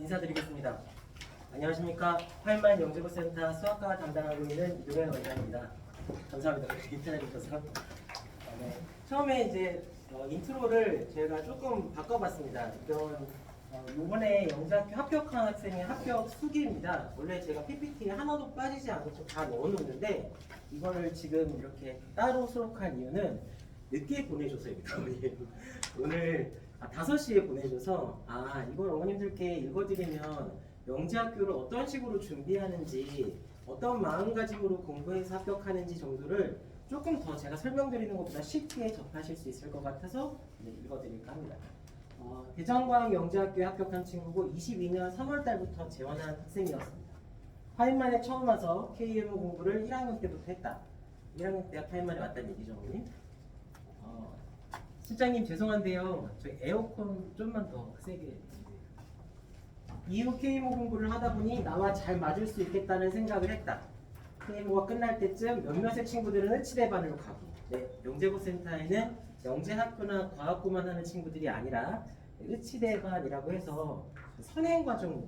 인사드리겠습니다. 안녕하십니까. 파인마인 영재고센터 수학과 담당하고 있는 이동현 원장입니다. 감사합니다. 그렇게 인사해주셔서. 네. 처음에 이제 인트로를 제가 조금 바꿔봤습니다. 이번에 영재학교 합격한 학생의 합격 수기입니다. 원래 제가 PPT에 하나도 빠지지 않고 다 넣어놓는데 이거를 지금 이렇게 따로 수록한 이유는 늦게 보내줘서입니다. 오늘 5시에 보내줘서 이걸 어머님들께 읽어드리면 영재학교를 어떤 식으로 준비하는지 어떤 마음가짐으로 공부해서 합격하는지 정도를 조금 더 제가 설명드리는 것보다 쉽게 접하실 수 있을 것 같아서 읽어드릴까 합니다. 대전광 영재학교에 합격한 친구고 22년 3월달부터 재원한 학생이었습니다. 파인만에 처음 와서 KMO 공부를 1학년 때부터 했다. 1학년 때 파인만에 왔다는 얘기죠, 어머님? 실장님 죄송한데요. 저희 에어컨 좀만 더 세게. 이후 KMO 공부를 하다 보니 나와 잘 맞을 수 있겠다는 생각을 했다. KMO가 끝날 때쯤 몇몇의 친구들은 의치대반으로 가고, 영재고센터에는 영재학교나 과학고만 하는 친구들이 아니라 의치대반이라고 해서 선행과정으로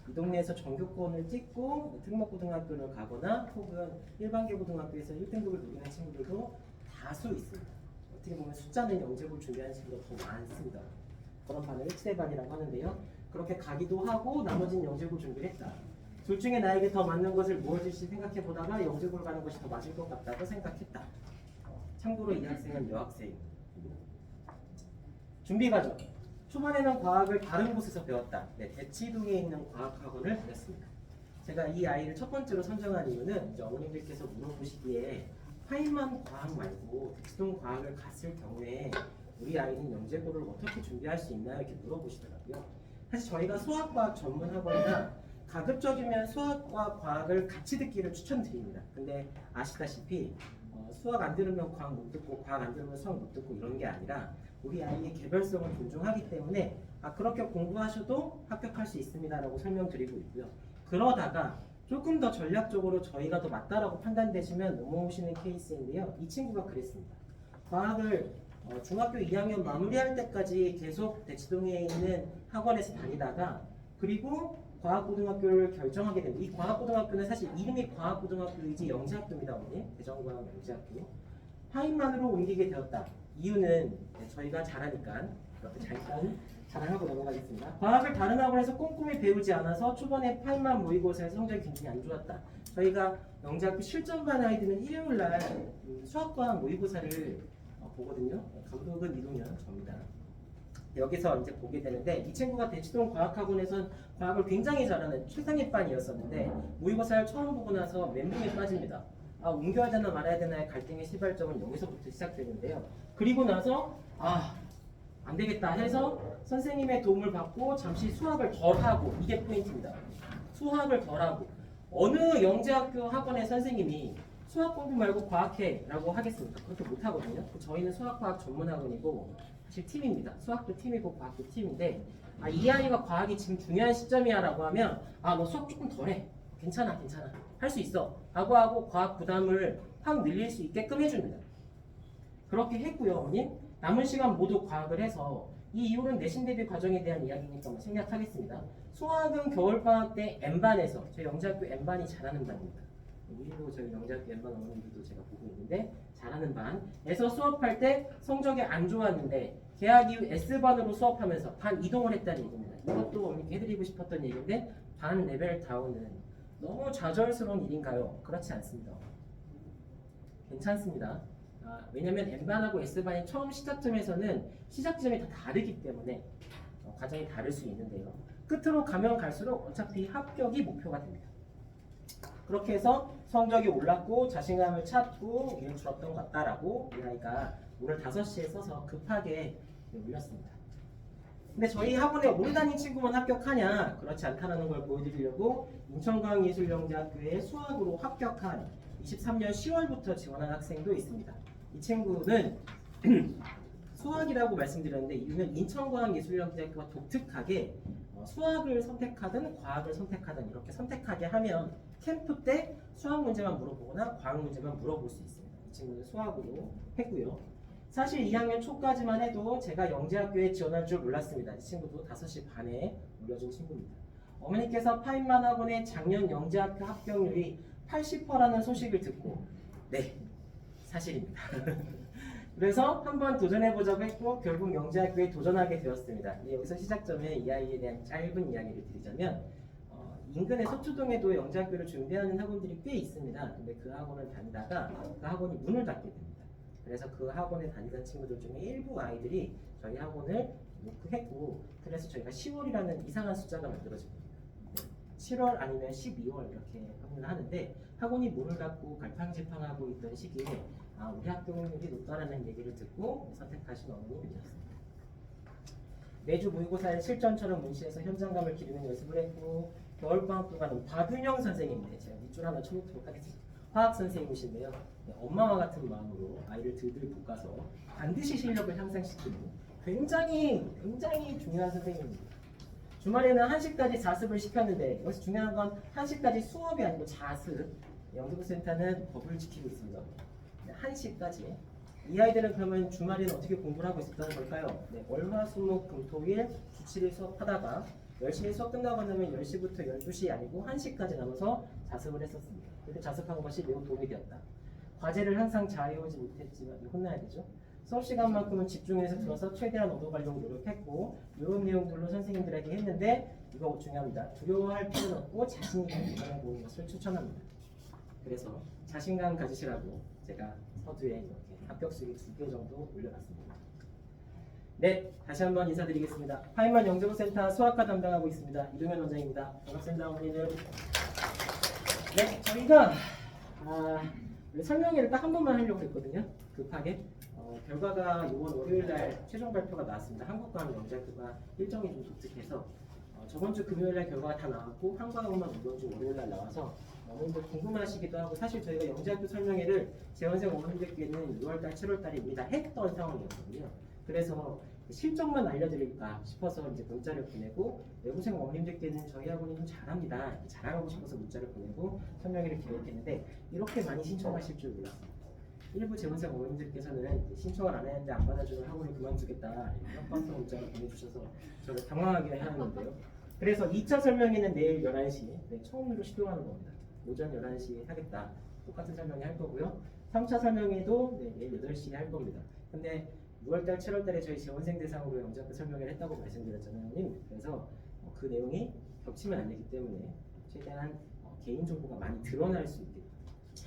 이 동네에서 전교권을 찍고 특목고등학교를 가거나 혹은 일반계고등학교에서 1등급을 노리는 친구들도 다수 있습니다. 어떻게 보면 숫자는 영재고를 준비하는 친구가 더 많습니다. 그런 반을 의치대반이라고 하는데요. 그렇게 가기도 하고 나머지는 영재고를 준비를 했다. 둘 중에 나에게 더 맞는 것을 무엇일지 생각해 보다가 영재고를 가는 것이 더 맞을 것 같다고 생각했다. 참고로 이 학생은 여학생. 준비 과정. 초반에는 과학을 다른 곳에서 배웠다. 대치동에 있는 과학학원을 배웠습니다. 제가 이 아이를 첫 번째로 선정한 이유는 이제 어머님들께서 물어보시기에 파인만 과학 말고 대치동 과학을 갔을 경우에 우리 아이는 영재고를 어떻게 준비할 수 있나요? 이렇게 물어보시더라고요. 사실 저희가 수학과학 전문 학원이나 가급적이면 수학과 과학을 같이 듣기를 추천드립니다. 근데 아시다시피 수학 안 들으면 과학 못 듣고 과학 안 들으면 수학 못 듣고 이런 게 아니라 우리 아이의 개별성을 존중하기 때문에 그렇게 공부하셔도 합격할 수 있습니다라고 설명드리고 있고요. 그러다가 조금 더 전략적으로 저희가 더 맞다라고 판단되시면 넘어오시는 케이스인데요. 이 친구가 그랬습니다. 과학을 중학교 2학년 마무리할 때까지 계속 대치동에 있는 학원에서 다니다가 그리고 과학고등학교를 결정하게 됩니다. 이 과학고등학교는 사실 이름이 과학고등학교이지 영재학교입니다. 오늘 대전광 영재학교. 파인만으로 옮기게 되었다. 이유는 저희가 잘하니까 잠깐 자랑하고 넘어가겠습니다. 과학을 다른 학원에서 꼼꼼히 배우지 않아서 초반에 파인만 모의고사에서 성적이 굉장히 안 좋았다. 저희가 영재학교 실전반 아이들은 일요일날 수학과학 모의고사를 보거든요. 감독은 이동현 저입니다. 여기서 이제 보게 되는데 이 친구가 대치동 과학학원에선 과학을 굉장히 잘하는 최상위 반이었었는데 모의고사를 처음 보고 나서 멘붕에 빠집니다. 옮겨야 되나 말아야 되나의 갈등의 시발점은 여기서부터 시작되는데요. 그리고 나서 안 되겠다 해서 선생님의 도움을 받고 잠시 수학을 덜 하고, 이게 포인트입니다. 수학을 덜 하고 어느 영재학교 학원의 선생님이 수학 공부 말고 과학해 라고 하겠습니까? 그렇게 못하거든요. 저희는 수학과학 전문학원이고 사실 팀입니다. 수학도 팀이고 과학도 팀인데 이 아이가 과학이 지금 중요한 시점이야 라고 하면 너 수학 조금 덜해. 괜찮아 할 수 있어 라고 하고 과학 부담을 확 늘릴 수 있게끔 해줍니다. 그렇게 했고요. 어머님 남은 시간 모두 과학을 해서 이 이후로는 내신 대비 과정에 대한 이야기니까 생략하겠습니다. 수학은 겨울방학 때 N반에서 저희 영재학교 N반이 잘하는 반입니다. 여기도 저희 영재학교 N반 어머님들도 제가 보고 있는데 잘하는 반에서 수업할 때 성적이 안 좋았는데 개학 이후 S반으로 수업하면서 반 이동을 했다는 얘기입니다. 이것도 어머님께 해드리고 싶었던 얘기인데 반 레벨 다운은 너무 좌절스러운 일인가요? 그렇지 않습니다. 괜찮습니다. 왜냐면 N반하고 S반이 처음 시작점에서는 시작점이 다 다르기 때문에 과정이 다를 수 있는데요. 끝으로 가면 갈수록 어차피 합격이 목표가 됩니다. 그렇게 해서 성적이 올랐고 자신감을 찾고 일줄었던 것 같다라고 이 아이가 오늘 5시에 써서 급하게 올렸습니다. 근데 저희 학원에 오래 다닌 친구만 합격하냐? 그렇지 않다는 걸 보여드리려고 인천광예술영재학교에 수학으로 합격한 23년 10월부터 지원한 학생도 있습니다. 이 친구는 수학이라고 말씀드렸는데 이유는 인천광예술영재학교가 독특하게 수학을 선택하든 과학을 선택하든 이렇게 선택하게 하면 캠프 때 수학 문제만 물어보거나 과학 문제만 물어볼 수 있습니다. 이 친구는 수학으로 했고요. 사실 2학년 초까지만 해도 제가 영재학교에 지원할 줄 몰랐습니다. 이 친구도 5시 반에 올려준 친구입니다. 어머니께서 파인만 학원의 작년 영재학교 합격률이 80%라는 소식을 듣고 네, 사실입니다. 그래서 한번 도전해보자고 했고 결국 영재학교에 도전하게 되었습니다. 여기서 시작점에 이 아이에 대한 짧은 이야기를 드리자면 인근의 서초동에도 영재학교를 준비하는 학원들이 꽤 있습니다. 근데 그 학원을 다니다가 그 학원이 문을 닫게 됩니다. 그래서 그 학원에 다니던 친구들 중에 일부 아이들이 저희 학원을 노크했고 그래서 저희가 10월이라는 이상한 숫자가 만들어집니다. 7월 아니면 12월 이렇게 합류를 하는데 학원이 문을 닫고 갈팡질팡하고 있던 시기에 우리 학교공률이 높다라는 얘기를 듣고 선택하신 어머님이었습니다. 매주 모의고사에 실전처럼 문시에서 현장감을 기르는 연습을 했고 겨울방학 동안은 박윤영 선생님인데 제가 밑줄 하나 쳐놓도록 하겠습니다. 화학 선생님이신데요. 엄마와 같은 마음으로 아이를 들들 볶아서 반드시 실력을 향상시키는 굉장히 중요한 선생님입니다. 주말에는 1시까지 자습을 시켰는데 여기서 중요한 건 1시까지 수업이 아니고 자습. 영재고센터는 법을 지키고 있습니다. 1시까지. 이 아이들은 그러면 주말에는 어떻게 공부를 하고 있었다는 걸까요? 네, 월화수목금토일 주 7일 수업하다가 10시에 수업 끝나고 나면 10시부터 12시 아니고 1시까지 남아서 자습을 했었습니다. 그때 자습한 것이 매우 도움이 되었다. 과제를 항상 잘 해오지 못했지만 혼나야 되죠. 수업 시간만큼은 집중해서 들어서 최대한 얻어가려고 노력했고 이런 내용들로 선생님들에게 했는데 이거 중요합니다. 두려워할 필요는 없고 자신 있게 도전해 보는 것을 추천합니다. 그래서 자신감 가지시라고 제가 서두에 이렇게 합격수기 2개 정도 올려놨습니다. 네, 다시 한번 인사드리겠습니다. 파인만 영재고센터 수학과 담당하고 있습니다. 이동현 원장입니다. 반갑습니다, 어머니들. 네, 저희가 설명회를 딱 한 번만 하려고 했거든요. 급하게. 결과가 이번 월요일날 최종 발표가 나왔습니다. 한국과학 영재학교가 일정이 좀 독특해서 저번 주 금요일날 결과가 다 나왔고 한국과학만 이번 주 월요일날 나와서 어머님들 궁금하시기도 하고 사실 저희가 영재학교 설명회를 재원생 어머님들께는 6월달, 7월달입니다 했던 상황이었거든요. 그래서 실적만 알려드릴까 싶어서 이제 문자를 보내고 외고생 어머님들께는 저희 학원이 좀 잘합니다. 자랑하고 싶어서 문자를 보내고 설명회를 기획했는데 이렇게 많이 신청하실 줄 몰랐습니다. 일부 재원생 어머님들께서는 신청을 안 했는데 안 받아주면 학원을 그만두겠다 협박성 문자를 보내주셔서 저를 당황하게 하는데요. 그래서 2차 설명회는 내일 11시 처음으로 시도하는 겁니다. 오전 11시에 하겠다. 똑같은 설명회 할 거고요. 3차 설명회도 내일 8시에 할 겁니다. 근데 6월달, 7월달에 저희 재원생 대상으로 영재학교 설명회를 했다고 말씀드렸잖아요. 그래서 그 내용이 겹치면 안 되기 때문에 최대한 개인정보가 많이 드러날 수 있게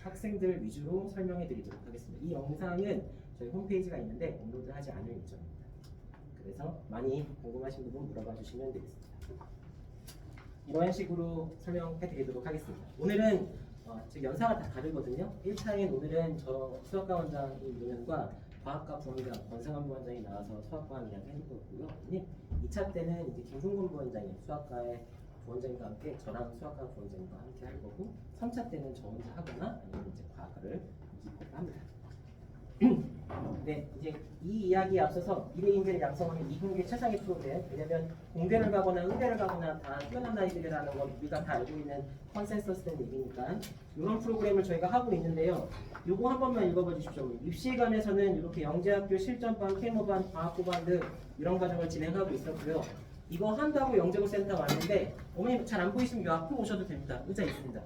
학생들 위주로 설명해 드리도록 하겠습니다. 이 영상은 저희 홈페이지가 있는데 업로드하지 않을 예정입니다. 그래서 많이 궁금하신 부분 물어봐 주시면 되겠습니다. 이런 식으로 설명해 드리도록 하겠습니다. 오늘은 즉 연사가 다 다르거든요. 1차엔 오늘은 저 수학과 원장인 이동현과 과학과 부원장 권상한 부원장이 나와서 수학과 이야기 해줄 거고요. 2차 때는 이제 김승곤 부원장이 수학과의 부원장과 함께 저랑 수학과 부원장과 함께 할 거고 3차 때는 저 혼자 하거나 아니면 이제 과학을 기획을 합니다. 네, 이제 이 이야기에 앞서서 미래인재를 양성하는 2분기 최상위 프로그램 왜냐면 공대를 가거나 의대를 가거나 다 뛰어난 아이들이라는 건 우리가 다 알고 있는 컨센서스된 얘기니까 이런 프로그램을 저희가 하고 있는데요. 요거 한 번만 읽어봐 주십시오. 입시관에서는 이렇게 영재학교 실전반, 케모반, 과학고반 등 이런 과정을 진행하고 있었고요. 이거 한다고 영재고센터 왔는데 어머님 잘 안 보이시면 요 앞으로 오셔도 됩니다. 의자 있습니다.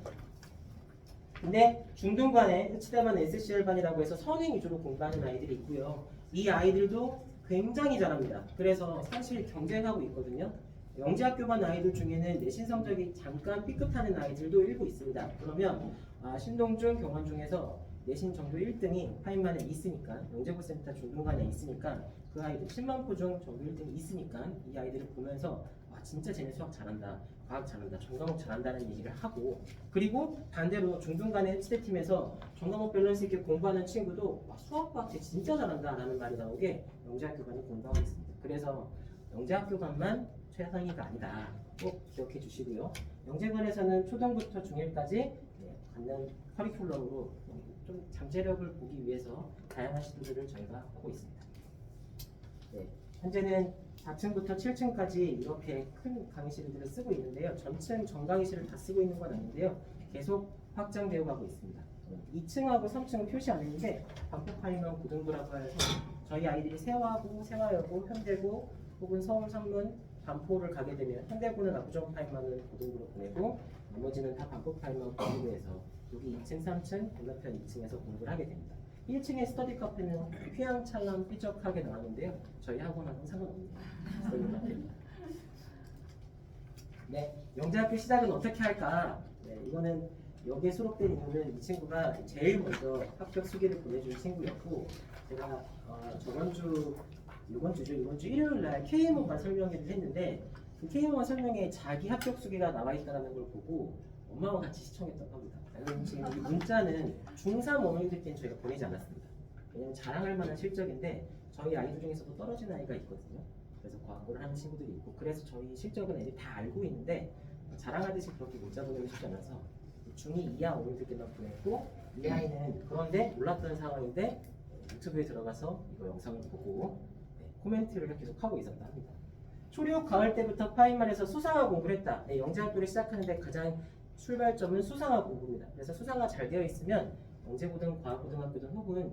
근데 중등반에 흑치대반 SCL반이라고 해서 선행 위주로 공부하는 아이들이 있고요. 이 아이들도 굉장히 잘합니다. 그래서 사실 경쟁하고 있거든요. 영재학교반 아이들 중에는 내신 성적이 잠깐 삐끗하는 아이들도 일부 있습니다. 그러면 신동중, 경원 중에서 내신 정도 1등이 파인만에 있으니까 영재고센터 중등반에 있으니까 그 아이들 10만포 중 정도 1등이 있으니까 이 아이들을 보면서 진짜 쟤네 수학 잘한다, 과학 잘한다, 전과목 잘한다는 얘기를 하고 그리고 반대로 중등간의 치대팀에서 전과목 밸런스 있게 공부하는 친구도 수학, 과학 쟤 진짜 잘한다 라는 말이 나오게 영재학교반이 공부하고 있습니다. 그래서 영재학교반만 최상위가 아니다. 꼭 기억해 주시고요. 영재반에서는 초등부터 중1까지 갖는 커리큘럼으로 좀 잠재력을 보기 위해서 다양한 시도들을 저희가 하고 있습니다. 네, 현재는 4층부터 7층까지 이렇게 큰 강의실들을 쓰고 있는데요. 전층 전강의실을 다 쓰고 있는 건 아닌데요. 계속 확장되어 가고 있습니다. 2층하고 3층은 표시 안 했는데 반포파이먼 고등부라고 해서 저희 아이들이 세화고, 세화여고, 현대고 혹은 서울, 산문, 반포를 가게 되면 현대고는 압구정 파일만은 고등부로 보내고 나머지는 다 반포 파일만 고등부에서 여기 2층, 3층, 건너편 2층에서 공부를 하게 됩니다. 1층의 스터디 카페는 휘황찬란 삐적하게 나왔는데요. 저희 학원하고는 상관없네요. 스터디 카페입니다. 네, 영재학교 시작은 어떻게 할까? 네, 이거는 여기에 수록된 이유는 이 친구가 제일 먼저 합격 수기를 보내준 친구였고 제가 이번 주 일요일 날 KMO가 설명회를 했는데 그 KMO가 설명회에 자기 합격 수기가 나와 있다는 걸 보고 엄마와 같이 시청했던 겁니다. 지금 이 문자는 중3 어머니들께는 저희가 보내지 않았습니다. 왜냐면 자랑할 만한 실적인데 저희 아이들 중에서도 떨어진 아이가 있거든요. 그래서 광고를 하는 친구들이 있고 그래서 저희 실적은 애들이 다 알고 있는데 자랑하듯이 그렇게 문자 보내기 쉽지 않아서 중2 이하 어머니들께만 보냈고 이 아이는 그런데 몰랐던 상황인데 유튜브에 들어가서 이거 영상을 보고 코멘트를 계속 하고 있었다 합니다. 초력 가을 때부터 파인만에서 수상화 공부를 했다. 네, 영재학교를 시작하는데 가장 출발점은 수상화 공부입니다. 그래서 수상화 잘 되어 있으면 영재고등, 과학고등학교든 혹은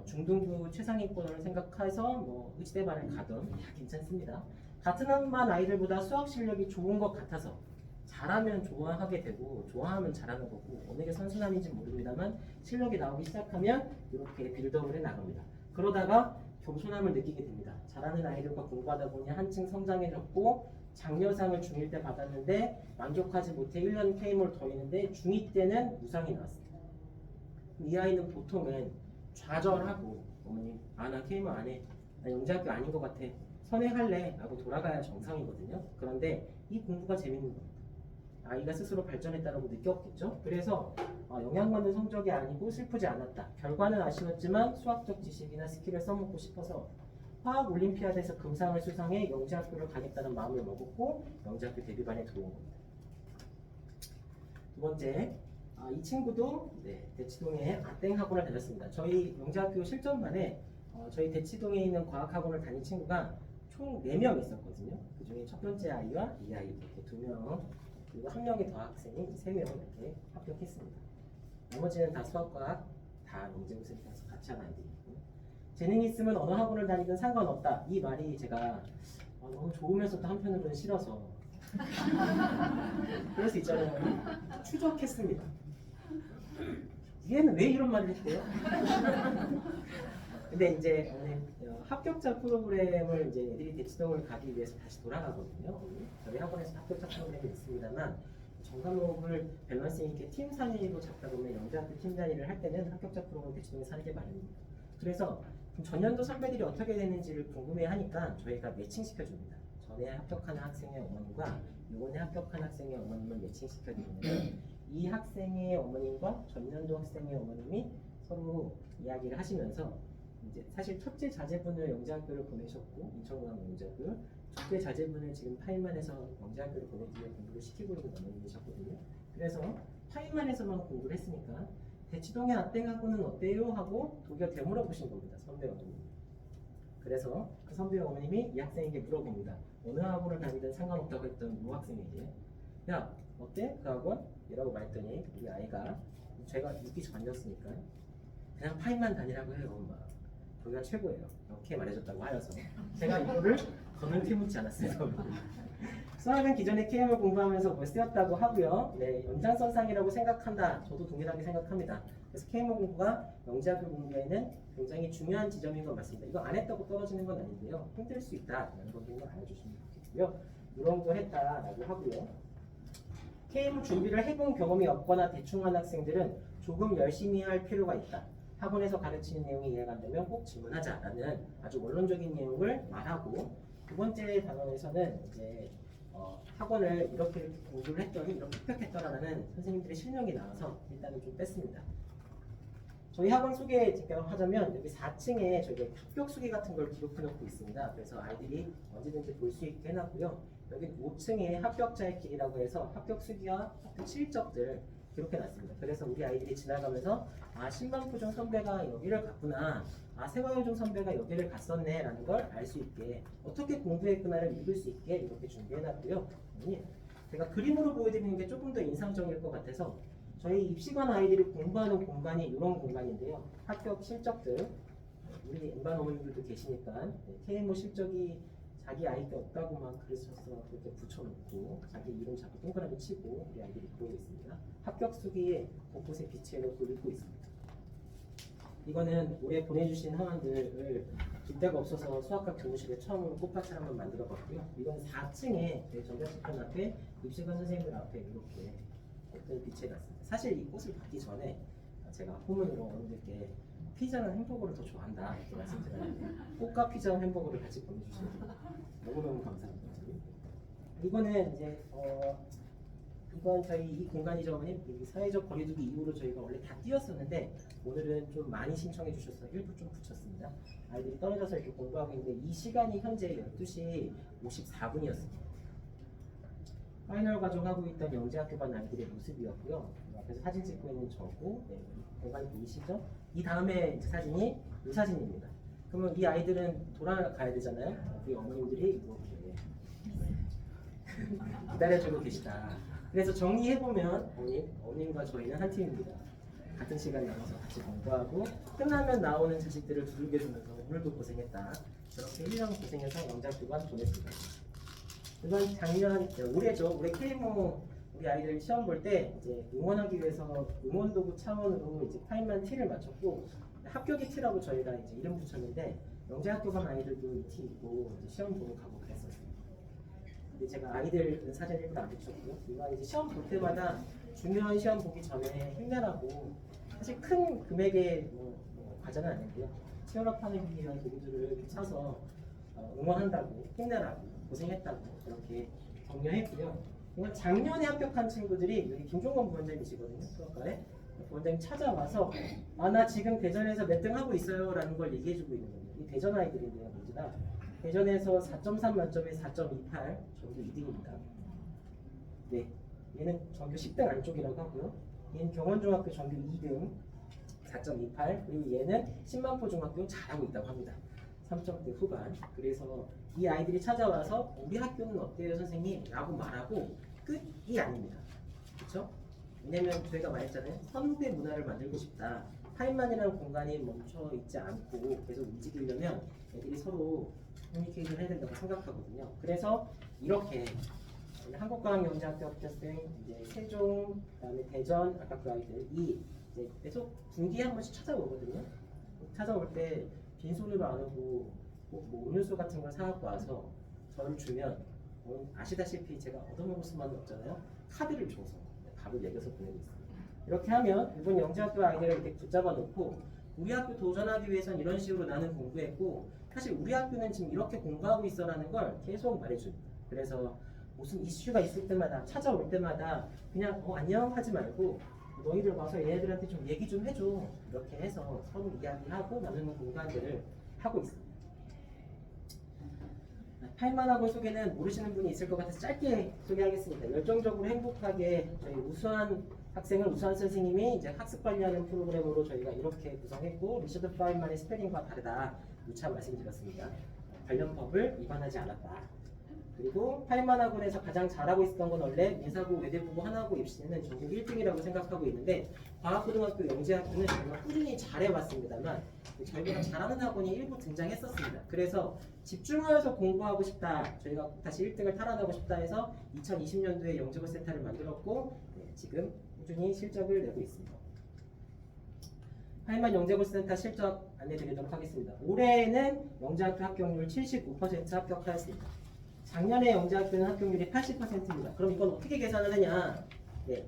중등부 최상위권을 생각해서 의지대반을 가든 다 괜찮습니다. 같은 학만 아이들보다 수학 실력이 좋은 것 같아서 잘하면 좋아하게 되고 좋아하면 잘하는 거고 어느 게 선순환인지 모릅니다만 실력이 나오기 시작하면 이렇게 빌드업을 해 나갑니다. 그러다가 겸손함을 느끼게 됩니다. 잘하는 아이들과 공부하다 보니 한층 성장해졌고 장려상을 중1 때 받았는데 만족하지 못해 1년 KMO를 더 했는데 중2 때는 무상이 나왔습니다. 이 아이는 보통은 좌절하고 어머니 나 KMO 안 해. 나 영재학교 아닌 것 같아. 선회할래 라고 돌아가야 정상이거든요. 그런데 이 공부가 재밌는 겁니다. 아이가 스스로 발전했다고 느꼈겠죠. 그래서 영향받는 성적이 아니고 슬프지 않았다. 결과는 아쉬웠지만 수학적 지식이나 스킬을 써먹고 싶어서 화학 올림피아드에서 금상을 수상해 영재학교를 가겠다는 마음을 먹었고 영재학교 데뷔반에 들어온 겁니다. 두 번째, 이 친구도 대치동에 아땡 학원을 다녔습니다. 저희 영재학교 실전반에 저희 대치동에 있는 과학학원을 다닌 친구가 총 4명 있었거든요. 그 중에 첫 번째 아이와 이 아이 이렇게 2명 그리고 한 명의 더 학생이 3명 이렇게 합격했습니다. 나머지는 다 수학과학 다 영재고등학교에서 같이 한 아이들이고 재능이 있으면 어느 학원을 다니든 상관없다. 이 말이 제가 너무 좋으면서도 한편으로는 싫어서 그럴 수 있잖아요. 추적했습니다. 얘는 왜 이런 말을 했대요? 근데 이제 합격자 프로그램을 이제 애들이 대치동을 가기 위해서 다시 돌아가거든요. 저희 학원에서 합격자 프로그램이 있습니다만 전 과목을 밸런스 있게 팀 단위로 잡다 보면 영재학교 팀 단위를 할 때는 합격자 프로그램 대치동에 사는 게 마련입니다. 그래서 전년도 선배들이 어떻게 되는지를 궁금해하니까 저희가 매칭시켜줍니다. 전에 합격한 학생의 어머님과 이번에 합격한 학생의 어머님을 매칭시켜드리면 이 학생의 어머님과 전년도 학생의 어머님이 서로 이야기를 하시면서 이제 사실 첫째 자제분을 영재학교를 보내셨고 인천공항 영재학교 둘째 자제분을 지금 파인만에서 영재학교를 보내기 위해 공부를 시키고 있는 어머님이셨거든요. 그래서 파인만에서만 공부를 했으니까 대치동의 아땡학원은 어때요? 하고 도리어 되물어보신 겁니다. 선배 어머님. 그래서 그 선배 어머님이 이 학생에게 물어봅니다. 어느 학원을 다니든 상관없다고 했던 이 학생에게 야 어때? 그 학원? 이라고 말했더니 우리 아이가 제가 6기 전이었으니까 그냥 파인만 다니라고 해요 엄마. 거기가 최고예요. 이렇게 말해줬다고 하여서 제가 이거를 더는 캐묻지 않았어요. 수학은 기존에 KM을 공부하면서 뭘 쓰였다고 하고요. 네, 연장선상이라고 생각한다. 저도 동일하게 생각합니다. 그래서 KM 공부가 영재학교 공부에는 굉장히 중요한 지점인 건 맞습니다. 이거 안 했다고 떨어지는 건 아닌데요. 힘들 수 있다라는 걸 알려주시면 좋겠고요. 이런 거 했다라고 하고요. KM 준비를 해본 경험이 없거나 대충 한 학생들은 조금 열심히 할 필요가 있다. 학원에서 가르치는 내용이 이해가 안 되면 꼭 질문하자라는 아주 원론적인 내용을 말하고 두 번째 단원에서는 이제 학원을 이렇게 공부를 했더니 이렇게 합격했더라라는 선생님들의 실력이 나와서 일단은 좀 뺐습니다. 저희 학원 소개 직접 하자면 여기 4층에 저희가 합격 수기 같은 걸 기록해 놓고 있습니다. 그래서 아이들이 언제든지 볼 수 있게 해놨고요. 여기 5층에 합격자의 길이라고 해서 합격 수기와 합격 실적들 기록해 놨습니다. 그래서 우리 아이들이 지나가면서 신망표정 선배가 여기를 갔구나, 세화효정 선배가 여기를 갔었네 라는 걸 알 수 있게 어떻게 공부했구나를 읽을 수 있게 이렇게 준비해 놨고요. 제가 그림으로 보여드리는 게 조금 더 인상적일 것 같아서 저희 입시관 아이들이 공부하는 공간이 이런 공간인데요. 합격 실적들 우리 N반 어머님들도 계시니까 KMO 실적이 자기 아이디 없다고만 그랬어서 그렇게 붙여놓고 자기 이름 자꾸 동그라미 치고 우리 아이들이 그러고 있습니다. 합격 수기에 곳곳에 비치해놓고 읽고 있습니다. 이거는 올해 보내주신 학원들을 줄 데가 없어서 수학학 교무실에 처음으로 꽃밭을 한번 만들어봤고요. 이건 4층에 전자식품 앞에 입시관 선생님들 앞에 이렇게 꽃을 비치해놨습니다. 사실 이 꽃을 받기 전에 제가 후문으로 어른들께 피자는 햄버거를 더 좋아한다 이렇게 말씀드렸는데 꽃과 피자와 햄버거를 같이 보내주시는 너무너무 감사합니다. 이거는 이제 이건 저희 이 공간이죠. 이 사회적 거리두기 이후로 저희가 원래 다 띄었었는데 오늘은 좀 많이 신청해 주셔서 일부 좀 붙였습니다. 아이들이 떨어져서 이렇게 공부하고 있는데 이 시간이 현재 12시 54분이었습니다. 파이널 과정하고 있던 영재학교반 아이들의 모습이었고요. 앞에서 사진 찍고 있는 저고, 네, 공간 보이시죠? 이 다음에 이제 사진이 이 사진입니다. 그러면 이 아이들은 돌아가야 되잖아요. 우리 어머님들이 이렇게 기다려주고 계시다. 그래서 정리해보면 어머님과 저희는 한 팀입니다. 같은 시간 나눠서 같이 공부하고 끝나면 나오는 자식들을 두들겨주면서 오늘도 고생했다. 저렇게 1년 고생해서 영재학교반 보냈습니다. 이건 올해죠. 올해 K모 우리 아이들 시험 볼 때 이제 응원하기 위해서 응원 도구 차원으로 이제 파인만 티를 맞췄고 합격의 티라고 저희가 이제 이름 붙였는데 영재학교 간 아이들도 이 티 입고 이제 시험 보러 가고 그랬었어요. 근데 제가 아이들 사진 일부러 안 붙였고요. 이거 이제 시험 볼 때마다 중요한 시험 보기 전에 힘내라고 사실 큰 금액의 과정은 아닌데요. 치열업하는 위한 도구들을 사서 응원한다고 힘내라고 고생했다고 그렇게 격려했고요. 작년에 합격한 친구들이 여기 김종건 부원장이시거든요. 수학과에 부원장이 찾아와서 나 지금 대전에서 몇 등 하고 있어요 라는 걸 얘기해주고 있는 거예요. 이 대전 아이들인데요. 모두 다 대전에서 4.3 만점에 4.28 전교 2등입니다. 네, 얘는 전교 10등 안쪽이라고 하고요. 얘는 경원중학교 전교 2등 4.28 그리고 얘는 신만포 중학교 잘하고 있다고 합니다. 3점대 후반. 그래서 이 아이들이 찾아와서 우리 학교는 어때요 선생님? 라고 말하고 끝이 아닙니다. 그렇죠? 왜냐면 저희가 말했잖아요. 선후배 문화를 만들고 싶다. 타임만이라는 공간이 멈춰 있지 않고 계속 움직이려면 애들이 서로 커뮤니케이션을 해야 된다고 생각하거든요. 그래서 이렇게 한국과학영재학교 합격생, 이제 세종, 그다음에 대전, 아까 그 아이들이 이제 계속 분기에 한 번씩 찾아오거든요. 찾아올 때 빈손으로 안 오고 뭐 음료수 같은 걸 사갖고 와서 저를 주면 아시다시피 제가 얻어먹을 수만은 없잖아요. 카드를 줘서 밥을 먹여서 보내고 있습니다. 이렇게 하면 일본 영재학교 아이들을 이렇게 붙잡아 놓고 우리 학교 도전하기 위해선 이런 식으로 나는 공부했고 사실 우리 학교는 지금 이렇게 공부하고 있어라는 걸 계속 말해줍니다. 그래서 무슨 이슈가 있을 때마다 찾아올 때마다 그냥 안녕 하지 말고 너희들 와서 얘네들한테 좀 얘기 좀 해줘. 이렇게 해서 서로 이야기하고 나누는 공간들을 하고 있습니다. 할만하고 소개는 모르시는 분이 있을 것 같아서 짧게 소개하겠습니다. 열정적으로 행복하게 저희 우수한 학생을 우수한 선생님이 이제 학습 관리하는 프로그램으로 저희가 이렇게 구성했고 리셔드 파인만의 스페링과 다르다 누차 말씀드렸습니다. 관련 법을 위반하지 않았다. 그리고 파인만학원에서 가장 잘하고 있었던 건 원래 민사고, 외대부고, 하나고 입시는 전국 1등이라고 생각하고 있는데 과학고등학교 영재학교는 정말 꾸준히 잘해왔습니다만 저희보다 잘하는 학원이 일부 등장했었습니다. 그래서 집중하여서 공부하고 싶다, 저희가 다시 1등을 탈환하고 싶다 해서 2020년도에 영재고센터를 만들었고 지금 꾸준히 실적을 내고 있습니다. 파인만 영재고센터 실적 안내드리도록 하겠습니다. 올해는 영재학교 합격률 75% 합격하였습니다. 작년에 영재학교는 합격률이 80%입니다. 그럼 이건 어떻게 계산을 하냐? 네.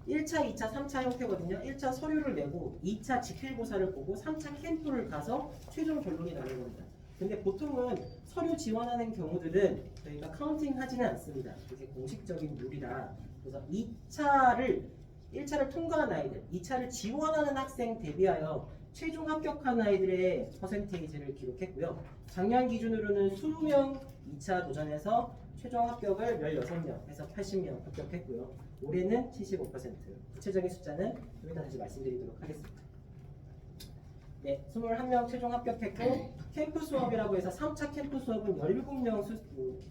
1차, 2차, 3차 형태거든요. 1차 서류를 내고 2차 집필고사를 보고 3차 캠프를 가서 최종 결론이 나는 겁니다. 근데 보통은 서류 지원하는 경우들은 저희가 카운팅 하지는 않습니다. 이게 공식적인 룰이라. 그래서 1차를 통과한 아이들, 2차를 지원하는 학생 대비하여 최종 합격한 아이들의 퍼센테이지를 기록했고요. 작년 기준으로는 20명 2차 도전해서 최종 합격을 16명 해서 80명 합격했고요. 올해는 75%. 구체적인 숫자는 좀 이따 다시 말씀드리도록 하겠습니다. 네, 21명 최종 합격했고 캠프 수업이라고 해서 3차 캠프 수업은 17명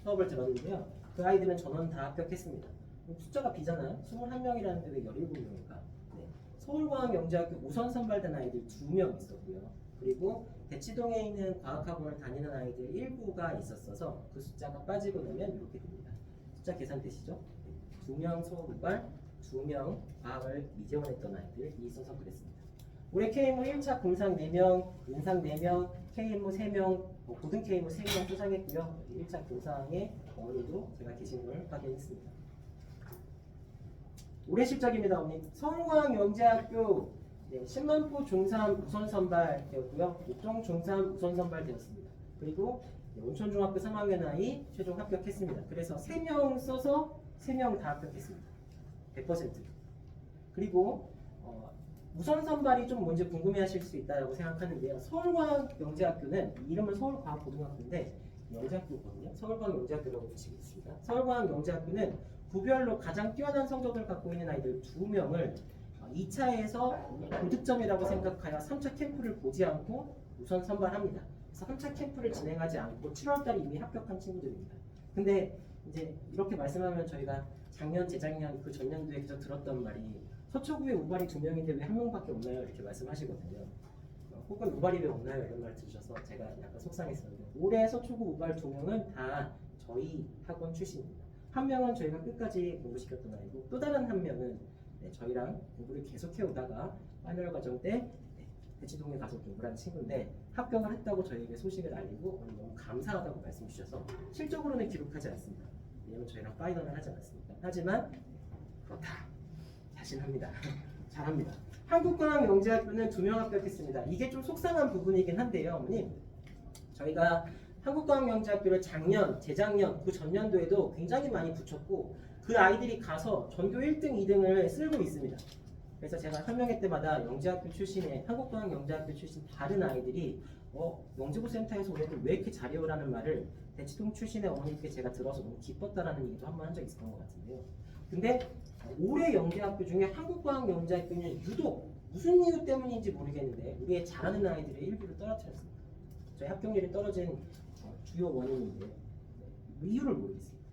수업을 들었는데요. 그 아이들은 전원 다 합격했습니다. 숫자가 비잖아요. 21명이라는데 왜 17명일까? 네. 서울과학영재학교 우선 선발된 아이들 2명 있었고요. 그리고 대치동에 있는 과학학원을 다니는 아이들 일부가 있었어서 그 숫자가 빠지고 나면 이렇게 됩니다. 숫자 계산되시죠? 2명 서울우발, 2명 과학을 미재원했던 아이들이 있어서 그랬습니다. 올해 KMO 1차 공상 4명, 은상 4명, KMO 3명, 고등 KMO 3명 수상했고요. 1차 공상의 어머니도 제가 계신 걸 확인했습니다. 올해 실적입니다. 어머니. 서울과학영재학교 10만포 중3 우선 선발되었고요. 옥정 중3 우선 선발되었습니다. 그리고 온천중학교 3학년 아이 최종 합격했습니다. 그래서 3명 써서 3명 다 합격했습니다. 100%. 그리고 우선 선발이 좀 뭔지 궁금해하실 수 있다고 생각하는데요. 서울과학영재학교는 이름은 서울과학고등학교인데 영재학교거든요. 서울과학영재학교라고 붙이겠습니다. 서울과학영재학교는 구별로 가장 뛰어난 성적을 갖고 있는 아이들 2명을 2차에서 고득점이라고 생각하여 3차 캠프를 보지 않고 우선 선발합니다. 그래서 3차 캠프를 진행하지 않고 7월달에 이미 합격한 친구들입니다. 근데 이제 이렇게 말씀하면 저희가 작년, 재작년, 그 전년도에 계속 들었던 말이 서초구에 우발이 2명인데 왜 1명밖에 없나요? 이렇게 말씀하시거든요. 혹은 우발이 왜 없나요? 이런 말 들으셔서 제가 약간 속상했었는데 올해 서초구 우발 2명은 다 저희 학원 출신입니다. 한 명은 저희가 끝까지 공부시켰던 아이고 또 다른 한 명은 저희랑 공부를 계속 해오다가 파이널 과정 때 대치동에 가서 공부를 한 친구인데 합격을 했다고 저희에게 소식을 알리고 너무 감사하다고 말씀 주셔서 실적으로는 기록하지 않습니다. 왜냐면 저희랑 파이널을 하지 않았습니다. 하지만 그렇다. 자신합니다. 잘합니다. 한국과학영재학교는 2명 합격했습니다. 이게 좀 속상한 부분이긴 한데요. 어머님. 저희가 한국과학영재학교를 작년, 재작년, 그 전년도에도 굉장히 많이 붙였고 그 아이들이 가서 전교 1등, 2등을 쓸고 있습니다. 그래서 제가 설명회 때마다 영재학교 출신의 한국과학영재학교 출신 다른 아이들이 영재고센터에서 올해도 왜 이렇게 잘해요라는 말을 대치동 출신의 어머니께 제가 들어서 너무 기뻤다라는 얘기도 한 번 한 적 있었던 것 같은데요. 근데 올해 영재학교 중에 한국과학영재학교는 유독 무슨 이유 때문인지 모르겠는데 우리의 잘하는 아이들의 일부를 떨어뜨렸습니다. 저희 합격률이 떨어진 주요 원인인데 이유를 모르겠습니다.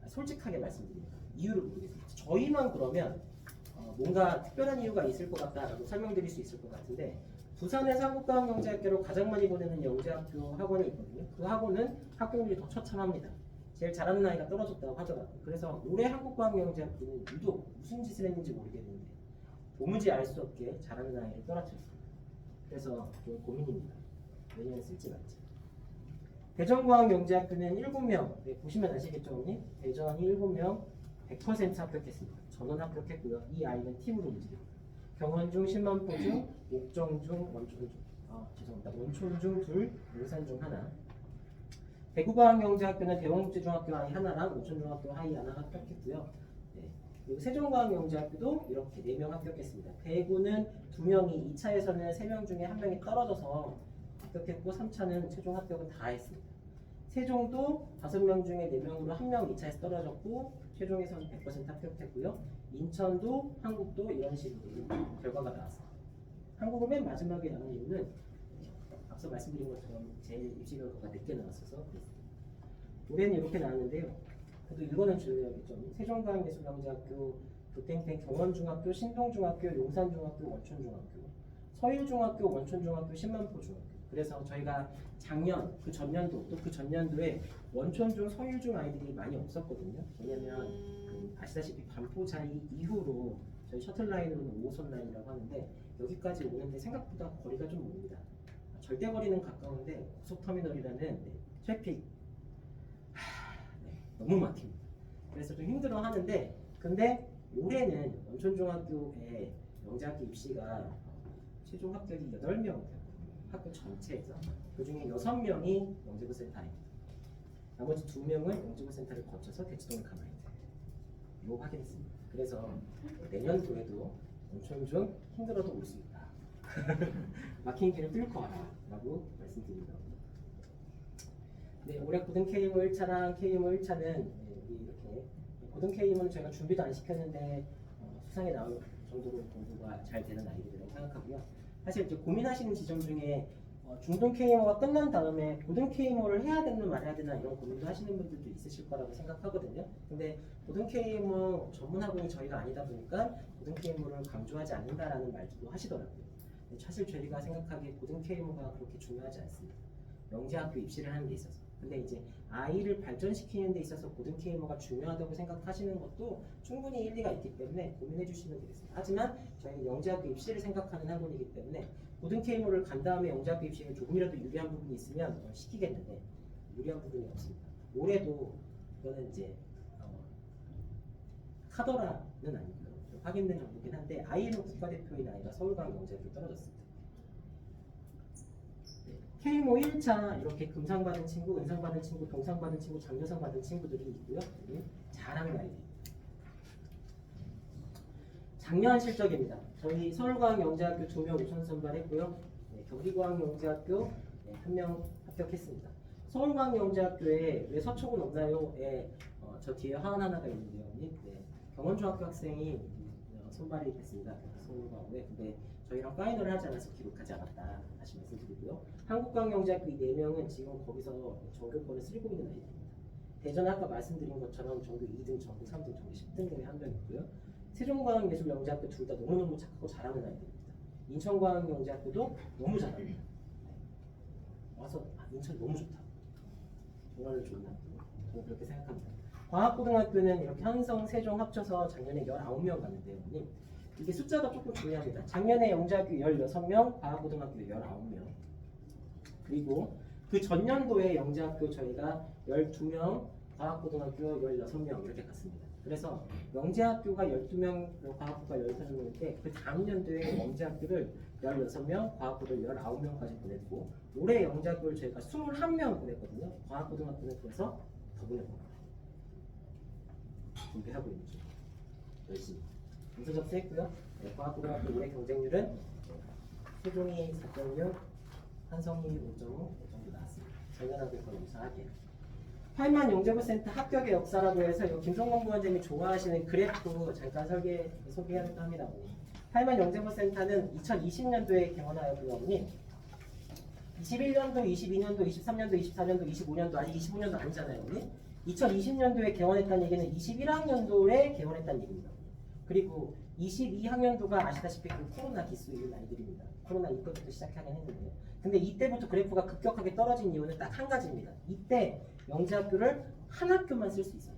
솔직하게 말씀드립니다. 이유를 모르겠습니다. 저희만 그러면 뭔가 특별한 이유가 있을 것 같다라고 설명드릴 수 있을 것 같은데 부산의 한국과학영재학교로 가장 많이 보내는 영재학교 학원이 있거든요. 그 학원은 합격률이 더 처참합니다. 제일 잘하는 아이가 떨어졌다고 하더라고요. 그래서 올해 한국과학영재학교는 유독 무슨 짓을 했는지 모르겠는데 도무지 알 수 없게 잘하는 아이를 떨어뜨렸습니다. 그래서 좀 고민입니다. 내년 쓸지 말지. 대전과학영재학교는 7명, 보시면 아시겠죠, 언니? 대전이 7명, 100% 합격했습니다. 전원 합격했고요. 이 아이는 팀으로 움직입니다. 경원중, 10만포중, 옥정중, 원촌중. 죄송합니다. 원촌중 2, 용산중 1. 대구과학영재학교는 대원국제중학교 아이 하나랑 오천중학교 아이 하나 합격했고요. 그리고 세종과학영재학교도 이렇게 4명 합격했습니다. 대구는 2명이 2차에서는 3명 중에 1명이 떨어져서 합격했고 3차는 최종 합격은 다 했습니다. 세종도 5명 중에 4명으로 1명 2차에서 떨어졌고 최종에서는 100% 합격했고요. 인천도 한국도 이런 식으로 결과가 나왔습니다. 한국은 맨 마지막에 나온 이유는 앞서 말씀드린 것처럼 제 입시 결과가 늦게 나왔어서 그렇습니다. 올해는 이렇게 나왔는데요. 그래도 이거는 중요하겠죠. 세종과학예술영재학교, 교땡땡 경원중학교, 신동중학교, 용산중학교, 원촌중학교, 서일중학교, 원촌중학교, 10만포 중학교. 그래서 저희가 작년, 그 전년도, 또 그 전년도에 원촌중, 서일중 아이들이 많이 없었거든요. 왜냐면 아시다시피 반포자리 이후로 저희 셔틀라인으로는 5호선 라인이라고 하는데 여기까지 오는데 생각보다 거리가 좀 멉니다. 절대 거리는 가까운데 고속터미널이라는 트래픽 너무 막힙니다. 그래서 좀 힘들어 하는데 근데 올해는 원촌중학교에 영재학교 입시가 최종 합격이 8명 되거든요. 학교 전체에서 그 중에 6명이 영재고센터입니다. 나머지 2명은 영재고센터를 거쳐서 대치동을 가봐야 돼요. 이거 확인했습니다. 그래서 내년도에도 원촌중 힘들어도 올 수 있다. 막힌 길을 뚫고 와라 라고 말씀드립니다. 네, 올해 고등 KMO 1차랑 KMO 1차는 이렇게 고등 KMO는 저희가 준비도 안 시켰는데 수상에 나올 정도로 공부가 잘 되는 아이들이라고 생각하고요. 사실 이제 고민하시는 지점 중에 중등 KMO가 끝난 다음에 고등 KMO를 해야 되나 말아야 되나 이런 고민도 하시는 분들도 있으실 거라고 생각하거든요. 근데 고등 KMO 전문 학원이 저희가 아니다 보니까 고등 KMO를 강조하지 않는다라는 말도 하시더라고요. 사실 저희가 생각하기에 고등 K모가 그렇게 중요하지 않습니다. 영재학교 입시를 하는 데 있어서. 근데 이제 아이를 발전시키는 데 있어서 고등 K모가 중요하다고 생각하시는 것도 충분히 일리가 있기 때문에 고민해 주시면 되겠습니다. 하지만 저희는 영재학교 입시를 생각하는 학원이기 때문에 고등 K모를 간 다음에 영재학교 입시에 조금이라도 유리한 부분이 있으면 시키겠는데 유리한 부분이 없습니다. 올해도 이거는 이제 카더라는 아니고요. 확인된 정보긴 한데 아이는 국가대표인 아이가 서울광역영재학교 떨어졌습니다. K모 1차 이렇게 금상 받은 친구, 은상 받은 친구, 동상 받은 친구, 장려상 받은 친구들이 있고요. 잘하는 아이들. 작년 실적입니다. 저희 서울광역영재학교 2명 우선 선발했고요. 경기광역영재학교 1명 합격했습니다. 서울광역영재학교에 왜 서초군 없나요?에 저 뒤에 화환 하나가 있는데요. 경원중학교 학생이 선발이 됐습니다. 서울광역에. 근데 저희랑 파이널을 하지 않아서 기록하지 않았다 다시 말씀드리고요. 한국광역영재학교 이 4명은 지금 거기서 전교권을 쓸고 있는 아이들입니다. 대전 아까 말씀드린 것처럼 전교 2등, 전교 3등, 전교 10등 등에 한 명 있고요. 세종광역예술영재학교 둘 다 너무너무 착하고 잘하는 아이들입니다. 인천광역영재학교도 너무 잘합니다. 와서 인천 너무 좋다. 정말로 좋은 학교. 저는 그렇게 생각합니다. 광학고등학교는 이렇게 한성, 세종 합쳐서 작년에 19명 갔는데요. 이게 숫자가 조금 중요합니다. 작년에 영재학교 16명, 광학고등학교 19명. 그리고 그 전년도에 영재학교 저희가 12명, 광학고등학교 16명 이렇게 갔습니다. 그래서 영재학교가 12명, 광학고가 13명인데 그 다음 연도에 영재학교를 16명, 광학고를 19명까지 보냈고 올해 영재학교를 저희가 21명 보냈거든요. 광학고등학교는 그래서 더 보낸 겁니다. 준비하고 있죠. 열심히. 점수 접수했고요. 광학고등학교 올해 경쟁률은 세종이 4.6, 한성이 5.5 정도 나왔습니다. 작년하고 거의 유사하게. 8만 영재고센터 합격의 역사라고 해서 이 김성건 부원장님이 좋아하시는 그래프 잠깐 소개할까 합니다. 8만 영재고센터는 2020년도에 개원하였고요. 어머니 21년도, 22년도, 23년도, 24년도, 25년도 아직 25년도 아니잖아요. 어머니 2020년도에 개원했다는 얘기는 21학년도에 개원했다는 얘기입니다. 그리고 22학년도가 아시다시피 그 코로나 기수 있는 아이들입니다. 코로나 이때부터 시작하긴 했는데요. 근데 이때부터 그래프가 급격하게 떨어진 이유는 딱 한 가지입니다. 이때 영재학교를 한 학교만 쓸 수 있어요.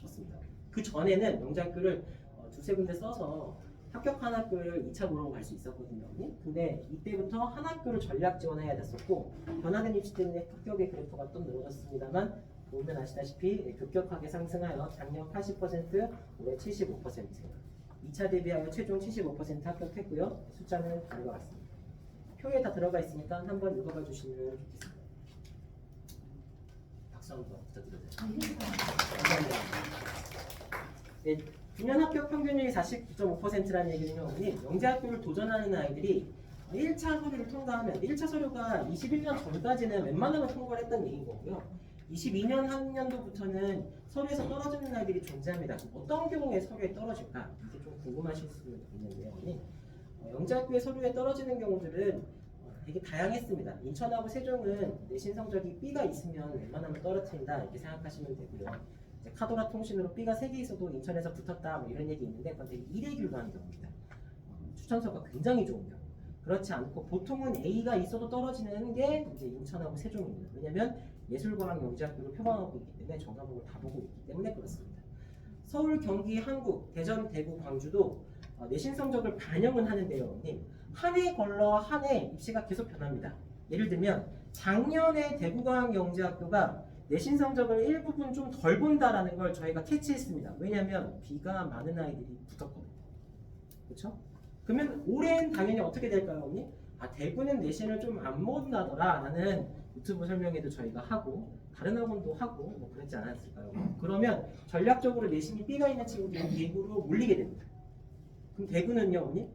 좋습니다. 그 전에는 영재학교를 두세 군데 써서 합격한 학교를 2차 보러 갈 수 있었거든요. 근데 이때부터 한 학교를 전략 지원해야 됐었고 변화된 입시 때문에 합격의 그래프가 또 늘어졌습니다만 보면 아시다시피 급격하게 상승하여 작년 80%, 올해 75%, 2차 대비하여 최종 75% 합격했고요. 숫자는 다른 것 같습니다. 표에 다 들어가 있으니까 한번 읽어봐 주시면 좋겠습니다. 박수 한번 부탁드려요. 감사합니다. 네, 2년 합격 평균율이 49.5%라는 얘기는요. 영재학교를 도전하는 아이들이 1차 서류를 통과하면 1차 서류가 21년 전까지는 웬만하면 통과를 했던 얘기인 거고요. 22년 학년도부터는 서류에서 떨어지는 아이들이 존재합니다. 어떤 경우에 서류에 떨어질까? 이게 좀 궁금하실 수 있는데요. 영재학교의 서류에 떨어지는 경우들은 되게 다양했습니다. 인천하고 세종은 내신 성적이 B가 있으면 웬만하면 떨어뜨린다 이렇게 생각하시면 되고요. 카더라 통신으로 B가 3개 있어도 인천에서 붙었다 뭐 이런 얘기 있는데 그건 되게 이례규모한 경우입니다. 추천서가 굉장히 좋은 경우. 그렇지 않고 보통은 A가 있어도 떨어지는 게 이제 인천하고 세종입니다. 왜냐하면 예술과학 영재학교를 표방하고 있기 때문에 전과목을 다 보고 있기 때문에 그렇습니다. 서울, 경기, 한국, 대전, 대구, 광주도 내신 성적을 반영은 하는데요. 한 해 걸러 한 해 입시가 계속 변합니다. 예를 들면 작년에 대구과학영재학교가 내신 성적을 일부분 좀 덜 본다라는 걸 저희가 캐치했습니다. 왜냐하면 B가 많은 아이들이 붙었거든요. 그렇죠? 그러면 올해는 당연히 어떻게 될까요, 언니? 대구는 내신을 좀 안 본다더라 라는 유튜브 설명회도 저희가 하고 다른 학원도 하고 뭐 그랬지 않았을까요? 그러면 전략적으로 내신이 B가 있는 친구들이 대구로 몰리게 됩니다. 그럼 대구는요, 언니?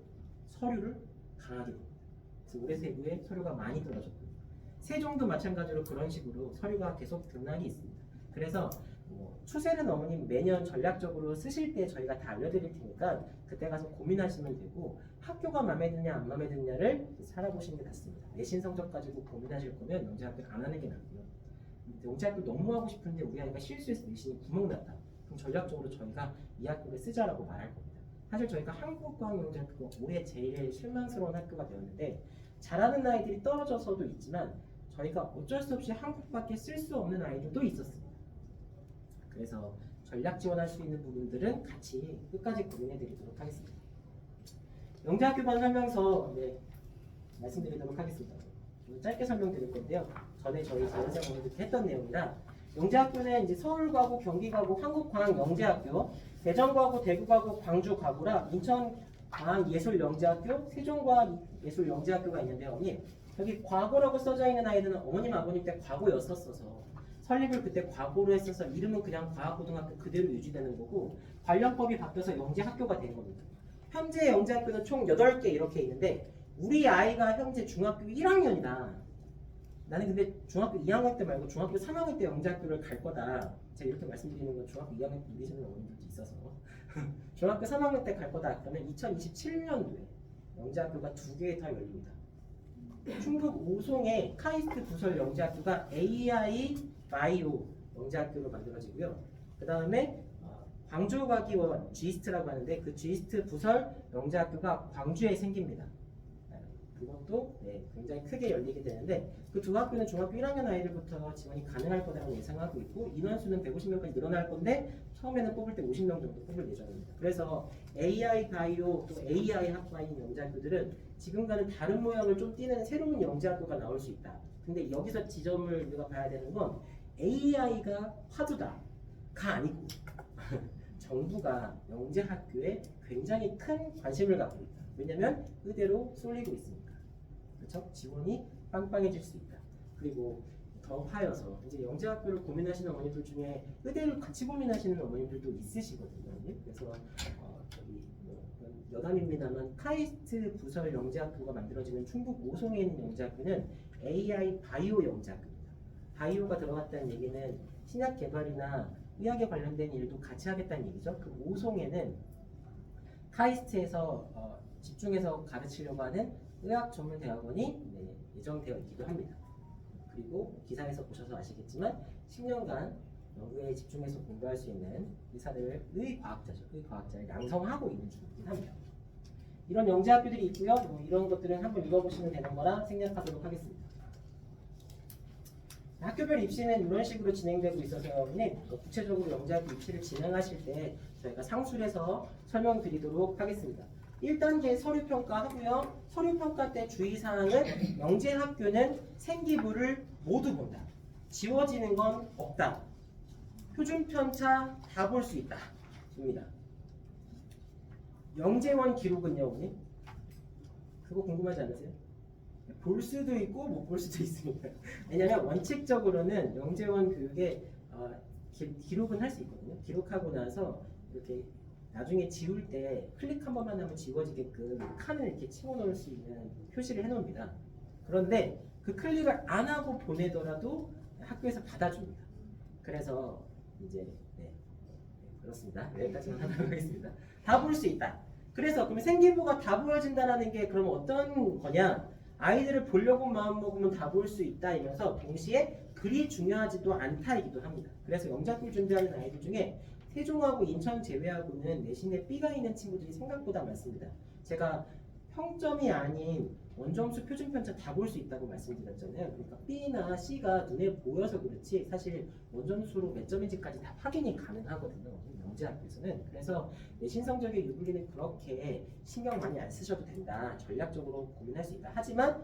서류를 강하게 됩니다. 그래서 올해 대구에 서류가 많이 떨어졌고요. 세종도 마찬가지로 그런 식으로 서류가 계속 등락이 있습니다. 그래서 추세는 어머님 매년 전략적으로 쓰실 때 저희가 다 알려드릴 테니까 그때 가서 고민하시면 되고 학교가 마음에 드냐 안 마음에 드냐를 살아보시는 게 낫습니다. 내신 성적 가지고 고민하실 거면 영재학교 안 하는 게 낫고요. 영재학교 너무 하고 싶은데 우리 아이가 실수해서 내신이 구멍났다. 그럼 전략적으로 저희가 이 학교를 쓰자라고 말할 겁니다. 사실 저희가 한국과학영재학교가 올해 제일 실망스러운 학교가 되었는데 잘하는 아이들이 떨어져서도 있지만 저희가 어쩔 수 없이 한국밖에 쓸 수 없는 아이들도 있었습니다. 그래서 전략 지원할 수 있는 부분들은 같이 끝까지 고민해 드리도록 하겠습니다. 영재학교반 설명서 말씀드리도록 하겠습니다. 좀 짧게 설명드릴 건데요. 전에 저희 자연생 오늘 했던 내용이라 영재학교는 이제 서울과고, 경기과고, 한국과학영재학교, 대전과고, 대구과고, 광주과고라 인천과학예술영재학교, 세종과학예술영재학교가 있는데요. 어머님 여기 과고라고 써져 있는 아이들은 어머님 아버님 때 과고였었어서 설립을 그때 과고로 했어서 이름은 그냥 과학고등학교 그대로 유지되는 거고 관련법이 바뀌어서 영재학교가 된 겁니다. 현재 영재학교는 총 8개 이렇게 있는데 우리 아이가 현재 중학교 1학년이다. 나는 근데 중학교 2학년 때 말고 중학교 3학년 때 영재학교를 갈 거다. 제가 이렇게 말씀드리는 건 중학교 2학년 때 이러시는 어머님들도 있어서 중학교 3학년 때 갈 거다. 그러면 2027년도에 영재학교가 2개 더 열립니다. 충북 오송의 카이스트 부설 영재학교가 AI 바이오 영재학교로 만들어지고요. 그 다음에 광주과기원 G스트라고 하는데 그 G스트 부설 영재학교가 광주에 생깁니다. 그것도 굉장히 크게 열리게 되는데 그 두 학교는 중학교 1학년 아이들부터 지원이 가능할 거라고 예상하고 있고 인원수는 150명까지 늘어날 건데 처음에는 뽑을 때 50명 정도 뽑을 예정입니다. 그래서 AI 바이오 또 AI 학과인 영재학교들은 지금과는 다른 모양을 좀 띠는 새로운 영재학교가 나올 수 있다. 근데 여기서 지점을 우리가 봐야 되는 건 AI가 화두다가 아니고 정부가 영재학교에 굉장히 큰 관심을 갖고 있다. 왜냐하면 의대로 쏠리고 있으니까. 그렇죠? 지원이 빵빵해질 수 있다. 그리고 더 하여서 이제 영재학교를 고민하시는 어머니들 중에 의대를 같이 고민하시는 어머님들도 있으시거든요. 그래서 저기 여담입니다만 카이스트 부설 영재학교가 만들어지는 충북 오송에 있는 영재학교는 AI 바이오 영재학교입니다. 바이오가 들어갔다는 얘기는 신약 개발이나 의학에 관련된 일도 같이 하겠다는 얘기죠. 그 오송에는 카이스트에서 집중해서 가르치려고 하는 의학 전문 대학원이 예정되어 있기도 합니다. 그리고 기사에서 보셔서 아시겠지만 10년간 연구에 집중해서 공부할 수 있는 의사들의 과학자죠. 과학자를 양성하고 있는 중이긴 합니다. 이런 영재학교들이 있고요. 이런 것들은 한번 읽어보시면 되는 거라 생략하도록 하겠습니다. 학교별 입시는 이런 식으로 진행되고 있어서 구체적으로 영재학교 입시를 진행하실 때 저희가 상술해서 설명드리도록 하겠습니다. 1단계 서류평가 하고요. 서류평가 때 주의사항은 영재학교는 생기부를 모두 본다. 지워지는 건 없다. 표준편차 다 볼 수 있다. 입니다. 영재원 기록은요, 어머니? 그거 궁금하지 않으세요? 볼 수도 있고 못 볼 수도 있습니다. 왜냐하면 원칙적으로는 영재원 교육에 기록은 할 수 있거든요. 기록하고 나서 이렇게 나중에 지울 때 클릭 한 번만 하면 지워지게끔 칸을 이렇게 치워 넣을 수 있는 표시를 해놓습니다. 그런데 그 클릭을 안 하고 보내더라도 학교에서 받아줍니다. 그래서 이제 그렇습니다. 여기까지만 하도록 하겠습니다. 다 볼 수 있다. 그래서 그럼 생기부가 다 보여진다는 게 그럼 어떤 거냐? 아이들을 보려고 마음먹으면 다 볼 수 있다 이면서 동시에 그리 중요하지도 않다이기도 합니다. 그래서 영재학교 준비하는 아이들 중에 세종하고 인천 제외하고는 내신에 B가 있는 친구들이 생각보다 많습니다. 제가 평점이 아닌 원점수 표준편차 다 볼 수 있다고 말씀드렸잖아요. 그러니까 B나 C가 눈에 보여서 그렇지 사실 원점수로 몇 점인지까지 다 확인이 가능하거든요. 영재학교에서는. 그래서 내신 성적의 유불리는 그렇게 신경 많이 안 쓰셔도 된다. 전략적으로 고민할 수 있다. 하지만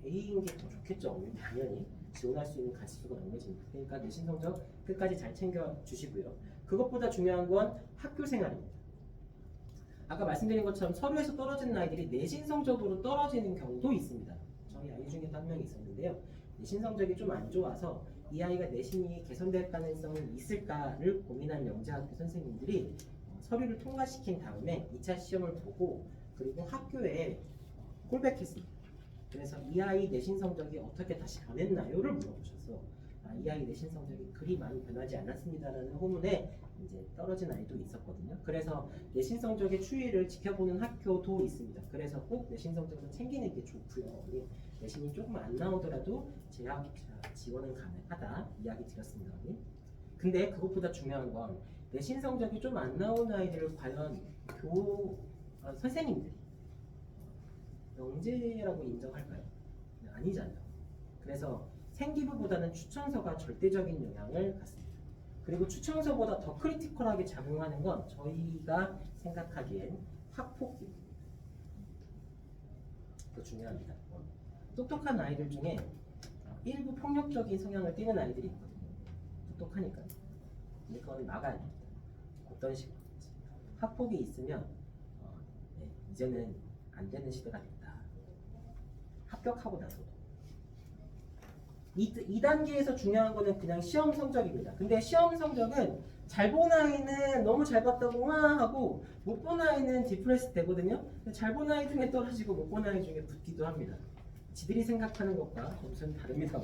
A인 게 더 좋겠죠. 당연히 지원할 수 있는 가치수가 넘겨집니다. 그러니까 내신 성적 끝까지 잘 챙겨주시고요. 그것보다 중요한 건 학교 생활입니다. 아까 말씀드린 것처럼 서류에서 떨어지는 아이들이 내신 성적으로 떨어지는 경우도 있습니다. 저희 아이 중에도 한 명이 있었는데요. 내신 성적이 좀 안 좋아서 이 아이가 내신이 개선될 가능성이 있을까를 고민한 영재학교 선생님들이 서류를 통과시킨 다음에 2차 시험을 보고 그리고 학교에 콜백했습니다. 그래서 이 아이 내신 성적이 어떻게 다시 변했나요를 물어보셔서 이 아이 내신 성적이 그리 많이 변하지 않았습니다라는 호문에 이제 떨어진 아이도 있었거든요. 그래서 내신 성적의 추이를 지켜보는 학교도 있습니다. 그래서 꼭 내신 성적을 챙기는 게 좋고요. 내신이 조금 안 나오더라도 재학 지원은 가능하다 이야기 드렸습니다. 근데 그것보다 중요한 건 내신 성적이 좀 안 나온 아이들을 과연 선생님들이 영재라고 인정할까요? 아니잖아요. 그래서 생기부보다는 추천서가 절대적인 영향을 갖습니다. 그리고 추천서보다 더 크리티컬하게 작용하는 건 저희가 생각하기엔 학폭입니다. 더 중요합니다. 똑똑한 아이들 중에 일부 폭력적인 성향을 띠는 아이들이 있거든요. 똑똑하니까. 근데 그건 막아야 됩니다. 어떤 식으로? 학폭이 있으면 네, 이제는 안 되는 시대가 됐다. 합격하고 나서도. 2단계에서 중요한 거는 그냥 시험 성적입니다. 근데 시험 성적은 잘 본 아이는 너무 잘 봤다고 와 하고 못 본 아이는 디프레스 되거든요. 잘 본 아이 중에 떨어지고 못 본 아이 중에 붙기도 합니다. 지들이 생각하는 것과 점수는 다릅니다.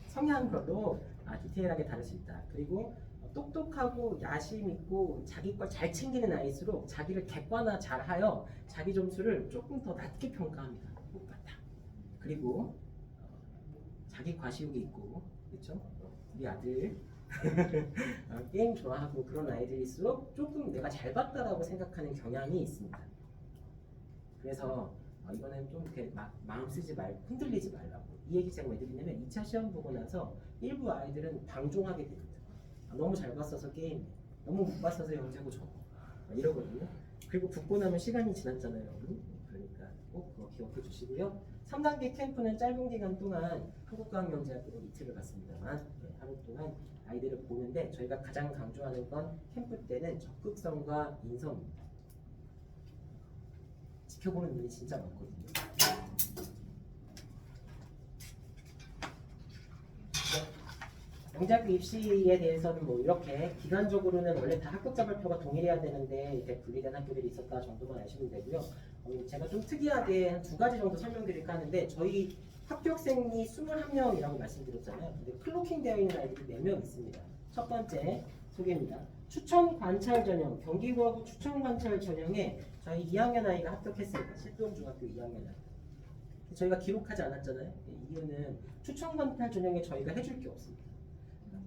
성향별로 디테일하게 다를 수 있다. 그리고 똑똑하고 야심 있고 자기 걸 잘 챙기는 아이일수록 자기를 객관화 잘하여 자기 점수를 조금 더 낮게 평가합니다. 똑같다. 그리고 자기 과시욕이 있고, 그렇죠? 우리 아들 게임 좋아하고 그런 아이들일수록 조금 내가 잘 봤다라고 생각하는 경향이 있습니다. 그래서 이거는 좀 이렇게 마음 쓰지 말고 흔들리지 말라고 이 얘기 제가 왜 드리냐면 2차 시험 보고 나서 일부 아이들은 방종하게 됩니다. 너무 잘 봤어서 게임, 너무 못 봤어서 영재고 저거 이러거든요. 그리고 붙고 나면 시간이 지났잖아요, 여러분. 그러니까 꼭 그거 기억해 주시고요. 3단계 캠프는 짧은 기간 동안 한국과학영재학교로 이틀을 갔습니다만 하루 동안 아이들을 보는데 저희가 가장 강조하는 건 캠프 때는 적극성과 인성입니다. 지켜보는 눈이 진짜 많거든요. 영재학교 입시에 대해서는 뭐 이렇게 기간적으로는 원래 다 합격자 발표가 동일해야 되는데 이렇게 분리된 학교들이 있었다 정도만 아시면 되고요. 제가 좀 특이하게 한 2가지 정도 설명드릴까 하는데 저희 합격생이 21명이라고 말씀드렸잖아요. 근데 클로킹 되어 있는 아이들이 4명 있습니다. 첫 번째 소개입니다. 추천 관찰 전형, 경기고하고 추천 관찰 전형에 저희 2학년 아이가 합격했습니다. 실동중학교 2학년 아이. 저희가 기록하지 않았잖아요. 이유는 추천 관찰 전형에 저희가 해줄 게 없습니다.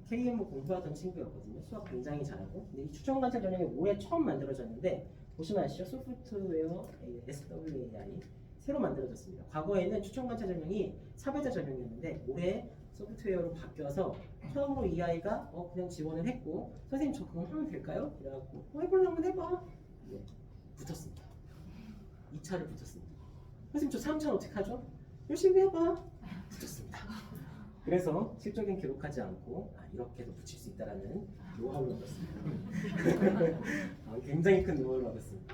KMO 공부하던 친구였거든요. 수학 굉장히 잘하고. 근데 이 추천 관찰 전형이 올해 처음 만들어졌는데 보시면 아시죠? 소프트웨어 SWAI 새로 만들어졌습니다. 과거에는 추천 관찰 전형이 사배자 전형이었는데 올해 소프트웨어로 바뀌어서 처음으로 이 아이가 그냥 지원을 했고 선생님 저 그거 하면 될까요? 그래갖고 해보려면 해봐. 네, 붙었습니다. 2차를 붙었습니다. 선생님 저 3차 어떻게 하죠? 열심히 해봐. 붙었습니다. 그래서 실적엔 기록하지 않고 이렇게도 붙일 수 있다라는 노하우를 얻었습니다. 굉장히 큰 노하우를 얻었습니다.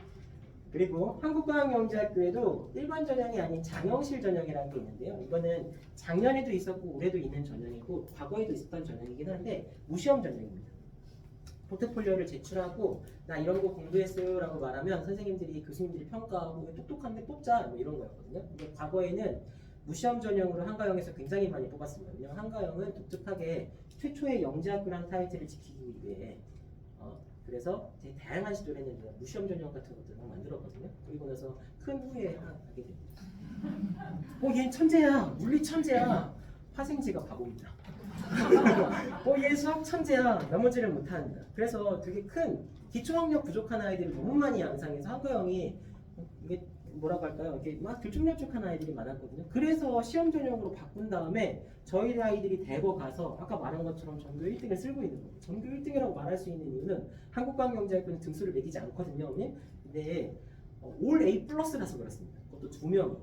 그리고 한국과학영재학교에도 일반 전형이 아닌 장영실 전형이라는 게 있는데요. 이거는 작년에도 있었고 올해도 있는 전형이고 과거에도 있었던 전형이긴 한데 무시험 전형입니다. 포트폴리오를 제출하고 나 이런 거 공부했어요 라고 말하면 선생님들이 교수님들이 평가하고 똑똑한데 뽑자 뭐 이런 거였거든요. 근데 과거에는 무시험 전형으로 한가영에서 굉장히 많이 뽑았습니다. 왜냐하면 한가영은 독특하게 최초의 영재학교라는 타이틀을 지키기 위해 그래서 되게 다양한 시도를 했는데 무시험 전형 같은 것들을 만들었거든요. 그리고 나서 큰 후회하게 됩니다. 얘 천재야, 물리 천재야. 화생지가 바보입니다. 얘 수학 천재야, 넘어지를 못합니다. 그래서 되게 큰 기초학력 부족한 아이들을 너무 많이 양상해서 한가영이 이게 뭐라고 할까요? 이렇게 막 들쭉날쭉한 아이들이 많았거든요. 그래서 시험 전형으로 바꾼 다음에 저희 아이들이 대거 가서 아까 말한 것처럼 전교 1등을 쓸고 있는 거예요. 전교 1등이라고 말할 수 있는 이유는 한국과학영재학교는 등수를 매기지 않거든요. 근데 올 A 플러스라서 그렇습니다. 그것도 2명이.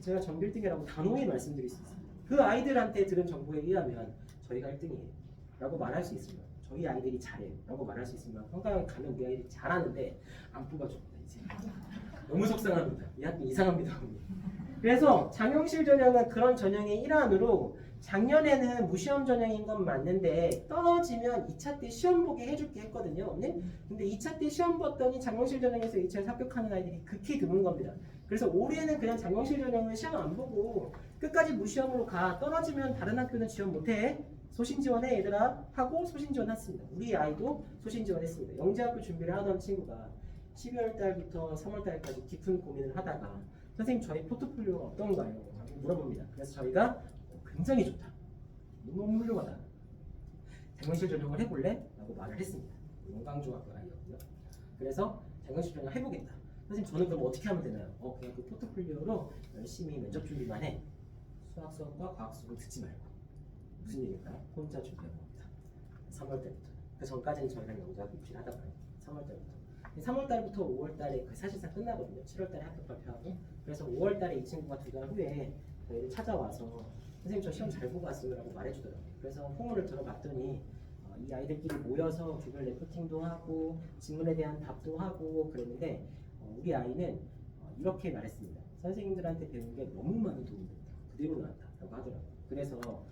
제가 전교 1등이라고 단호히 말씀드릴 수 있습니다. 그 아이들한테 들은 정보에 의하면 저희가 1등이에요 라고 말할 수 있습니다. 저희 아이들이 잘해요 라고 말할 수 있으면 한가영에 가면 우리 아이들이 잘하는데 안 뽑아줍니다. 이제 너무 속상합니다. 이 학교 이상합니다. 그래서 장영실 전형은 그런 전형의 일환으로 작년에는 무시험 전형인 건 맞는데 떨어지면 2차 때 시험 보게 해줄게 했거든요. 근데 2차 때 시험 봤더니 장영실 전형에서 2차에 합격하는 아이들이 극히 드문 겁니다. 그래서 올해는 그냥 장영실 전형은 시험 안 보고 끝까지 무시험으로 가. 떨어지면 다른 학교는 지원 못해. 소신 지원해 얘들아 하고 소신 지원했습니다. 우리 아이도 소신 지원했습니다. 영재학교 준비를 하던 친구가 12월 달부터 3월 달까지 깊은 고민을 하다가 선생님 저희 포트폴리오가 어떤가요? 물어봅니다. 그래서 저희가 굉장히 좋다. 너무 훌륭하다. 장영실 전형을 해볼래? 라고 말을 했습니다. 용강중학교 아이였고요. 그래서 자격증 전형 해보겠다. 선생님 저는 그럼 어떻게 하면 되나요? 그냥 그 포트폴리오로 열심히 면접 준비만 해. 수학 수업과 과학 수업은 듣지 말고. 무슨 얘기일까요? 혼자 준비하는 겁니다. 3월 때부터. 그 전까지는 저희랑 영작 입시를 하다 봐요. 3월 달부터. 3월 달부터 5월 달에 사실상 끝나거든요. 7월 달에 합격 발표하고. 그래서 5월 달에 이 친구가 2달 후에 저희를 찾아와서 선생님 저 시험 잘 보고 왔어요 라고 말해주더라고요. 그래서 포문을 들어봤더니 이 아이들끼리 모여서 조별 레포팅도 하고 질문에 대한 답도 하고 그랬는데 우리 아이는 이렇게 말했습니다. 선생님들한테 배운 게 너무 많은 도움이 됐다. 그대로 나왔다 라고 하더라고요. 그래서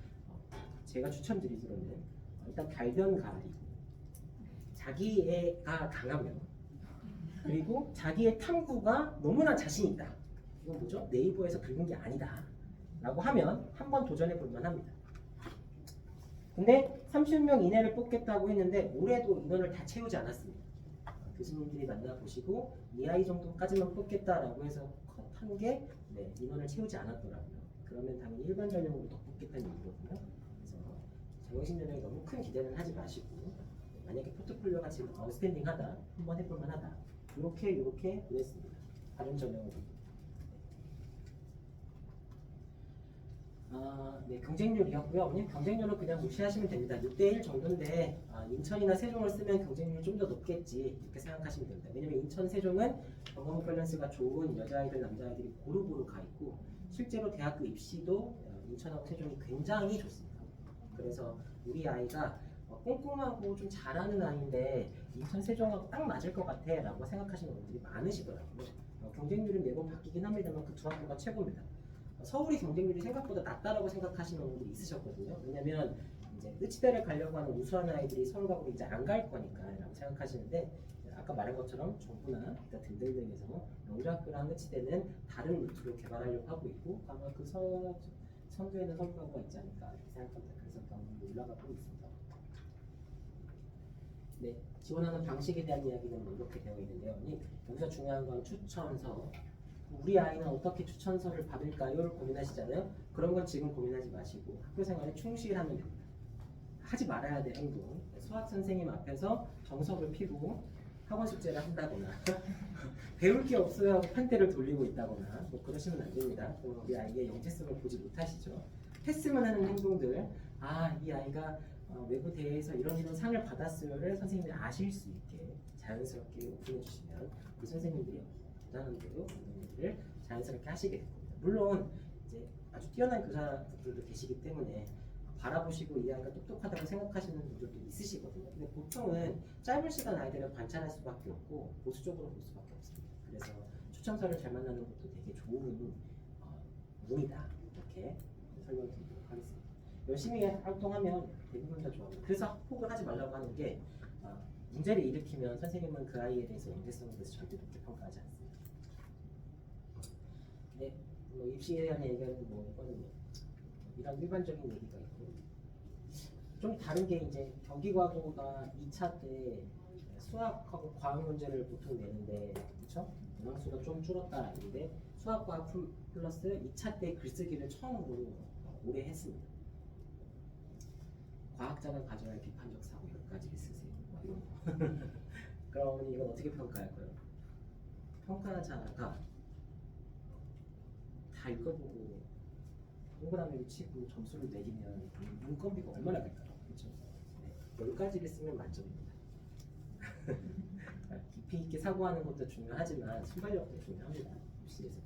제가 추천드리기로는 일단 달변 가리고 자기애가 강하면 그리고 자기의 탐구가 너무나 자신 있다. 이건 뭐죠? 네이버에서 긁은 게 아니다 라고 하면 한번 도전해 볼 만합니다. 근데 30명 이내를 뽑겠다고 했는데 올해도 인원을 다 채우지 않았습니다. 교수님들이 만나보시고 이 아이 정도까지만 뽑겠다라고 해서 컷한 게 인원을 채우지 않았더라고요. 그러면 당연히 일반 전형으로 더 뽑겠다는 얘기거든요. 그래서 자격증 전형에 너무 큰 기대는 하지 마시고 만약에 포트폴리오가 지금 아웃스탠딩하다, 한번 해볼 만하다. 이렇게 보냈습니다. 다른 전형으로. 네, 경쟁률이었고요. 그냥 경쟁률은 그냥 무시하시면 됩니다. 6대1 정도인데 인천이나 세종을 쓰면 경쟁률이 좀 더 높겠지 이렇게 생각하시면 됩니다. 왜냐면 인천, 세종은 경험 밸런스가 좋은 여자아이들, 남자아이들이 고루고루 가 있고 실제로 대학교 입시도 인천하고 세종이 굉장히 좋습니다. 그래서 우리 아이가 꼼꼼하고 좀 잘하는 아이인데 인천, 세종하고 딱 맞을 것 같아 라고 생각하시는 분들이 많으시더라고요. 경쟁률은 매번 바뀌긴 합니다만 그 두 학교가 최고입니다. 서울이 경쟁률이 생각보다 낮다라고 생각하시는 분들이 있으셨거든요. 왜냐면 이제 의치대를 가려고 하는 우수한 아이들이 서울 가고 이제 안 갈 거니까라고 생각하시는데 아까 말한 것처럼 정부나 기타 등등등에서 영주학교랑 의치대는 다른 루트로 개발하려고 하고 있고 아마 그 선두에는 서울가가 있지 않을까 이렇게 생각합니다. 그래서 경쟁률이 올라가고 있습니다. 네, 지원하는 방식에 대한 이야기는 뭐 이렇게 되어 있는데요. 여기서 중요한 건 추천서. 우리 아이는 어떻게 추천서를 받을까요?를 고민하시잖아요. 그런 건 지금 고민하지 마시고 학교 생활에 충실하면 됩니다. 하지 말아야 될 행동. 수학 선생님 앞에서 정석을 피고 학원 숙제를 한다거나 배울 게 없어요 하고 판대를 돌리고 있다거나 뭐 그러시면 안 됩니다. 그럼 우리 아이의 영재성을 보지 못하시죠. 했으면 하는 행동들. 이 아이가 외부 대회에서 이런 상을 받았어요를 선생님이 아실 수 있게 자연스럽게 오픈해 주시면 그 선생님들이 부담한 대로 를 자연스럽게 하시게 됩니다. 물론 이제 아주 뛰어난 교사분들도 계시기 때문에 바라보시고 이 아이가 똑똑하다고 생각하시는 분들도 있으시거든요. 근데 보통은 짧은 시간 아이들을 관찰할 수밖에 없고 보수적으로 볼 수밖에 없습니다. 그래서 추천서를 잘 만나는 것도 되게 좋은 운이다 이렇게 설명드리도록 하겠습니다. 열심히 활동하면 대부분 다 좋아합니다. 그래서 학폭을 하지 말라고 하는 게 문제를 일으키면 선생님은 그 아이에 대해서 영재성에 대해서 절대 높게 평가하지 않습니다. 네, 뭐 입시에 대한 얘기는 이거는 이런 일반적인 얘기가 있고 좀 다른 게 이제 경기과고가 2차 때 수학하고 과학 문제를 보통 내는데 그렇죠? 문항수가 좀 줄었다 이런데 수학과학 플러스 2차 때 글쓰기를 처음으로 올해 했습니다. 과학자가 가져야 할 비판적 사고 10가지를 쓰세요. 이런 거. 그럼 이건 어떻게 평가할 거예요? 평가자가 다 읽어보고 동그라미를 치고 점수를 매기면 눈꺼비가 얼마나 될까요? 그렇죠? 네, 10가지를 쓰면 만점입니다. 깊이 있게 사고하는 것도 중요하지만 순발력도 중요합니다. 입시에서.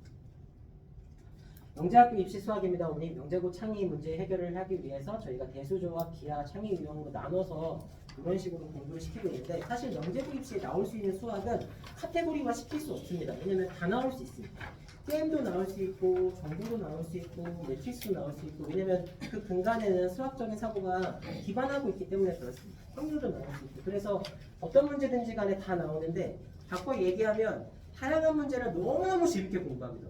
영재학교 입시 수학입니다. 오늘 명제고 창의 문제 해결을 하기 위해서 저희가 대수조합, 기하, 창의 유형으로 나눠서 이런 식으로 공부를 시키고 있는데 사실 영재고 입시에 나올 수 있는 수학은 카테고리화 시킬 수 없습니다. 왜냐면 다 나올 수 있습니다. 게임도 나올 수 있고 정보도 나올 수 있고 매트릭스도 나올 수 있고 왜냐면 그 근간에는 수학적인 사고가 기반하고 있기 때문에 그렇습니다. 확률도 나올 수 있고 그래서 어떤 문제든지 간에 다 나오는데 바꿔 얘기하면 다양한 문제를 너무너무 재밌게 공부합니다.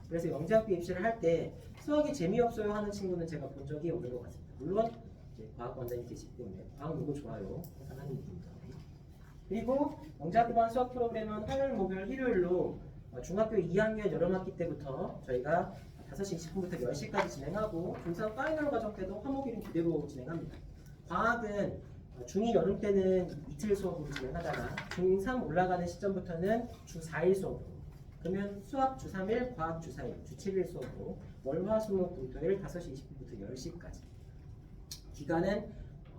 그래서 영재학교 입시를 할 때 수학이 재미없어요 하는 친구는 제가 본 적이 없는 것 같습니다. 물론 이제 과학 원장님 계시기 때문에 과학 너무 좋아요 항상 하는 얘기입니다. 그리고 영재학교 반 수학 프로그램은 화요일, 목요일, 일요일로 중학교 2학년 여름학기 때부터 저희가 5시 20분부터 10시까지 진행하고 중3 파이널 과정 때도 화목일은 그대로 진행합니다. 과학은 중2 여름 때는 이틀 수업으로 진행하다가 중3 올라가는 시점부터는 주 4일 수업으로, 그러면 수학 주 3일, 과학 주 4일, 주 7일 수업으로 월, 화, 수, 목, 금, 토일 5시 20분부터 10시까지. 기간은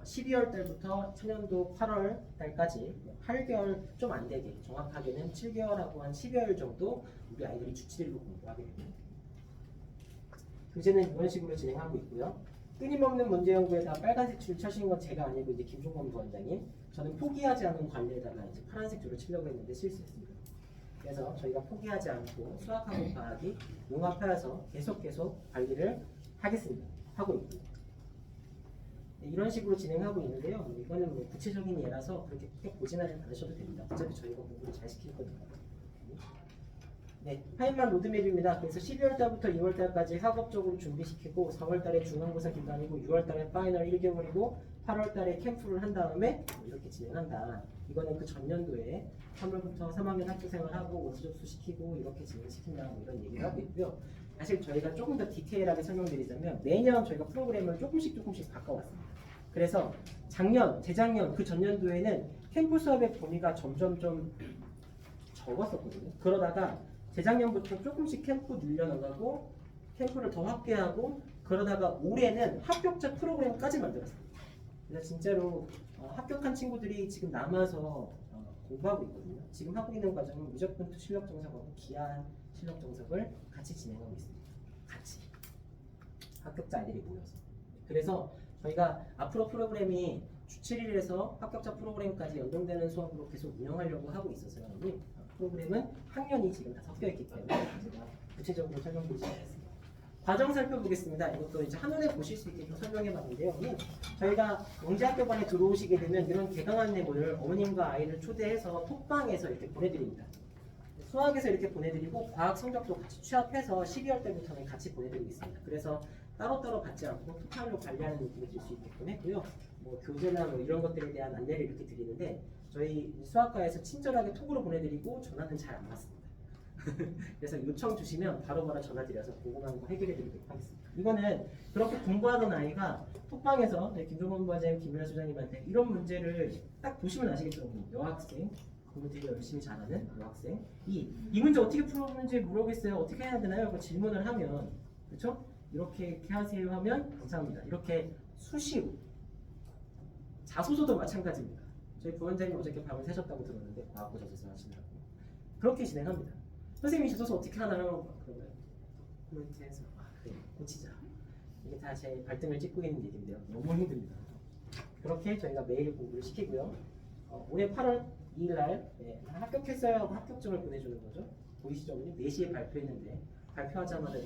12월 달부터 초년도 8월 달까지 8개월 좀 안 되게, 정확하게는 7개월하고 한 10여일 정도 우리 아이들이 주 7일로 공부하게 됩니다. 교재는 이런 식으로 진행하고 있고요. 끊임없는 문제 연구에다 빨간색 줄 쳐신 건 제가 아니고 이제 김종범 부원장님. 저는 포기하지 않은 관리에다가 이제 파란색 줄을 치려고 했는데 실수했습니다. 그래서 저희가 포기하지 않고 수학하고 과학이 융합하여서 계속 관리를 하겠습니다. 하고 있고요. 이런 식으로 진행하고 있는데요. 이거는 뭐 구체적인 예라서 그렇게 크게 보지는 않으셔도 됩니다. 어차피 저희가 공부를 잘 시킬 거니까. 네, 파인만 로드맵입니다. 그래서 12월 달부터 2월 달까지 학업적으로 준비시키고 4월 달에 중간고사 기간이고 6월 달에 파이널 1개월이고 8월 달에 캠프를 한 다음에 이렇게 진행한다. 이거는 그 전년도에 3월부터 3학년 학교 생활하고 원서 접수시키고 이렇게 진행시킨다, 뭐 이런 얘기를 하고 있고요. 사실 저희가 조금 더 디테일하게 설명드리자면 매년 저희가 프로그램을 조금씩 바꿔왔습니다. 그래서 작년, 재작년, 그 전년도에는 캠프 수업의 범위가 점점 좀 적었었거든요. 그러다가 재작년부터 조금씩 캠프 늘려나가고 캠프를 더 확대하고 그러다가 올해는 합격자 프로그램까지 만들었습니다. 그래서 진짜로 합격한 친구들이 지금 남아서 공부하고 있거든요. 지금 하고 있는 과정은 무조건 실력 정석하고 기한 실력 정석을 같이 진행하고 있습니다. 같이 합격자 아이들이 모여서. 그래서 저희가 앞으로 프로그램이 주 7일에서 합격자 프로그램까지 연동되는 수업으로 계속 운영하려고 하고 있어서요. 프로그램은 학년이 지금 다 섞여 있기 때문에 제가 구체적으로 설명드리지 않겠습니다. 과정 살펴보겠습니다. 이것도 이제 한눈에 보실 수 있게 좀 설명해 봤는데요. 저희가 영재학교반에 들어오시게 되면 이런 개강 안내문을 어머님과 아이를 초대해서 톡방에서 이렇게 보내드립니다. 수학에서 이렇게 보내드리고 과학 성적도 같이 취합해서 12월 때부터는 같이 보내드리고 있습니다. 그래서 따로따로 받지 않고 토탈로 관리하는 느낌이 들 수 있게끔 했고요. 뭐 교재나 뭐 이런 것들에 대한 안내를 이렇게 드리는데 저희 수학과에서 친절하게 톡으로 보내드리고 전화는 잘 안 받습니다. 그래서 요청 주시면 바로바로 전화 드려서 궁금한 거 해결해 드리도록 하겠습니다. 이거는 그렇게 공부하던 아이가 톡방에서 김종범 부원장님, 김민아 소장님한테 이런 문제를 딱 보시면 아시겠죠? 여학생, 공부 되게 열심히 잘하는 여학생이 이 문제 어떻게 풀었는지 모르겠어요. 어떻게 해야 되나요? 그 질문을 하면, 그렇죠? 이렇게 하세요 하면 감사합니다. 이렇게 수시로 자소서도 마찬가지입니다. 저희 부원장님 어저께 밤을 새셨다고 들었는데 과학고 자소서 하시느라고 그렇게 진행합니다. 선생님이 자소서 어떻게 하나요? 그러면 코멘트해서 그래 고치자. 이게 다 제 발등을 찍고 있는 얘기인데요. 너무 힘듭니다. 그렇게 저희가 매일 공부를 시키고요. 올해 8월 2일날 합격했어요 하고 합격증을 보내주는 거죠. 보이시죠? 4시에 발표했는데 발표하자마자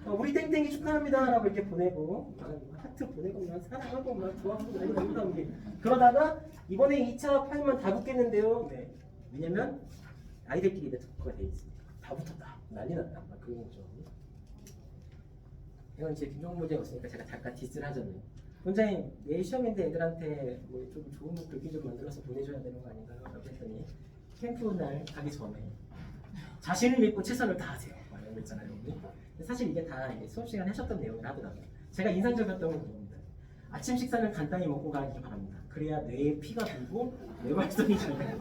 우리 땡땡이 축하합니다 라고 이렇게 보내고 하트 보내고 막 사랑하고 막 좋아하고 난리 납니다. 그러다가 이번에 2차 파일만 다 붙겠는데요. 네. 왜냐면 아이들끼리 네트워크가 돼 있습니다. 다 붙었다. 난리 났다. 막 그런 거죠. 이건 제 김종범 문제였으니까 제가 잠깐 디스를 하잖아요. 원장님 내일 시험인데 애들한테 뭐 좀 좋은 글귀 좀 만들어서 보내줘야 되는 거 아닌가요? 라고 했더니 캠프 날 가기 전에 자신을 믿고 최선을 다하세요. 이런 거 있잖아요. 사실 이게 다 수업 시간에 하셨던 내용을 하더라고요. 제가 인상적이었던 건 그겁니다. 아침 식사는 간단히 먹고 가기 바랍니다. 그래야 뇌에 피가 돌고 뇌활성이 잘 돼요.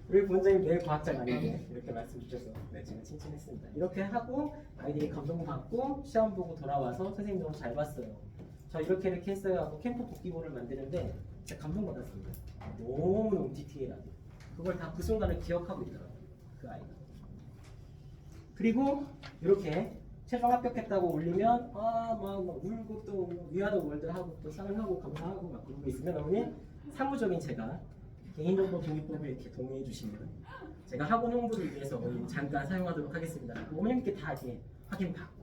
우리 부원장님 뇌 과학자 아니에요? 이렇게 말씀 주셔서 네, 제가 칭찬했습니다. 이렇게 하고 아이들이 감동받고 시험 보고 돌아와서 선생님 너무 잘 봤어요. 저 이렇게 했어요 하고 캠프 복귀본을 만드는데 제가 감동받았습니다. 너무너무 디테일하게 그걸 다 그 순간을 기억하고 있더라고요. 그 아이가. 그리고 이렇게 최종 합격했다고 올리면 막 울고 또 위아더 월드 하고 또 사랑하고 감사하고 막 그러고 있으면 어머니 사무적인 제가 개인정보 동의법을 이렇게 동의해 주시면 제가 학원 홍보를 위해서 어머님 잠깐 사용하도록 하겠습니다. 어머님께 다 이렇게 확인받고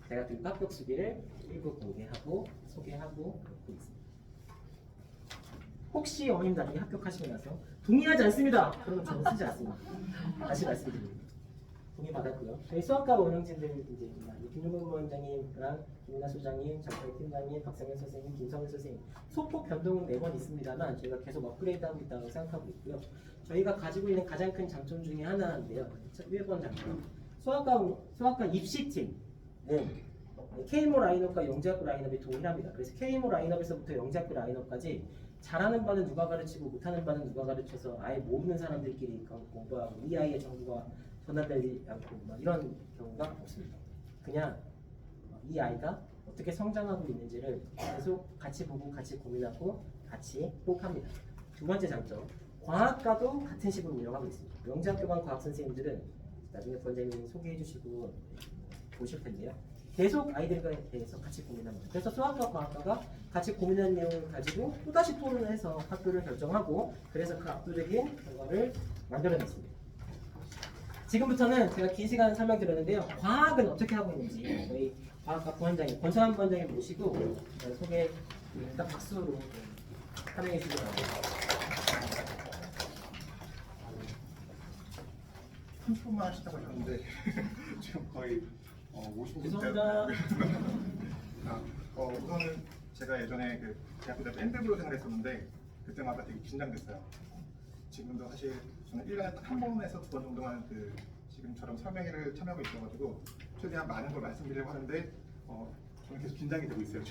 제가 그 합격 수기를 일부 공개하고 소개하고 그러고 있습니다. 혹시 어머님 나중에 합격하시고 나서 동의하지 않습니다. 그러면 저는 쓰지 않습니다. 다시 말씀드립니다. 동의 받았고요. 저희 수학과 원영진들 이제 김종범 부원장님랑 김민아 소장님, 장철 팀장님, 박상현 선생님, 김성일 선생님 소폭 변동은 매번 있습니다만 저희가 계속 업그레이드하고 있다고 생각하고 있고요. 저희가 가지고 있는 가장 큰 장점 중에 하나인데요. 1번 장점. 수학과 입시팀은 K모 라인업과 영재학교 라인업이 동일합니다. 그래서 K모 라인업에서부터 영재학교 라인업까지 잘하는 바는 누가 가르치고 못하는 바는 누가 가르쳐서 아예 모르는 사람들끼리 공부하고 이 아이의 정보가 전달되지 않고 막 이런 경우가 없습니다. 그냥 이 아이가 어떻게 성장하고 있는지를 계속 같이 보고 같이 고민하고 같이 혹합니다. 두 번째 장점, 과학과도 같은 식으로 운영하고 있습니다. 영재학교반 과학 선생님들은 나중에 부원장님이 소개해 주시고 보실 텐데요. 계속 아이들에 대해서 같이 고민합니다. 그래서 수학과 과학과가 같이 고민한 내용을 가지고 또다시 토론을 해서 학교를 결정하고 그래서 그 압도적인 결과를 만들어냈습니다. 지금부터는 제가 긴 시간 설명드렸는데요. 과학은 어떻게 하고 있는지 저희 과학과 부원장님, 권창환 부원장님 모시고 소개 일단 박수로 설명해 주시기 바랍니다. 30분만 하시다고 하셨는데 지금 거의 50분. 죄송합니다. 우선은 제가 예전에 그 대학교 때 밴드부로 생활했었는데 그때마다 되게 긴장됐어요. 지금도 사실 저는 1년에 딱 한 번에서 두 번 정도만 그 지금처럼 설명회를 참여하고 있어가지고 최대한 많은 걸 말씀드리려고 하는데 저는 계속 긴장이 되고 있어요.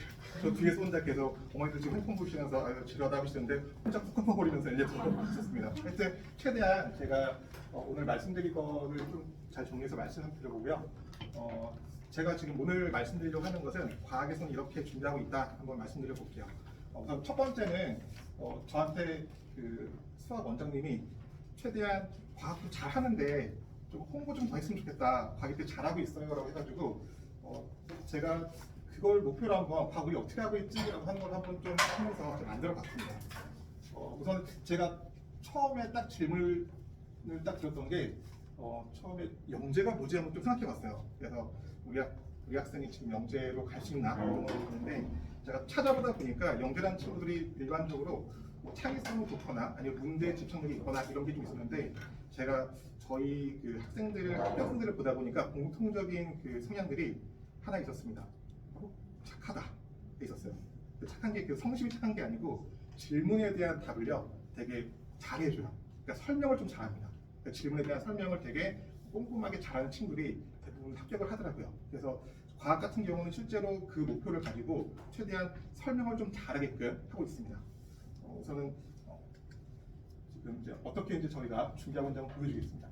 저 뒤에서 혼자 계속 어머니들 지금 핸드폰 보시면서 지루하다 하시는데 혼자 쿵쿵거리면서 이제 들어보고 있었습니다. 하여튼 최대한 제가 오늘 말씀드릴 거를 좀 잘 정리해서 말씀드려보고요. 제가 지금 오늘 말씀드리려고 하는 것은 과학에서는 이렇게 준비하고 있다 한번 말씀드려 볼게요. 우선 첫 번째는 저한테 그 수학 원장님이 최대한 과학도 잘 하는데 좀 홍보 좀 더 했으면 좋겠다. 과학이 잘하고 있어요라고 해가지고 제가 그걸 목표로 한번 과학이 어떻게 하고 있지라고 하는 걸 한번 좀 하면서 만들어봤습니다. 우선 제가 처음에 딱 질문을 딱 드렸던 게 처음에 영재가 뭐지 한번 좀 생각해봤어요. 그래서 우리 학생이 지금 영재로 갈 수 있나 이런 걸 보는데 제가 찾아보다 보니까 영재라는 친구들이 일반적으로 창의성이 좋거나 아니면 문제에 집중력이 있거나 이런 게 좀 있었는데 제가 저희 그 학생들을 보다 보니까 공통적인 그 성향들이 하나 있었습니다. 바로 착하다 있었어요. 착한 게 그 성심이 착한 게 아니고 질문에 대한 답을요 되게 잘해줘요. 그러니까 설명을 좀 잘합니다. 그러니까 질문에 대한 설명을 되게 꼼꼼하게 잘하는 친구들이 대부분 합격을 하더라고요. 그래서 과학 같은 경우는 실제로 그 목표를 가지고 최대한 설명을 좀 잘하게끔 하고 있습니다. 우선은 지금 이제 어떻게 이제 저희가 준비하고 있는지 한번 보여주겠습니다.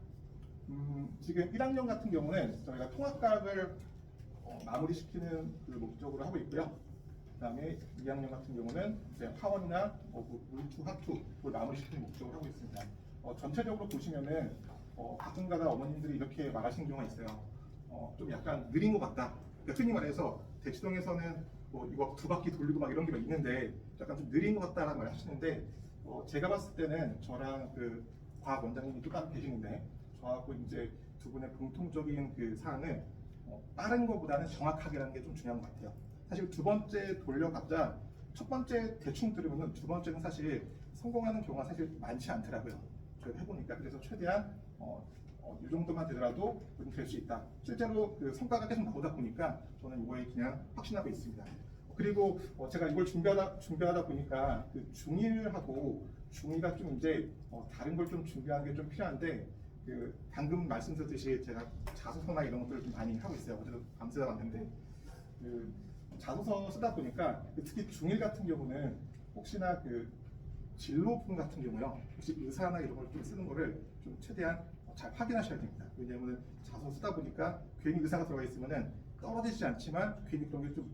지금 1학년 같은 경우는 저희가 통합과학을 마무리시키는 그 목적으로 하고 있고요. 그다음에 2학년 같은 경우는 이제 화원이나 물투, 화투 그걸 마무리시키는 목적으로 하고 있습니다. 전체적으로 보시면은 가끔가다 어머님들이 이렇게 말하시는 경우가 있어요. 좀 약간 느린 것 같다. 그러니까 흔히 말해서 대치동에서는 이거 두 바퀴 돌리고 막 이런 게 있는데 약간 좀 느린 것 같다라는 말 하시는데 제가 봤을 때는 저랑 그 과학 원장님이 또 따로 계시는데 저하고 이제 두 분의 공통적인 그 사항은 빠른 것보다는 정확하게라는 게 좀 중요한 것 같아요. 사실 두 번째 돌려봤자 첫 번째 대충 들으면은 두 번째는 사실 성공하는 경우가 사실 많지 않더라고요. 저희가 해보니까 그래서 최대한 이 정도만 되더라도 될 수 있다. 실제로 그 성과가 계속 나오다 보니까 저는 이거에 그냥 확신하고 있습니다. 그리고 제가 이걸 준비하다 보니까 그 중1하고 중2가 좀 이제 다른 걸 좀 준비하는 게 좀 필요한데 그 방금 말씀드렸듯이 제가 자소서나 이런 것들을 좀 많이 하고 있어요. 어제도 밤새다 봤는데 그 자소서 쓰다 보니까 특히 중1 같은 경우는 혹시나 그 진로분 같은 경우요, 혹시 의사나 이런 걸 좀 쓰는 거를 좀 최대한 잘 확인하셔야 됩니다. 왜냐하면 자소서 쓰다 보니까 괜히 의사가 들어가 있으면은 떨어지지 않지만 괜히 그런 게 좀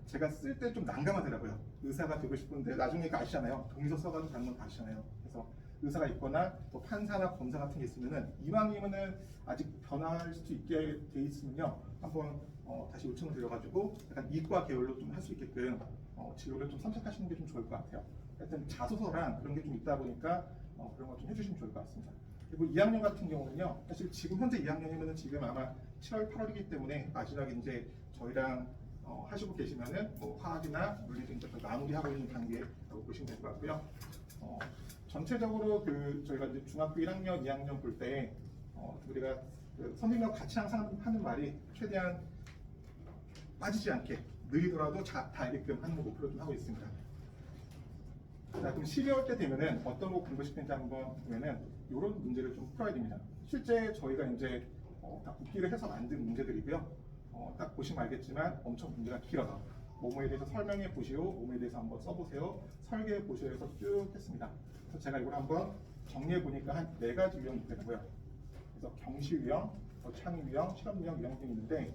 제가 쓸 때 좀 난감하더라고요. 의사가 되고 싶은데 나중에 아시잖아요. 동의서 써가지고 가는 건 아시잖아요. 그래서 의사가 있거나 또 판사나 검사 같은 게 있으면은 이왕이면은 아직 변화할 수 있게 돼 있으면요, 한번 다시 요청을 드려가지고 약간 이과 계열로 좀 할 수 있게끔 진로를 좀 선택하시는 게 좀 좋을 것 같아요. 하여튼 자소서랑 그런 게 좀 있다 보니까 그런 거 좀 해주시면 좋을 것 같습니다. 그리고 2학년 같은 경우는요, 사실 지금 현재 2학년이면은 지금 아마 7월, 8월이기 때문에 마지막에 이제 저희랑 하시고 계시면은 화학이나 물리 등 마무리하고 있는 단계라고 보시면 될 것 같고요. 전체적으로 그 저희가 이제 중학교 1학년, 2학년 볼 때 우리가 그 선생님과 같이 항상 하는 말이 최대한 빠지지 않게 느리더라도 다 알게끔 하는 걸 목표로 좀 하고 있습니다. 자, 그럼 12월 때 되면은 어떤 거 공부시키는지 한번 보면은 이런 문제를 좀 풀어야 됩니다. 실제 저희가 이제 다 국기를 해서 만든 문제들이고요. 딱 보시면 알겠지만 엄청 문제가 길어서 뭐뭐에 대해서 설명해 보시오, 뭐뭐에 대해서 한번 써보세요, 설계해 보시오 해서 쭉 했습니다. 그래서 제가 이걸 한번 정리해 보니까 한 4가지 유형이 있더라고요. 그래서 경시 유형, 창의 유형, 실험 유형, 유형 등이 있는데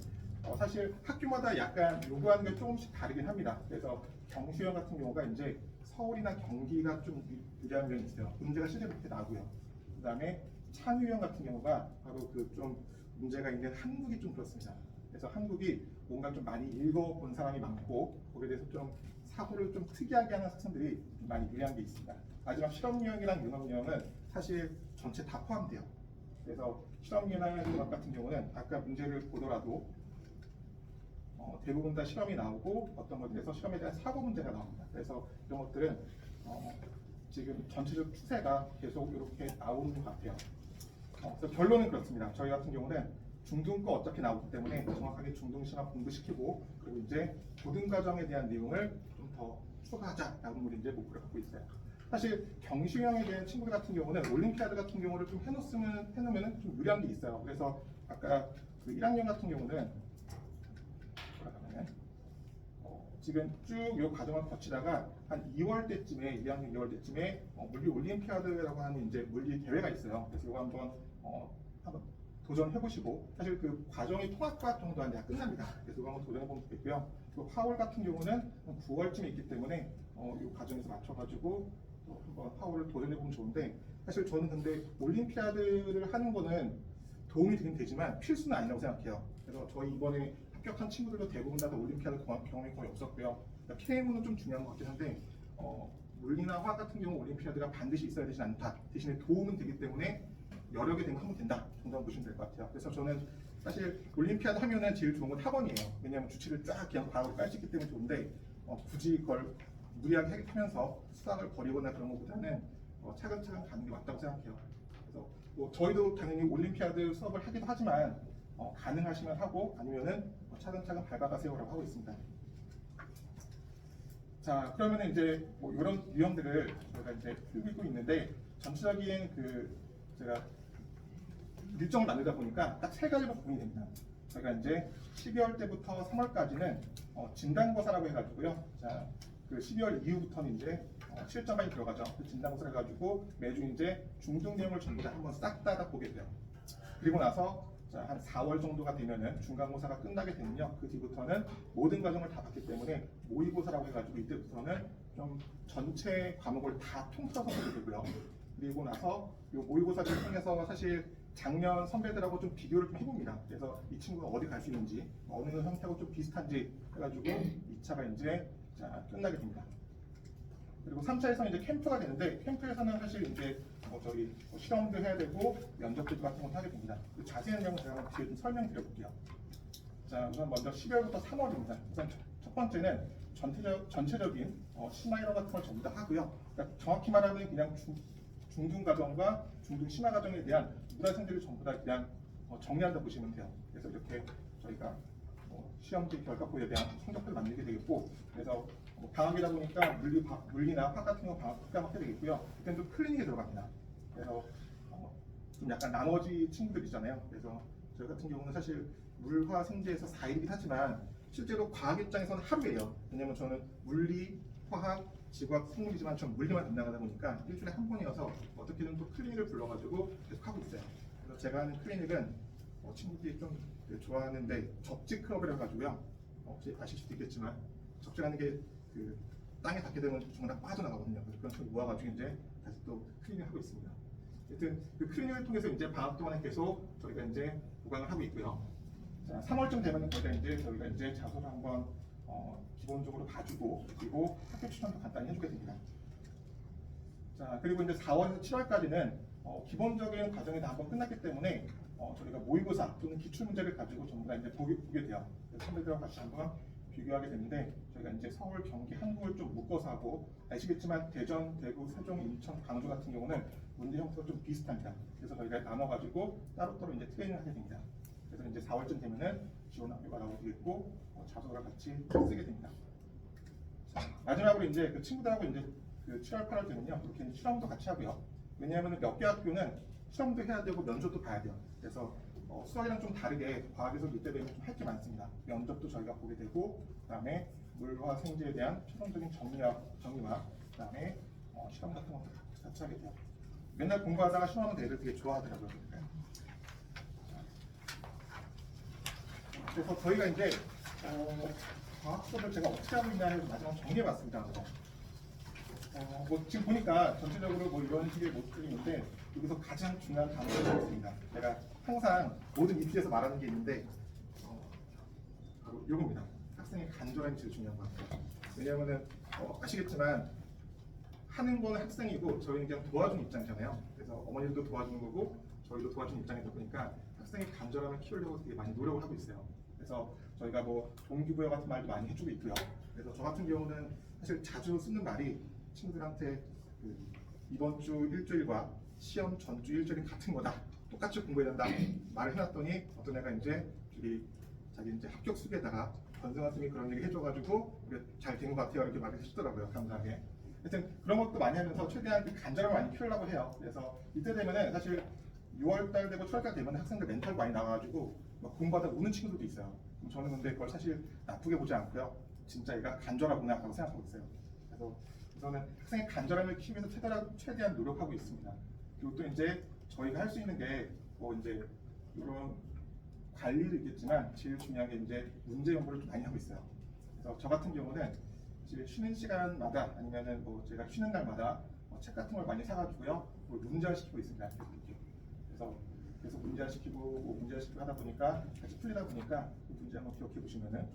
사실 학교마다 약간 요구하는 게 조금씩 다르긴 합니다. 그래서 경시 유형 같은 경우가 이제 서울이나 경기가 좀 유리한 면이 있어요. 문제가 실제로 그렇게 나고요. 그다음에 창의 유형 같은 경우가 바로 그 좀 문제가 있는 한국이 좀 그렇습니다. 그래서 한국이 뭔가 좀 많이 읽어본 사람이 많고 거기에 대해서 좀 사고를 좀 특이하게 하는 학생들이 좀 많이 유리한 게 있습니다. 마지막 실험 유형이랑 융합 유형은 사실 전체 다 포함돼요. 그래서 실험 유형이나 융합 같은 경우는 아까 문제를 보더라도 대부분 다 실험이 나오고 어떤 것들에서 실험에 대한 사고 문제가 나옵니다. 그래서 이런 것들은 지금 전체적 추세가 계속 이렇게 나오는 것 같아요. 그래서 결론은 그렇습니다. 저희 같은 경우는 중등 거 어차피 나오기 때문에 정확하게 중등 시험 공부시키고 그리고 이제 고등 과정에 대한 내용을 좀 더 추가하자라는 걸 이제 목표를 갖고 있어요. 사실 경시형에 대한 친구들 같은 경우는 올림피아드 같은 경우를 좀 해놓으면 좀 유리한 게 있어요. 그래서 아까 그 1학년 같은 경우는 지금 쭉 이 과정을 거치다가 한 2월 때쯤에 2학년 2월 때쯤에 물리 올림피아드라고 하는 이제 물리 대회가 있어요. 그래서 이거 한번 도전해 보시고 사실 그 과정이 통합과 정도 안 돼야 끝납니다. 그래서 이거 한번 도전해 보면 되겠고요. 또 파월 같은 경우는 9월쯤에 있기 때문에 이 과정에서 맞춰가지고 한번 파월을 도전해 보면 좋은데 사실 저는 근데 올림피아드를 하는 거는 도움이 되긴 되지만 필수는 아니라고 생각해요. 그래서 저희 이번에 합격한 친구들도 대부분 다 올림피아드 경험이 거의 없었고요. 그러니까 KM은 좀 중요한 것 같긴 한데 물리나 화학 같은 경우 올림피아드가 반드시 있어야 되지 않다. 대신에 도움은 되기 때문에 여러 개 되면 하면 된다 정도 보시면 될 것 같아요. 그래서 저는 사실 올림피아드 하면은 제일 좋은 건 학원이에요. 왜냐하면 주치를 쫙 그냥 과학으로 깔 수 있기 때문에 좋은데 굳이 그걸 무리하게 하면서 수학을 버리거나 그런 것보다는 차근차근 가는 게 맞다고 생각해요. 그래서 뭐 저희도 당연히 올림피아드 수업을 하기도 하지만 가능하시면 하고 아니면은 차근차근 밟아가세요라고 하고 있습니다. 자, 그러면 이제 뭐 이런 유형들을 저희가 이제 풀고 있는데 전체적인 제가 일정을 나누다 보니까 딱 3가지로 구분이 됩니다. 저희가 이제 12월 때부터 3월까지는 진단고사라고 해가지고요. 자, 그 12월 이후부터는 이제 실전반이 들어가죠. 그 진단고사를 해가지고 매주 이제 중등 내용을 전부 다 한번 싹 다 보게 돼요. 그리고 나서 한 4월 정도가 되면은 중간고사가 끝나게 되면요. 그 뒤부터는 모든 과정을 다 봤기 때문에 모의고사라고 해가지고 이때부터는 좀 전체 과목을 다 통틀어서 보게 되고요. 그리고 나서 이 모의고사를 통해서 사실 작년 선배들하고 좀 비교를 좀 해봅니다. 그래서 이 친구가 어디 갈 수 있는지 어느 형태하고 좀 비슷한지 해가지고 2차가 이제 끝나게 됩니다. 그리고 3차에서는 이제 캠프가 되는데 캠프에서는 사실 이제 저희 실험도 해야 되고 면접도 같은 것도 하게 됩니다. 그 자세한 내용은 제가 뒤에 좀 설명드려볼게요. 자, 우선 먼저 12월부터 3월입니다. 우선 첫 번째는 전체적인 심화이론 같은 걸 전부 다 하고요. 그러니까 정확히 말하면 그냥 중등 과정과 중등 심화 과정에 대한 문화생들을 전부 다 그냥 정리한다 보시면 돼요. 그래서 이렇게 저희가 시험지 결과표에 대한 성적표를 만들게 되겠고, 그래서 방학이다 보니까 물리나 화학 같은 거 방학 하게 되겠고요. 그때는 좀 클리닉에 들어갑니다. 그래서 좀 약간 나머지 친구들 있잖아요. 그래서 저희 같은 경우는 사실 물화 생제에서 4일이긴 하지만 실제로 과학 입장에서는 하루예요. 왜냐면 저는 물리, 화학, 지구학, 생물이지만 전 물리만 담당하다 보니까 일주일에 한 번이어서 어떻게든 또 클리닉을 불러가지고 계속 하고 있어요. 그래서 제가 하는 클리닉은 친구들이 좀 좋아하는데 접지 클럽이라 가지고요. 혹시 아실 수도 있겠지만 접지라는 게 그 땅에 닿게 되면 정말 빠져나가거든요. 그래서 그런 식으로 모아가지고 이제 다시 또 클리닉을 하고 있습니다. 하여튼 그 클리닉을 통해서 이제 방학 동안에 계속 저희가 이제 보강을 하고 있고요. 자, 3월쯤 되면 저희가 이제 자소를 한번 기본적으로 봐주고 그리고 학교 추천도 간단히 해주게 됩니다. 자, 그리고 이제 4월에서 7월까지는 기본적인 과정이 다 한번 끝났기 때문에 저희가 모의고사 또는 기출 문제를 가지고 전부 다 이제 보게 돼요. 선배들하고 같이 한번 비교하게 되는데 저희가 이제 서울, 경기, 한국을 좀 묶어서 하고 아시겠지만 대전, 대구, 세종, 인천, 광주 같은 경우는 문제 형태가 좀 비슷합니다. 그래서 저희가 나눠가지고 따로따로 이제 트레이닝을 하게 됩니다. 그래서 이제 4월쯤 되면은 지원 학교가 나오게 되겠고 자소를 같이 쓰게 됩니다. 자, 마지막으로 이제 그 친구들하고 이제 그 7월, 8월 되면요 이렇게 실험도 같이 하고요. 왜냐하면 몇 개 학교는 실험도 해야 되고 면접도 봐야 돼요. 그래서 수학이랑 좀 다르게 과학에서 이때 되면 좀 할 게 많습니다. 면접도 저희가 보게 되고, 그다음에 물과 생지에 대한 최종적인 정리와 그다음에 실험 같은 것도 같이 하게 돼요. 맨날 공부하다가 실험하는 애들 되게 좋아하더라고요. 그래서 저희가 이제 과학 수업을 제가 어떻게 하고 있냐를 마지막 정리해봤습니다. 뭐 지금 보니까 전체적으로 뭐 이런 식의 모습들이 있는데 여기서 가장 중요한 단어가 있습니다. 제가 항상 모든 EP에서 말하는 게 있는데 바로 이겁니다. 학생의 간절함이 제일 중요한 것 같아요. 왜냐하면은 아시겠지만 하는 거는 학생이고 저희는 그냥 도와주는 입장이잖아요. 그래서 어머니들도 도와주는 거고 저희도 도와주는 입장이다 보니까 학생의 간절함을 키우려고 되게 많이 노력을 하고 있어요. 그래서 저희가 뭐 동기부여 같은 말도 많이 해주고 있고요. 그래서 저 같은 경우는 사실 자주 쓰는 말이 친구들한테 이번 주 일주일과 시험 전주 일주일이 같은 거다. 똑같이 공부해야 된다. 말을 해놨더니 어떤 애가 이제 자기 이제 합격 수기에다가 권승환 쌤이 그런 얘기 해줘가지고 잘 된 것 같아요. 이렇게 말을 해주더라고요. 감사하게. 하여튼 그런 것도 많이 하면서 최대한 그 간절함을 많이 키우려고 해요. 그래서 이때 되면은 사실 6월달 되고 7월달 되면 학생들 멘탈 많이 나와가지고 막 공부하다 우는 친구들도 있어요. 저는 근데 그걸 사실 나쁘게 보지 않고요. 진짜 얘가 간절하구나라고 생각하고 있어요. 그래서 우선은 학생의 간절함을 키우기 위해서 최대한 노력하고 있습니다. 그리고 또 이제 저희가 할 수 있는 게 뭐 이제 이런 관리도 있겠지만 제일 중요한 게 이제 문제 연구를 좀 많이 하고 있어요. 그래서 저 같은 경우는 이제 쉬는 시간마다 아니면은 뭐 제가 쉬는 날마다 책 같은 걸 많이 사가지고요, 뭐 문제화 시키고 있습니다. 그래서 문제화 시키고 뭐 문제화 시키고 하다 보니까 같이 풀리다 보니까 그 문제 한번 기억해 보시면은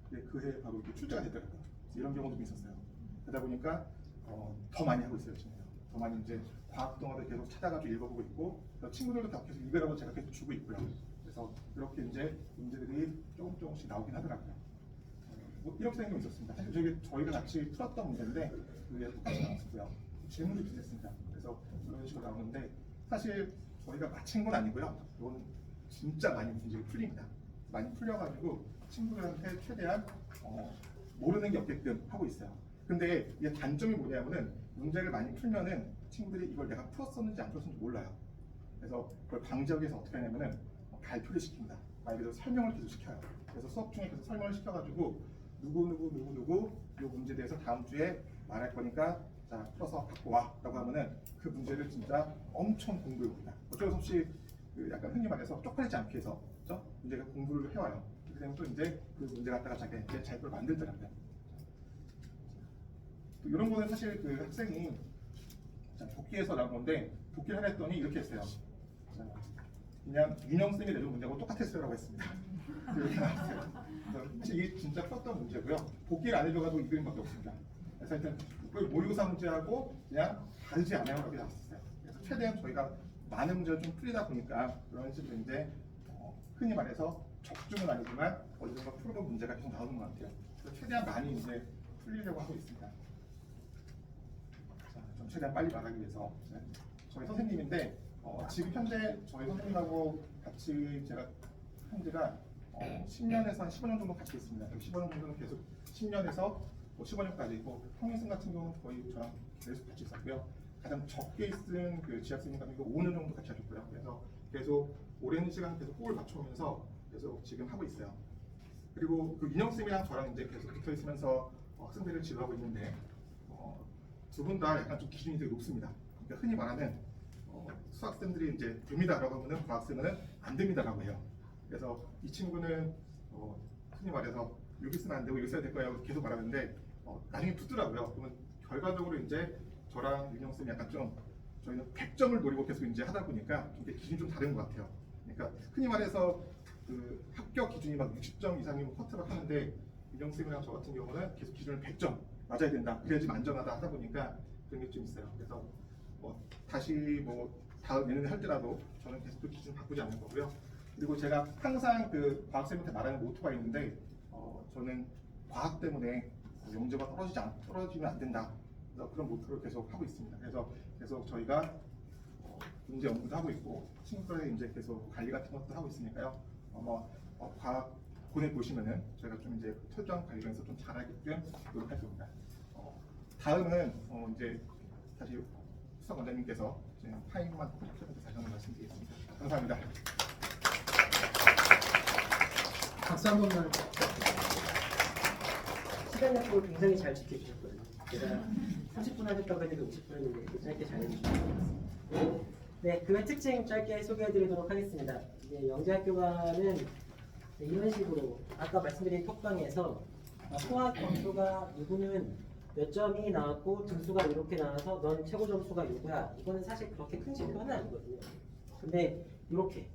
그해 바로 이렇게 출제가 되더라고요. 이런 경우도 있었어요. 그러다 보니까 더 많이 하고 있어요 지금. 더 많이 이제 과학 동화를 계속 찾아가지고 읽어보고 있고 친구들도 다 계속 읽으라고 제가 계속 주고 있고요. 그래서 이렇게 이제 문제들이 조금씩 나오긴 하더라고요. 뭐 이렇게 된 게 있었습니다. 사실 저희가 같이 풀었던 문제인데 그게 똑같이 나왔고요. 질문이 비슷했습니다. 그래서 이런 식으로 나오는데 사실 저희가 맞힌 건 아니고요. 이건 진짜 많이 문제가 풀립니다. 많이 풀려가지고 친구들한테 최대한 모르는 게 없게끔 하고 있어요. 근데 이게 단점이 뭐냐면은 문제를 많이 풀면은 친구들이 이걸 내가 풀었었는지 안 풀었는지 몰라요. 그래서 그걸 방지하기 위해서 어떻게 하냐면은 발표를 시킵니다. 말 그대로 설명을 계속 시켜요. 그래서 수업 중에 계속 설명을 시켜가지고 누구 이 문제에 대해서 다음 주에 말할 거니까 자 풀어서 갖고 와라고 하면은 그 문제를 진짜 엄청 공부해 봅니다. 어쩔 수 없이 약간 흔히 말해서 쪽팔리지 않게 해서 그렇죠? 문제가 공부를 해와요. 그렇게 되면 또 이제 그 문제 갖다가 자기가 이제 잘 걸 만들더라고요. 또 이런 거는 사실 그 학생이 복귀해서 나온 건데 복귀를 하려 했더니 이렇게 했어요. 자, 그냥 윤영쌤이 내준 문제하고 똑같았어요라고 했습니다. 이렇게 나왔어요. 그래서 이게 진짜 풀었던 문제고요. 복귀를 안 해줘가지고 이 그림밖에 없습니다. 그래서 하여튼 모의고사 문제하고 그냥 다르지 않아요. 이렇게 나왔어요. 그래서 최대한 저희가 많은 문제를 좀 풀리다 보니까 그런 식으로 이제 흔히 말해서 적중은 아니지만 어디선가 풀어본 문제가 계속 나오는 것 같아요. 그래서 최대한 많이 이제 풀리려고 하고 있습니다. 자, 좀 최대한 빨리 말하기 위해서 저희 선생님인데 지금 현재 저희 선생님하고 같이 제가 한 지가 10년에서 한 15년 정도 같이 있습니다. 15년 정도는 계속 10년에서 15년까지 있고 평일생 같은 경우는 거의 저랑 계속 같이 있었고요. 가장 적게 있은 그 지학생님 같은 경우 5년 정도 같이 하셨고요. 그래서 계속 오랜 시간 계속 호흡을 맞춰오면서 계속 지금 하고 있어요. 그리고 그 윤영쌤이랑 저랑 이제 계속 붙어 있으면서 학생들을 지도하고 있는데 두 분 다 약간 좀 기준이 되게 높습니다. 그러니까 흔히 말하는 수학생들이 이제 됩니다라고 하면은 과학생은 안 됩니다라고 해요. 그래서 이 친구는 흔히 말해서 여기 쓰면 안 되고 여기 써야 될 거예요. 계속 말하는데 나중에 붙더라고요. 그러면 결과적으로 이제 저랑 윤영 쌤이 약간 좀 저희는 100점을 노리고 계속 이제 하다 보니까 좀 기준이 좀 다른 것 같아요. 그러니까 흔히 말해서 그 합격 기준이 막 60점 이상이면 커트를 하는데 윤영 쌤이랑 저 같은 경우는 계속 기준을 100점 맞아야 된다. 그래야지 안전하다 하다 보니까 그런 게 좀 있어요. 그래서 다시 다음 내년에 할지라도 저는 계속 그 기준 바꾸지 않는 거고요. 그리고 제가 항상 그 과학쌤한테 말하는 모토가 있는데 저는 과학 때문에 영재가 떨어지면 안 된다. 그래서 그런 모토를 계속 하고 있습니다. 그래서 계속 저희가 문제 연구도 하고 있고 친구들의 이제 계속 관리 같은 것도 하고 있으니까요. 과학 보내 보시면은 저희가 좀 이제 철저한 관리에서 좀 잘하게끔 노력할 겁니다. 다음은 이제 다시 수석 원장님께서 파일만 다시 한번 말씀드리겠습니다. 감사합니다. 박수 한 번만. 시간 약속을 굉장히 잘 지켜주셨거든요. 제가 30분 하셨다고 했는데 50분 했는데 이렇게 짧게 잘 해주셨습니다. 네, 그 특징 짧게 소개해드리도록 하겠습니다. 이제 영재학교반은 이런 식으로 아까 말씀드린 톡방에서 수학 점수가 누구는 몇 점이 나왔고 등수가 이렇게 나와서 넌 최고 점수가 이거야. 이거는 사실 그렇게 큰 지표는 아니거든요. 근데 이렇게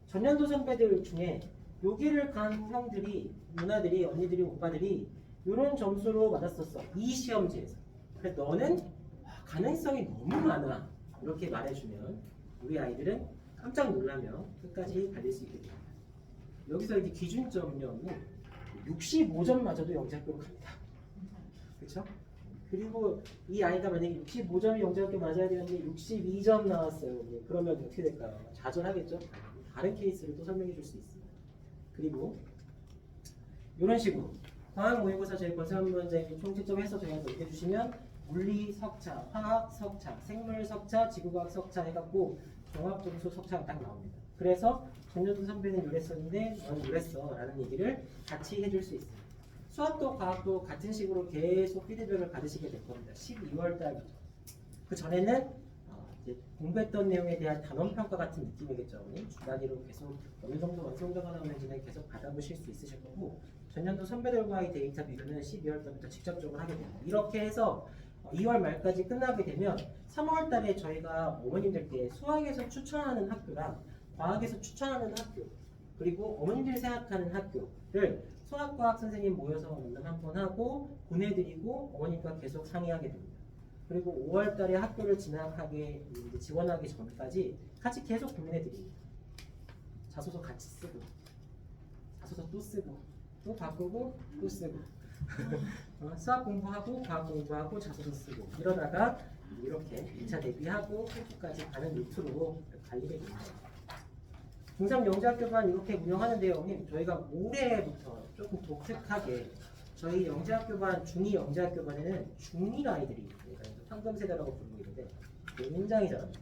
전년도 선배들 중에 여기를 간 형들이, 누나들이, 언니들이, 오빠들이 이런 점수로 받았었어. 이 시험지에서. 그래서 너는 가능성이 너무 많아. 이렇게 말해주면 우리 아이들은 깜짝 놀라며 끝까지 달릴 수 있게 됩니다. 여기서 이제 기준점은요, 65점마저도 영재학교로 갑니다. 그렇죠? 그리고 이 아이가 만약에 65점이 영재학교 맞아야 되는데 62점 나왔어요. 그러면 어떻게 될까요? 좌절하겠죠? 다른 케이스를 또 설명해 줄 수 있습니다. 그리고 이런 식으로 과학 모의고사 저희 권상훈 원장님이 총책점해서 저희한테 넘겨주시면 물리 석차, 화학 석차, 생물 석차, 지구과학 석차 해갖고 종합점수 석차가 딱 나옵니다. 그래서 전년도 선배는 이랬었는데 넌 이랬어 라는 얘기를 같이 해줄 수 있습니다. 수학도 과학도 같은 식으로 계속 피드백을 받으시게 될 겁니다. 12월 달부터. 그 전에는 이제 공부했던 내용에 대한 단원평가 같은 느낌이겠죠. 주 단위로 계속 어느 정도 완성도가 나오는지는 계속 받아보실 수 있으실 거고, 전년도 선배들과의 데이터 비교는 12월 달부터 직접적으로 하게 됩니다. 이렇게 해서 2월 말까지 끝나게 되면 3월 달에 저희가 어머님들께 수학에서 추천하는 학교랑 과학에서 추천하는 학교, 그리고 어머님들이 생각하는 학교를 수학과학 선생님 모여서 면담 한번 하고 보내드리고 어머님과 계속 상의하게 됩니다. 그리고 5월 달에 학교를 진학하게 지원하기 전까지 같이 계속 고민해드립니다. 자소서 같이 쓰고, 자소서 또 쓰고, 또 바꾸고, 또 쓰고. 수학 공부하고 과학 공부하고 자소서 쓰고 이러다가 이렇게 2차 대비하고 학교까지 가는 루트로 달리게 됩니다. 중3 영재학교반 이렇게 운영하는데요. 저희가 올해부터 조금 독특하게 저희 영재학교반, 중2 영재학교반에는 중1 아이들이 황금세대라고 부르고 있는데 굉장히 잘합니다.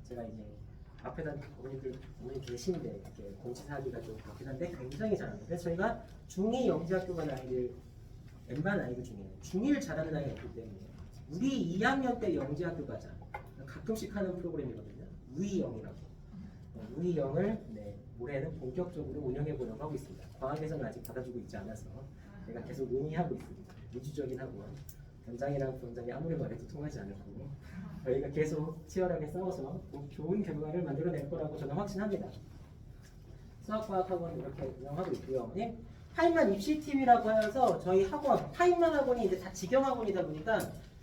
제가 이제 앞에다 어머니 계신데 이렇게 공지사하기가 좀 그렇긴 한데 굉장히 잘합니다. 그래서 저희가 중2 영재학교반 아이들, N반 아이들 중에 중1 잘하는 아이가 있기 때문에 우리 2학년 때 영재학교 가자 가끔씩 하는 프로그램이거든요. 우이영이라고. 우이영을 올해는 본격적으로 운영해 보려고 하고 있습니다. 과학에서는 아직 받아주고 있지 않아서 제가 계속 논의하고 있습니다. 우주적인 학원. 원장이랑 부원장이 아무리 말해도 통하지 않을 거고 저희가 계속 치열하게 싸워서 좋은 결과를 만들어낼 거라고 저는 확신합니다. 수학과학 학원 이렇게 운영하고 있고요. 파인만 입시팀이라고 해서 저희 학원, 파인만 학원이 이제 다 직영학원이다 보니까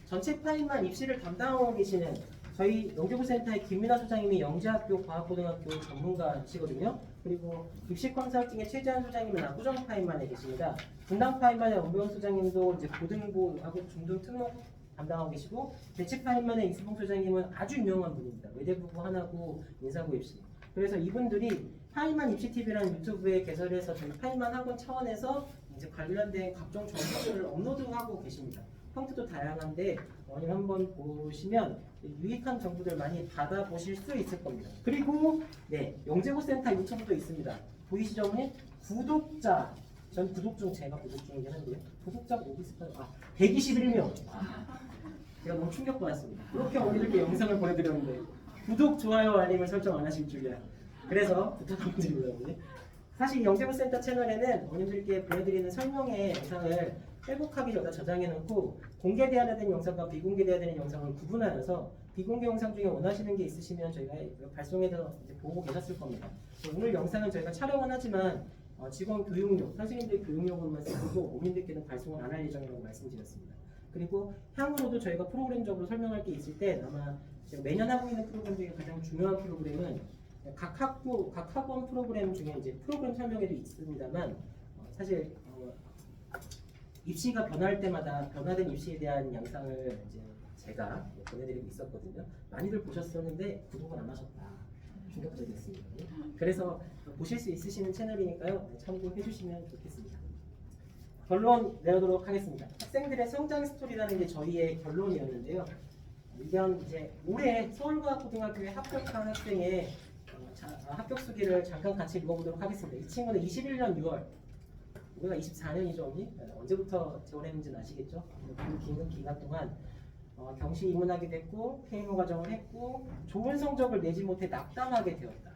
전체 파인만 입시를 담당하고 계시는 저희 영재고센터의 김민아 소장님이 영재학교 과학고등학교 전문가시거든요. 그리고 입시 컨설팅의 최재한 소장님은 압구정 파인만에 계십니다. 분당 파인만의 엄병 소장님도 이제 고등부하고 중등 특목 담당하고 계시고, 대치 파인만의 이수봉 소장님은 아주 유명한 분입니다. 외대부고 하나고 인사고 입시. 그래서 이분들이 파인만 입시TV라는 유튜브에 개설해서 저희 파인만 학원 차원에서 이제 관련된 각종 정보들을 업로드하고 계십니다. 형태도 다양한데 어머님 한번 보시면 유익한 정보들 많이 받아보실 수 있을 겁니다. 그리고 영재고센터 유튜브도 있습니다. 보이시죠 어머님? 구독자, 전 구독 중 제가 구독 중이긴 한데요. 구독자 어디 있을까요? 121명. 제가 너무 충격받았습니다. 그렇게 어머니들께 영상을 보내드렸는데 구독, 좋아요, 알림을 설정 안 하실 줄이야. 그래서 부탁드립니다. 사실 영재고센터 채널에는 어머님들께 보내드리는 설명의 영상을 빼곡하게 여기다 저장해놓고 공개돼야 되는 영상과 비공개돼야 되는 영상을 구분하여서 비공개 영상 중에 원하시는 게 있으시면 저희가 발송해서 이제 보고 계셨을 겁니다. 오늘 영상은 저희가 촬영은 하지만 직원 교육용, 선생님들 교육용으로만 쓰고 어머님들께는 발송을 안 할 예정이라고 말씀드렸습니다. 그리고 향후로도 저희가 프로그램적으로 설명할 게 있을 때 아마 제가 매년 하고 있는 프로그램 중에 가장 중요한 프로그램은 각 학교, 각 학원 프로그램 중에 이제 프로그램 설명회도 있습니다만 사실 입시가 변할 때마다 변화된 입시에 대한 영상을 이제 제가 보내드리고 있었거든요. 많이들 보셨었는데 구독을 안 하셨다. 충격적이었습니다. 그래서 보실 수 있으시는 채널이니까요. 참고해 주시면 좋겠습니다. 결론 내도록 하겠습니다. 학생들의 성장 스토리라는 게 저희의 결론이었는데요. 이건 이제 올해 서울과학고등학교에 합격한 학생의 합격 수기를 잠깐 같이 읽어보도록 하겠습니다. 이 친구는 21년 6월, 우리가 24년이죠, 언니? 언제부터 지원했는지는 아시겠죠? 그 긴 기간 동안 경시 입문하게 됐고 KMO 과정을 했고 좋은 성적을 내지 못해 낙담하게 되었다.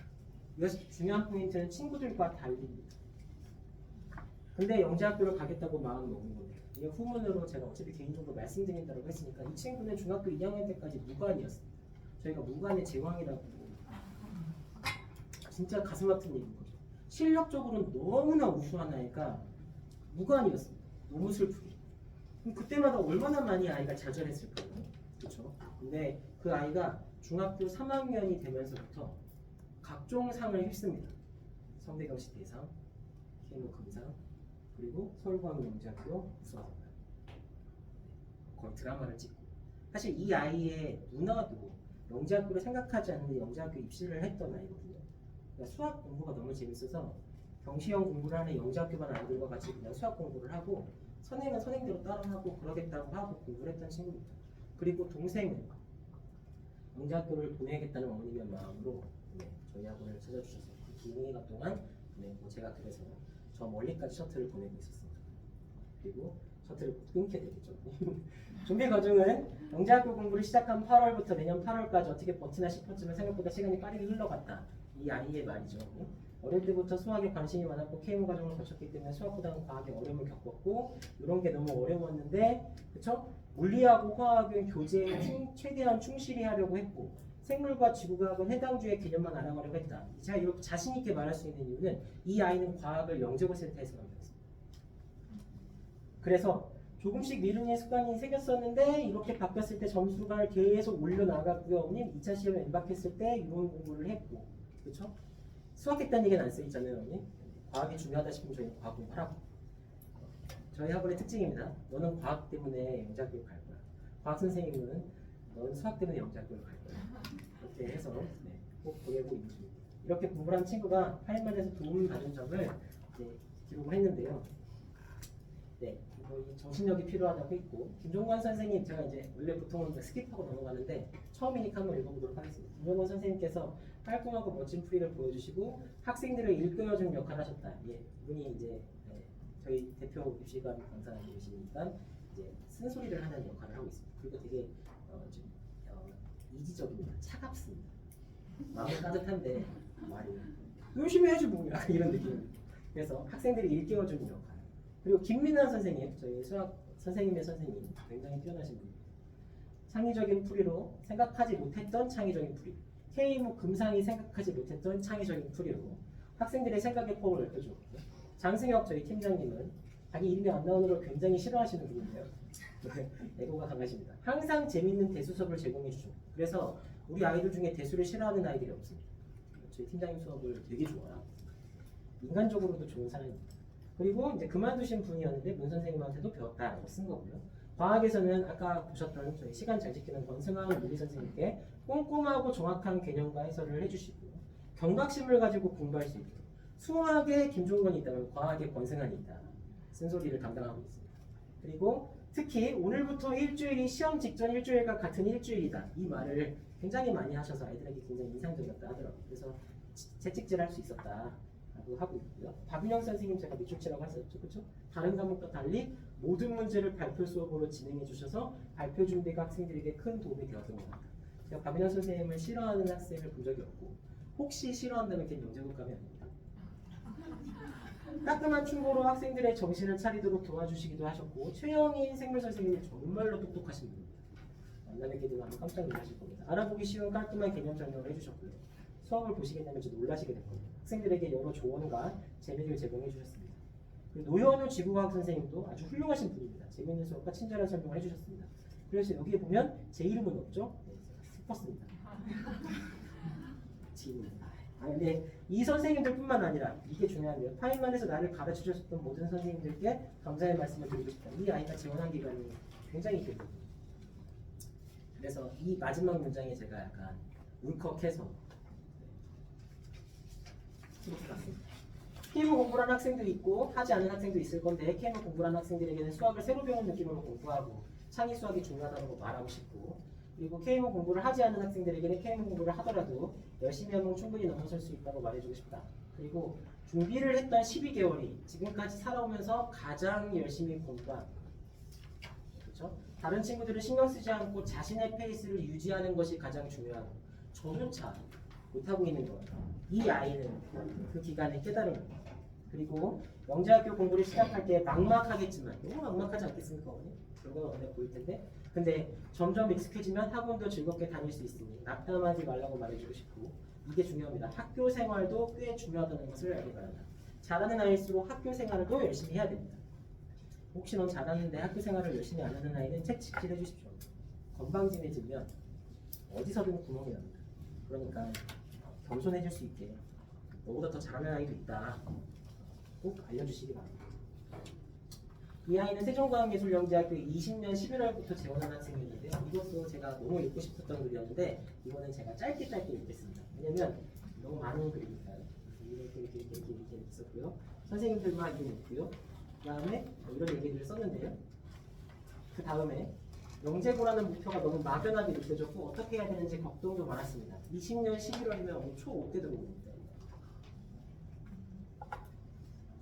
이것이 중요한 포인트는 친구들과 달리입니다. 근데 영재학교를 가겠다고 마음 먹은 건데 이게 후문으로 제가 어차피 개인적으로 말씀드린다고 했으니까 이 친구는 중학교 2학년 때까지 무관이었습니다. 저희가 무관의 제왕이라고 진짜 가슴 아픈 얘기인 거죠. 실력적으로는 너무나 우수한 아이가 무관이었습니다. 너무 슬프게. 그럼 그때마다 얼마나 많이 아이가 좌절했을까요? 그렇죠? 근데 그 아이가 중학교 3학년이 되면서부터 각종 상을 휩습니다. 성대경시 대상, KMO 금상, 그리고 서울과학영재학교 우수학상. 거의 드라마를 찍고. 사실 이 아이의 누나도 영재학교를 생각하지 않는데 영재학교 입시를 했던 아이거든요. 그러니까 수학 공부가 너무 재밌어서 경시형 공부를 하는 영재학교반 아이들과 같이 그냥 수학 공부를 하고 선생은 선생대로 따라하고 그러겠다고 하고 공부를 했던 친구입니다. 그리고 동생은 영재학교를 보내야겠다는 어머님의 마음으로 저희 학원을 찾아주셔서 그 2개월 동안 제가 그래서 저 멀리까지 셔틀을 보내고 있었습니다. 그리고 셔틀을 끊게 되겠죠. 준비 과정은 영재학교 공부를 시작한 8월부터 내년 8월까지 어떻게 버티나 싶었지만 생각보다 시간이 빠르게 흘러갔다. 이 아이의 말이죠. 어릴 때부터 수학에 관심이 많았고 KMO 과정을 거쳤기 때문에 수학보다는 과학에 어려움을 겪었고 이런 게 너무 어려웠는데 그쵸? 물리하고 화학은 교재에 최대한 충실히 하려고 했고 생물과 지구과학은 해당 주의 개념만 알아가려고 했다. 제가 이렇게 자신 있게 말할 수 있는 이유는 이 아이는 과학을 영재고센터에서만 배웠습니다. 그래서 조금씩 미루는 습관이 생겼었는데 이렇게 바뀌었을 때 점수가 계속 올려나가고요. 어머님 2차 시험에 임박했을 때 이론 공부를 했고 그렇죠? 수학했다는 얘기는 안 쓰이잖아요. 어머님. 과학이 중요하다 싶으면 저희는 과학 공부하라고. 저희 학원의 특징입니다. 너는 과학 때문에 영재학교를 갈 거야. 과학 선생님은 너는 수학 때문에 영재학교를 갈 거야. 이렇게 해서 꼭 보내고 있는 중입니다. 이렇게 공부를 한 친구가 파일만에서 도움을 받은 점을 기록을 했는데요. 네, 이 정신력이 필요하다고 했고 김종관 선생님 제가 이제 원래 보통은 스킵하고 넘어가는데 처음이니까 한번 읽어보도록 하겠습니다. 김종관 선생님께서 깔끔하고 멋진 풀이를 보여주시고 학생들을 일깨워주는 역할을 하셨다. 예, 이분이 이제 저희 대표 입시관 강사님이시니까 이제 쓴소리를 하는 역할을 하고 있습니다. 그리고 되게 좀 이지적입니다. 차갑습니다. 마음은 따뜻한데 말이 열심히 해야지 뭐야 이런 느낌입니다. 그래서 학생들이 일깨워주는 역할. 그리고 김민환 선생님, 저희 수학 선생님의 선생님 굉장히 뛰어나신 분입니다. 창의적인 풀이로 생각하지 못했던 창의적인 풀이. KMO 금상이 생각하지 못했던 창의적인 풀이로 학생들의 생각의 폭을 넓혀주었고요. 장승혁 저희 팀장님은 자기 이름이 안 나오는 걸 굉장히 싫어하시는 분인데요. 애고가 강하십니다. 항상 재밌는 대수 수업을 제공해 주죠. 그래서 우리 아이들 중에 대수를 싫어하는 아이들이 없습니다. 저희 팀장님 수업을 되게 좋아합니다. 인간적으로도 좋은 사람입니다. 그리고 이제 그만두신 분이었는데 문 선생님한테도 배웠다라고 쓴 거고요. 과학에서는 아까 보셨던 저희 시간 잘 지키는 권승환 물리 선생님께 꼼꼼하고 정확한 개념과 해설을 해주시고요. 경각심을 가지고 공부할 수 있도록 수학에 김종건이 있다면 과학에 권승환이 있다. 쓴소리를 담당하고 있습니다. 그리고 특히 오늘부터 일주일이 시험 직전 일주일과 같은 일주일이다. 이 말을 굉장히 많이 하셔서 아이들에게 굉장히 인상적이었다 하더라고요. 그래서 채찍질할 수 있었다. 하고 있고요. 박윤영 선생님 제가 밑줄치라고 했었죠, 그렇죠? 다른 과목과 달리 모든 문제를 발표 수업으로 진행해 주셔서 발표 준비가 학생들에게 큰 도움이 되었던 것 같아요. 제가 박윤영 선생님을 싫어하는 학생을 본 적이 없고 혹시 싫어한다면 걔는 영재국감이 아닙니다. 따끔한 충고로 학생들의 정신을 차리도록 도와주시기도 하셨고 최영인 생물 선생님이 정말로 똑똑하신 분입니다. 만나뵙게 되면 아마 깜짝 놀라실 겁니다. 알아보기 쉬운 깔끔한 개념 설명을 해주셨고요. 수업을 보시게 되면 좀 놀라시게 될 겁니다. 학생들에게 여러 조언과 재미를 제공해 주셨습니다. 그리고 노현우 지구과학 선생님도 아주 훌륭하신 분입니다. 재미있는 수업과 친절한 설명을 해주셨습니다. 그래서 여기에 보면 제 이름은 없죠? 네, 슬펐습니다. 지금. 근데 이 선생님들뿐만 아니라 이게 중요한데요. 파인만에서 나를 가르쳐 주셨던 모든 선생님들께 감사의 말씀을 드리고 싶다. 이 아이가 지원한 기간이 굉장히 길거든요. 그래서 이 마지막 문장에 제가 약간 울컥해서 KMO 공부를 하는 학생들이 있고 하지 않은 학생도 있을 건데 KMO 공부를 하는 학생들에게는 수학을 새로 배우는 느낌으로 공부하고 창의 수학이 중요하다고 말하고 싶고 그리고 K모 공부를 하지 않는 학생들에게는 K모 공부를 하더라도 열심히 하면 충분히 넘어설 수 있다고 말해주고 싶다. 그리고 준비를 했던 12개월이 지금까지 살아오면서 가장 열심히 공부한, 그렇죠? 다른 친구들은 신경 쓰지 않고 자신의 페이스를 유지하는 것이 가장 중요하고 저조차 못하고 있는 것. 이 아이는 그 기간에 깨달은 겁니다. 그리고 영재학교 공부를 시작할 때 막막하겠지만 너무 막막하지 않겠습니까? 결과가 눈에 보일 텐데 근데 점점 익숙해지면 학원도 즐겁게 다닐 수 있으니 낙담하지 말라고 말해주고 싶고 이게 중요합니다. 학교 생활도 꽤 중요하다는 것을 알기 바랍니다. 잘하는 아이일수록 학교 생활도 열심히 해야 됩니다. 혹시 넌 잘하는데 학교 생활을 열심히 안 하는 아이는 채찍질 해주십시오. 건방짐해지면 어디서든 구멍이 납니다. 그러니까 겸손해질 수 있게 너보다 더 잘하는 아이도 있다. 꼭 알려주시기 바랍니다. 이 아이는 세종과학예술영재학교에 20년 11월부터 재원한 학생이었는데요. 이것도 제가 너무 읽고 싶었던 글이었는데 이거는 제가 짧게 읽겠습니다. 왜냐면 너무 많은 글이니까요. 이렇게 있었고요. 선생님들만 이름 있고요. 그 다음에 이런 얘기들을 썼는데요. 그 다음에 영재고라는 목표가 너무 막연하게 느껴졌고 어떻게 해야 되는지 걱정도 많았습니다. 20년 11월이면 초5 때 들어옵니다.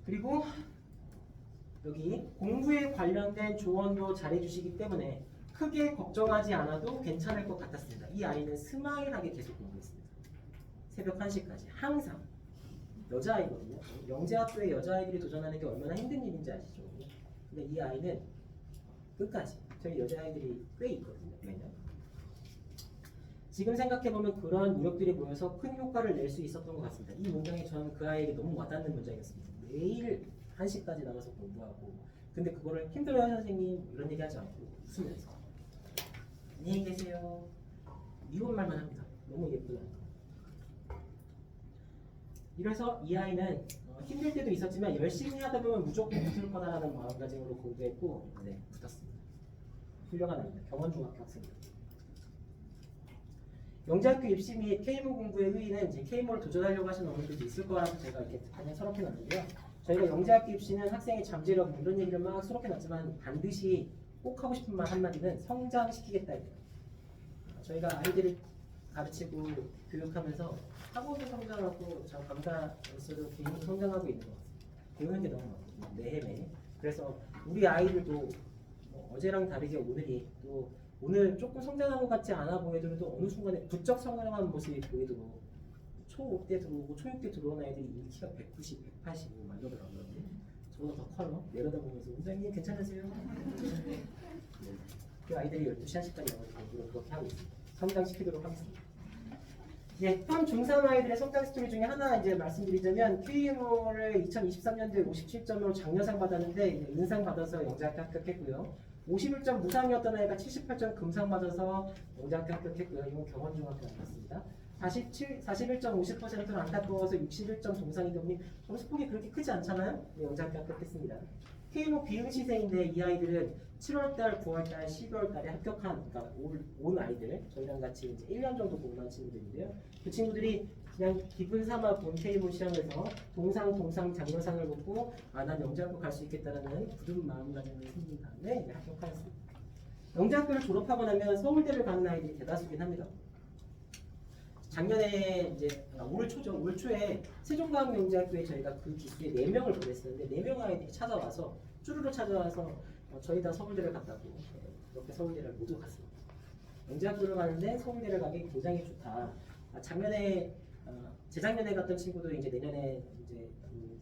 그리고 여기 공부에 관련된 조언도 잘해주시기 때문에 크게 걱정하지 않아도 괜찮을 것 같았습니다. 이 아이는 스마일하게 계속 공부했습니다. 새벽 1시까지 항상. 여자아이거든요. 영재학교에 여자아이들이 도전하는 게 얼마나 힘든 일인지 아시죠? 근데 이 아이는 끝까지. 저희 여자아이들이 꽤 있거든요. 매년. 지금 생각해보면 그런 노력들이 모여서 큰 효과를 낼 수 있었던 것 같습니다. 이 문장이 저는 그 아이에게 너무 와닿는 문장이었습니다. 매일 1시까지 나가서 공부하고 근데 그거를 힘들어요 선생님 이런 얘기 하지 않고 웃으면서 안녕히 계세요 이런 말만 합니다. 너무 예쁘다. 이래서 이 아이는 힘들 때도 있었지만 열심히 하다 보면 무조건 붙을 거다라는 마음가짐으로 공부했고 네, 붙었습니다. 훌륭한 아이입니다. 경원중학교 학생입니다. 영재학교 입시 및 K모 공부의 의의는 이제 K모를 도전하려고 하시는 어머니들도 있을 거라서 제가 이렇게 그냥 서럽게 놨는데요. 저희가 영재학교 입시는 학생의 잠재력 이런 얘기를 막 수록해 놨지만 반드시 꼭 하고 싶은 말 한마디는 성장시키겠다입니다. 저희가 아이들을 가르치고 교육하면서 학업도 성장하고 저 강사로서도 개인이 성장하고 있는 것 같습니다. 배우는 게 너무 많거든요. 매해매해. 그래서 우리 아이들도 어제랑 다르게 오늘이 또 오늘 조금 성장한 것 같지 않아 보이더라도 어느 순간에 부쩍 성장한 모습이 보이도록 초5 때 들어오고 초6 때 들어온 아이들이 키가 190, 180 만나더라고요. 저보다 더 커요. 내려다보면서 원장님 괜찮으세요? 네. 그 아이들이 12시 1시까지 나와서 공부를 그렇게 하고 있습니다. 성장시키도록 하겠습니다. 예, 현 중3 아이들의 성장 스토리 중에 하나 이제 말씀드리자면 KMO를 2023년도에 57점으로 장려상 받았는데 인상 받아서 영재학교 합격했고요. 51점 무상이었던 아이가 78점 금상 받아서 영재학교 합격했고요. 이건 경원중학교 나왔습니다. 41.50%로 안타까워서 61점 동상이다 보니 점수폭이 그렇게 크지 않잖아요. 네, 영재학교 합격했습니다. KMO 비응시생인데 이 아이들은 7월달, 9월달, 12월달에 합격한 그러니까 온 아이들 저희랑 같이 이제 1년 정도 공부한 친구들인데요. 그 친구들이 그냥 기분 삼아 본 KMO 시험에서 동상 장려상을 받고 난 영재학교 갈 수 있겠다라는 굳은 마음가짐을 생긴 다음에 이제 합격하였습니다. 영재학교를 졸업하고 나면 서울대를 가는 아이들이 대다수긴 합니다. 작년에 이제 올 초죠. 올 초에 세종과학영재학교에 저희가 그 기수에 4명을 보냈었는데 4명 아이들이 찾아와서 쭈루루 찾아와서 저희 다 서울대를 갔다고 그렇게 서울대를 모두 갔습니다. 영재학교를 가는데 서울대를 가기 굉장히 좋다. 작년에 재작년에 갔던 친구도 이제 내년에 이제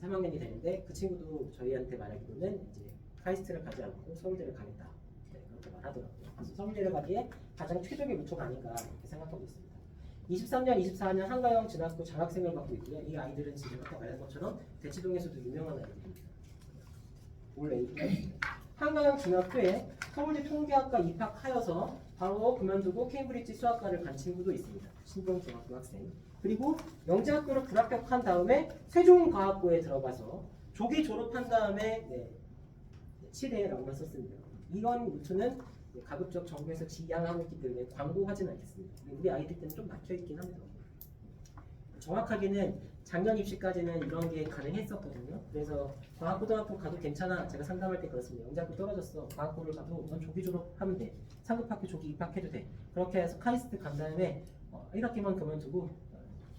3학년이 되는데 그 친구도 저희한테 말하기로는 이제 카이스트를 가지 않고 서울대를 가겠다. 네, 그렇게 말하더라고요. 그래서 서울대를 가기에 가장 최적의 루트가 아닌가 이렇게 생각하고 있습니다. 23년, 24년 한가영 진학교 장학생을 받고 있고요. 이 아이들은 지금 아까 말한 것처럼 대치동에서도 유명한 아이들입니다. 올 A입니다. 한가영 진학교에 서울대 통계학과 입학하여서 바로 그만두고 케임브리지 수학과를 간 친구도 있습니다. 신동중학교 학생. 그리고 영재학교를 불합격한 다음에 세종과학고에 들어가서 조기 졸업한 다음에 7회라고만 썼습니다. 이런 루트는 가급적 정부에서 지향하고 있기 때문에 광고하지는 않겠습니다. 우리 아이들 때는 좀 막혀있긴 합니다. 정확하게는 작년 입시까지는 이런 게 가능했었거든요. 그래서 과학고등학교 가도 괜찮아. 제가 상담할 때 그렇습니다. 영재학교 떨어졌어. 과학고를 가도 넌 조기 졸업하면 돼. 상급학교 조기 입학해도 돼. 그렇게 해서 카이스트 간 다음에 1학기만 그만두고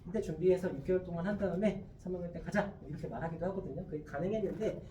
그때 준비해서 6개월 동안 한 다음에 3학년 때 가자. 이렇게 말하기도 하거든요. 그게 가능했는데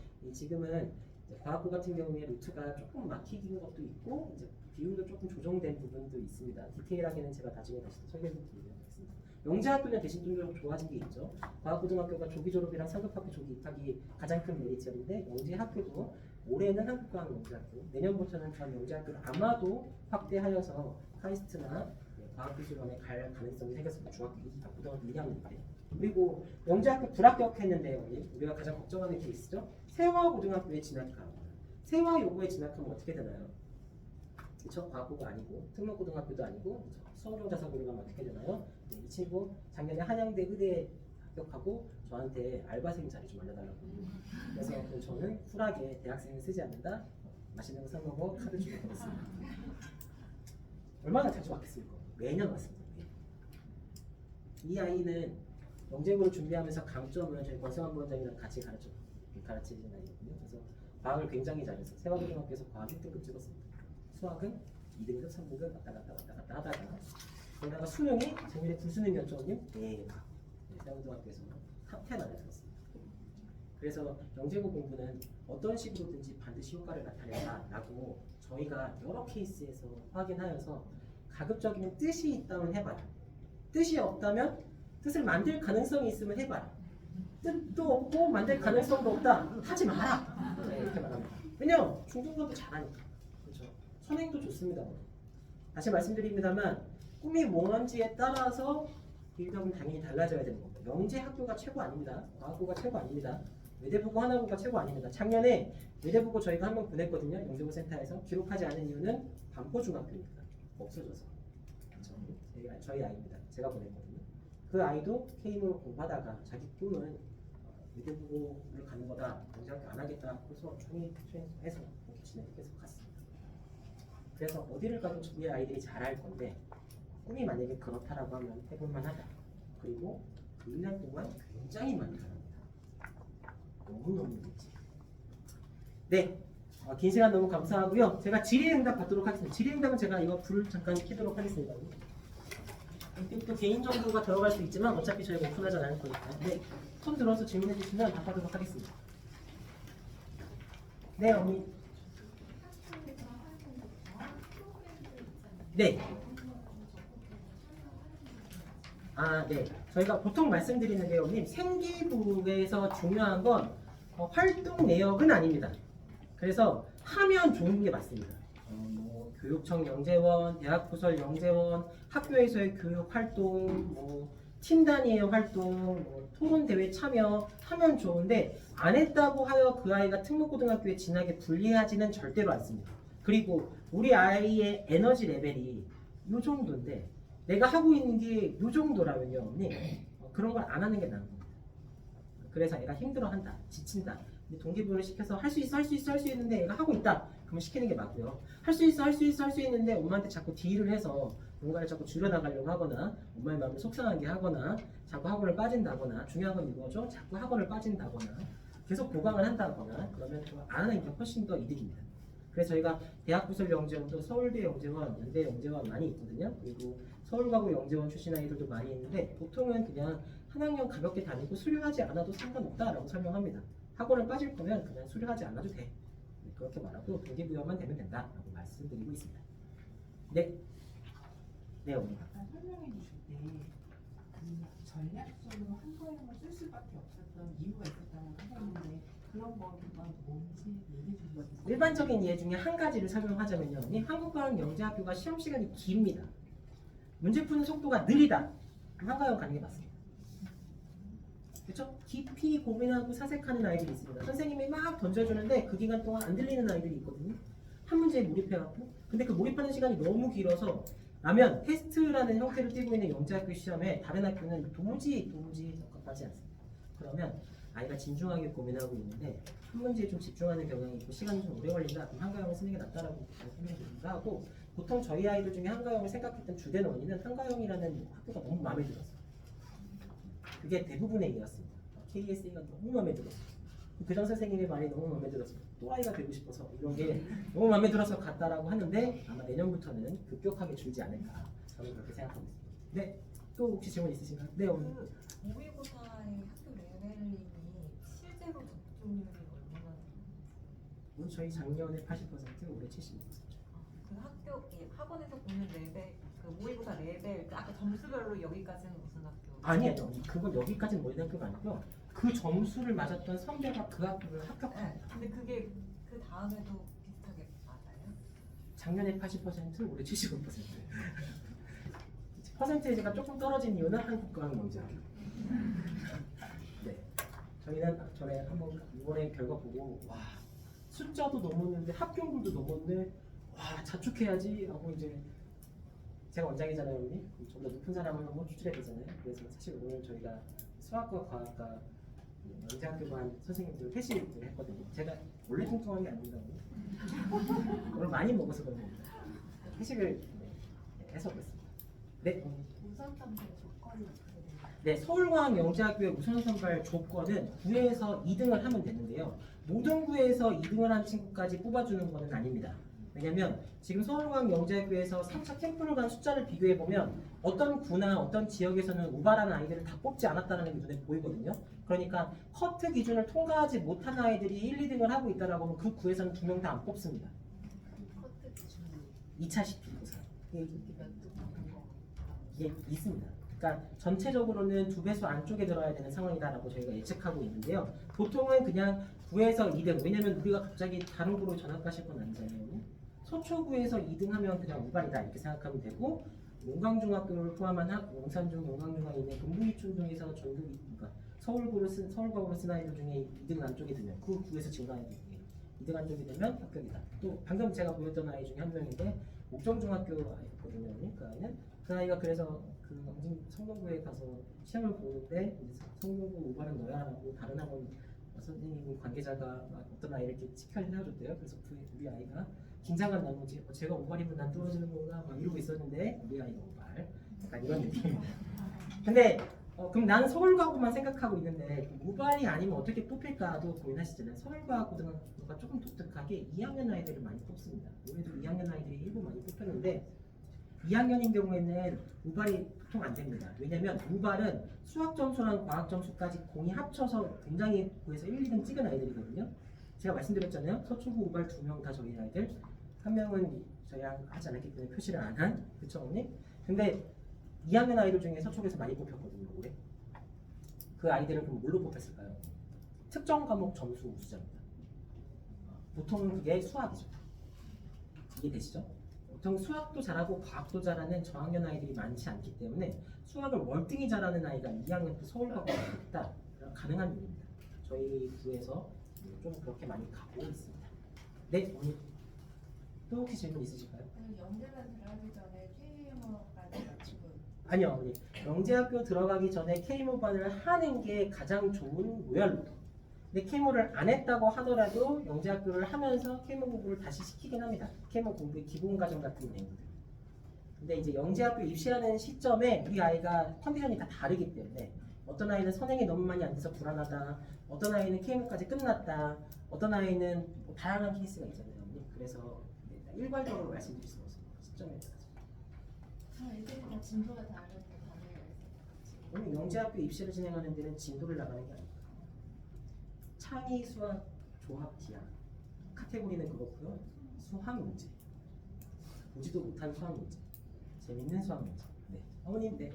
과학고 같은 경우에 루트가 조금 막히는 것도 있고 이제 비율도 조금 조정된 부분도 있습니다. 디테일하게는 제가 나중에 다시 설명을 드리도록 하겠습니다. 영재학교는 대신 좀 좋아진 게 있죠. 과학고등학교가 조기 졸업이랑 상급학교 조기 입학이 가장 큰 메리트였는데 영재학교도 올해는 한국과학 영재학교, 내년부터는 전 영재학교를 아마도 확대하여서 카이스트나 과학기술원에 갈 가능성이 생겼습니다. 중학교 2, 고등학교 2학년 때. 그리고 영재학교 불합격했는데요. 우리가 가장 걱정하는 케이스죠. 세화고등학교에 진학하면 세화 요구에 진학하면 어떻게 되나요? 그렇죠? 과학고가 아니고 특목고등학교도 아니고 수험종자사고를 가면 어떻게 되나요? 이 친구 작년에 한양대 의대에 합격하고 저한테 알바생 자리 좀 알려달라고. 그래서 저는 쿨하게 대학생은 쓰지 않는다. 맛있는 거 사 먹어 카드 주고 그랬습니다. 얼마나 자주 왔겠습니까? 매년 왔습니다. 이 아이는 영재고를 준비하면서 강점은 저희 권성환 부원장이랑 같이 가르치는 아이거든요. 그래서 과학을 굉장히 잘해서 세화고등학교에서 과학 1등급 찍었습니다. 수학은 2등급, 3등급 왔다 갔다 하다가 그러다가 수능이 작년에 불수능이었죠. 대박. 세화고등학교에서 탑10 안에 들었습니다. 그래서 영재고 공부는 어떤 식으로든지 반드시 효과를 나타낸다라고 저희가 여러 케이스에서 확인하여서 가급적이면 뜻이 있다면 해봐라. 뜻이 없다면 뜻을 만들 가능성이 있으면 해봐라. 뜻도 없고 만들 가능성도 없다. 하지 마라. 네, 이렇게 말합니다. 왜냐면 중등부도 잘하니까. 그렇죠. 선행도 좋습니다. 다시 말씀드립니다만 꿈이 뭔지에 따라서 빌드업은 당연히 달라져야 되는 겁니다. 영재 학교가 최고 아닙니다. 과학고가 최고 아닙니다. 외대부고 하나고가 최고 아닙니다. 작년에 외대부고 저희가 한 명 보냈거든요. 영재고 센터에서 기록하지 않은 이유는 반포중학교니까 없어져서. 저희 아이입니다. 제가 보냈거든요. 그 아이도 K모로 공부하다가 자기 꿈은 외대부고를 가는 거다. 영재학교 안 하겠다. 그래서 해서 계속 갔습니다. 그래서 어디를 가도 우리 아이들이 잘할 건데 꿈이 만약에 그렇다라고 하면 해볼만 하다. 그리고 그 1년 동안 굉장히 많이 잘합니다. 너무너무 좋지. 네. 긴 시간 너무 감사하고요. 제가 질의응답 받도록 하겠습니다. 질의응답은 제가 이거 불 잠깐 켜도록 하겠습니다. 또 개인 정보가 들어갈 수 있지만 어차피 저희가 오픈하지 않을 거니까. 네. 손 들어서 질문해 주시면 답하도록 하겠습니다. 네, 어머니. 네. 네. 저희가 보통 말씀드리는 게 어머님 생기부에서 중요한 건 활동 내역은 아닙니다. 그래서 하면 좋은 게 맞습니다. 교육청 영재원, 대학부설 영재원, 학교에서의 교육 활동, 팀 단위의 활동, 토론 대회 참여 하면 좋은데 안 했다고 하여 그 아이가 특목고등학교에 진학에 불리하지는 절대로 않습니다. 그리고 우리 아이의 에너지 레벨이 이 정도인데 내가 하고 있는 게 이 정도라면요, 언니 그런 걸 안 하는 게 나은 겁니다. 그래서 애가 힘들어한다, 지친다. 동기부여를 시켜서 할 수 있는데 애가 하고 있다. 그러면 시키는 게 맞고요. 할 수 있는데 엄마한테 자꾸 딜을 해서 뭔가를 자꾸 줄여나가려고 하거나 엄마의 마음을 속상하게 하거나 자꾸 학원을 빠진다거나 중요한 건 이거죠. 자꾸 학원을 빠진다거나 계속 보강을 한다거나 그러면 안 하는 게 훨씬 더 이득입니다. 그래서 저희가 대학부설 영재원도 서울대 영재원, 연대 영재원 많이 있거든요. 그리고 서울가고 영재원 출신 아이들도 많이 있는데 보통은 그냥 한 학년 가볍게 다니고 수료하지 않아도 상관없다라고 설명합니다. 학원을 빠질 거면 그냥 수료하지 않아도 돼. 그렇게 말하고 동기부여만 되면 된다라고 말씀드리고 있습니다. 네. 네, 어머니. 아까 설명해 주실 때 그 전략적으로 한거에만 쓸 수밖에 없었던 이유가 있었다고 하셨는데 그런 거가 뭔지 얘기해 주실 수 있어요? 일반적인 예 중에 한 가지를 설명하자면요. 한국과학 영재학교가 시험 시간이 깁니다. 문제 푸는 속도가 느리다. 한과형 가는 게 맞습니다. 그렇죠? 깊이 고민하고 사색하는 아이들이 있습니다. 선생님이 막 던져주는데 그 기간 동안 안 들리는 아이들이 있거든요. 한 문제에 몰입해갖고 근데 그 몰입하는 시간이 너무 길어서 라면 테스트라는 형태를 띠고 있는 영재학교 시험에 다른 학교는 도무지 적합하지 않습니다. 그러면 아이가 진중하게 고민하고 있는데 한 문제에 좀 집중하는 경향이 있고 시간이 좀 오래 걸린다. 그럼 한가형을 쓰는 게 낫다라고 설명드리기도 하고 보통 저희 아이들 중에 한가형을 생각했던 주된 원인은 한가형이라는 학교가 너무 마음에 들었어요. 그게 대부분의 이유였습니다. KSA가 너무 마음에 들었어요. 교장 선생님의 말이 너무 마음에 들어서 또아이가 되고 싶어서 이런 게 너무 마음에 들어서 갔다라고 하는데 아마 내년부터는 급격하게 줄지 않을까 저는 그렇게 생각하고 있습니다. 네, 또 혹시 질문 있으신가요? 네, 오늘 그 모의고사의 학교 레벨링이 실제로 접종률이 얼마나 저희 작년에 80%, 올해 70%. 그 학교 이 학원에서 보는 레벨 그 모의고사 레벨 그 아까 점수별로 여기까지는 무슨 학교? 아니에요. 그건 여기까지는 모의고사 학교가 아니고요. 그 점수를 맞았던 선배가 그 학교를 합격합니다. 네. 근데 그게 그 다음에도 비슷하게 맞아요? 작년에 80%, 올해 75%. 퍼센테이지가 조금 떨어진 이유는 한국과학영재학교. 네, 저희는 전에 한번 이번에 결과 보고 와 숫자도 넘었는데 합격률도 넘었는데 와 자축해야지 하고 이제 제가 원장이잖아요, 언니. 좀 더 높은 사람을 한번 추출해야 되잖아요. 그래서 사실 오늘 저희가 수학과 과학과 영재학교반 선생님들 회식을 했거든요. 제가 원래 뚱뚱한 게 아닙니다. 오늘 많이 먹어서 그런 겁니다. 회식을 해서 그랬습니다. 네. 우선 선발 조건이 어떻게 되나요? 네, 서울과학영재학교의 우선 선발 조건은 9에서 2등을 하면 되는데요. 모든 구에서 2등을 한 친구까지 뽑아주는 것은 아닙니다. 왜냐면 지금 서울과학영재학교에서 3차 캠프를 간 숫자를 비교해 보면 어떤 구나 어떤 지역에서는 우발한 아이들을 다 뽑지 않았다는 게 눈에 보이거든요. 그러니까 커트 기준을 통과하지 못한 아이들이 1, 2등을 하고 있다라고 하면 그 구에서는 2명 다 안 뽑습니다. 커트 기준이 2차 시키고서. 몇 등 하는 거? 이게 있습니다. 그러니까 전체적으로는 2배수 안쪽에 들어야 되는 상황이다라고 저희가 예측하고 있는데요. 보통은 그냥 9에서 2등, 왜냐면 우리가 갑자기 다른 구로 전학 가실 건 아니잖아요. 서초구에서 2등 하면 그냥 우발이다 이렇게 생각하면 되고, 용강중학교를 포함한 용산중, 용강중학에 있는 금부이촌중에서 전국, 그러니까 서울과로 쓴 아이들 중에 2등 안쪽에 들면 그 구에서 증가하는 게 2등 안쪽이 되면 합격이다. 또 방금 제가 보였던 아이 중에 한 명인데 옥정중학교 아이였거든요. 그 아이는 그 아이가 그래서 그 성동구에 가서 시험을 보는데 성동구 우발은 너야라고 다른 학원 선생님 관계자가 어떤 아이를 이렇게 치켜내어줬대요. 그래서 우리 아이가 긴장한 나머지 제가 우발이면 난 떨어지는 건가 막 이러고 있었는데 우리 아이가 우발 약간 이런 느낌입니다. 근데 그럼 나는 서울과고만 생각하고 있는데 우발이 아니면 어떻게 뽑힐까도 고민하시잖아요. 서울과고등학교가 조금 독특하게 2학년 아이들을 많이 뽑습니다. 올해도 2학년 아이들이 일부 많이 뽑혔는데 2학년인 경우에는 우발이 보통 안 됩니다. 왜냐면 우발은 수학 점수랑 과학 점수까지 공이 합쳐서 굉장히 구에서 1, 2등 찍은 아이들이거든요. 제가 말씀드렸잖아요. 서초구 우발 2명 다 저희 아이들, 한 명은 저희 하지 않았기 때문에 표시를 안 한, 그쵸 언니? 근데 2학년 아이들 중에 서초구에서 많이 뽑혔거든요, 올해. 그 아이들은 그럼 뭘로 뽑혔을까요? 특정 과목 점수 우수자입니다. 보통은 그게 수학이죠. 이해되시죠? 보통 수학도 잘하고 과학도 잘하는 저학년 아이들이 많지 않기 때문에 수학을 월등히 잘하는 아이가 2학년 때 서울과고가 있다. 가능한 일입니다. 저희 구에서 좀 그렇게 많이 가고 있습니다. 네, 오늘 또 혹시 질문 있으실까요? 영재반 들어가기 전에 KMO까지 맞추고 아니요, 우리 영재학교 들어가기 전에 K모반을 하는 게 가장 좋은 로얄로드. 근데 K모를 안 했다고 하더라도 영재학교를 하면서 K모 공부를 다시 시키긴 합니다. K모 공부의 기본 과정 같은 내용들. 근데 이제 영재학교 입시하는 시점에 우리 아이가 컨디션이 다 다르기 때문에 어떤 아이는 선행이 너무 많이 안 돼서 불안하다, 어떤 아이는 K모까지 끝났다, 어떤 아이는 뭐 다양한 케이스가 있잖아요. 그래서 일괄적으로 말씀드릴 수가 없습니다. 시점에 따라서. 애들이 다 진도가 다르고 다르게 오늘 영재학교 입시를 진행하는 데는 진도를 나가는 게 아닙니다. 창의 수학 조합 기하 카테고리는 그렇고요. 수학 문제 보지도 못한 수학 문제, 재밌는 수학 문제. 네, 어머님 네.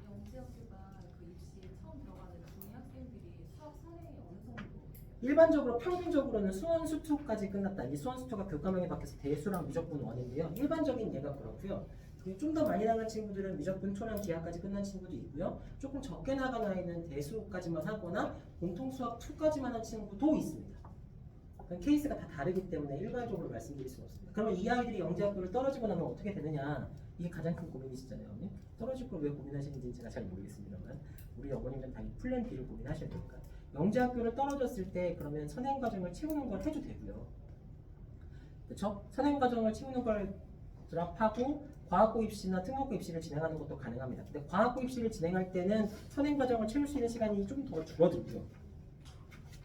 영재학교가 그 입시에 처음 들어가는 중위 학생들이 수학 선행이 어느 정도 돼요? 일반적으로 평균적으로는 수원 수투까지 끝났다. 이 수원 수투가 교과명이 바뀌어서 대수랑 미적분 원인데요. 일반적인 예가 그렇고요. 좀 더 많이 나간 친구들은 미적분 초랑 기하까지 끝난 친구도 있고요. 조금 적게 나간 아이는 대수까지만 하거나 공통 수학 2까지만 한 친구도 있습니다. 케이스가 다 다르기 때문에 일괄적으로 말씀드릴 수가 없습니다. 그러면 이 아이들이 영재학교를 떨어지고 나면 어떻게 되느냐? 이게 가장 큰 고민이시잖아요. 어머니? 떨어질 걸 왜 고민하시는지 제가 잘 모르겠습니다만 우리 어머님은 당연히 플랜 B를 고민하셔야 되니까. 영재학교를 떨어졌을 때 그러면 선행 과정을 채우는 걸 해도 되고요. 그렇죠? 선행 과정을 채우는 걸 드랍하고 과학고 입시나 특목고 입시를 진행하는 것도 가능합니다. 근데 과학고 입시를 진행할 때는 선행 과정을 채울 수 있는 시간이 좀 더 줄어들고요.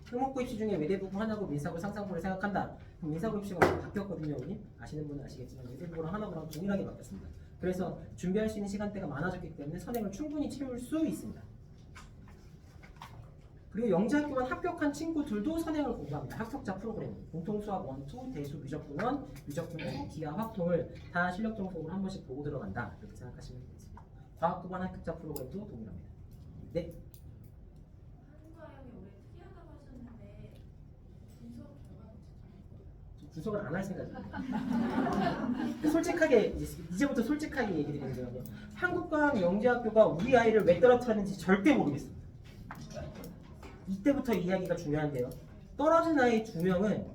특목고 입시 중에 외대부고 하나고 민사고 상상고를 생각한다. 그럼 민사고 입시가 오늘 바뀌었거든요, 우리 아시는 분은 아시겠지만 외대부고랑 하나고랑 동일하게 바뀌었습니다. 그래서 준비할 수 있는 시간대가 많아졌기 때문에 선행을 충분히 채울 수 있습니다. 그리고 영재학교만 합격한 친구들도 선행을 공부합니다. 합격자 프로그램, 공통수학 1, 2, 대수 미적분원, 미적분 2, 기하 확통을 다 실력 정석으로 한 번씩 보고 들어간다. 이렇게 생각하시면 되겠습니다. 과학고반 합격자 프로그램도 동일합니다. 네. 한과형이 올해 특이하다고 하셨는데 분석 결과는 분석을 안 할 생각입니다. 솔직하게 이제부터 솔직하게 얘기 드리는 거예요. 한국과학 영재학교가 우리 아이를 왜 떨어뜨렸는지 절대 모르겠습니다. 이때부터 이야기가 중요한데요. 떨어진 아이 두 명은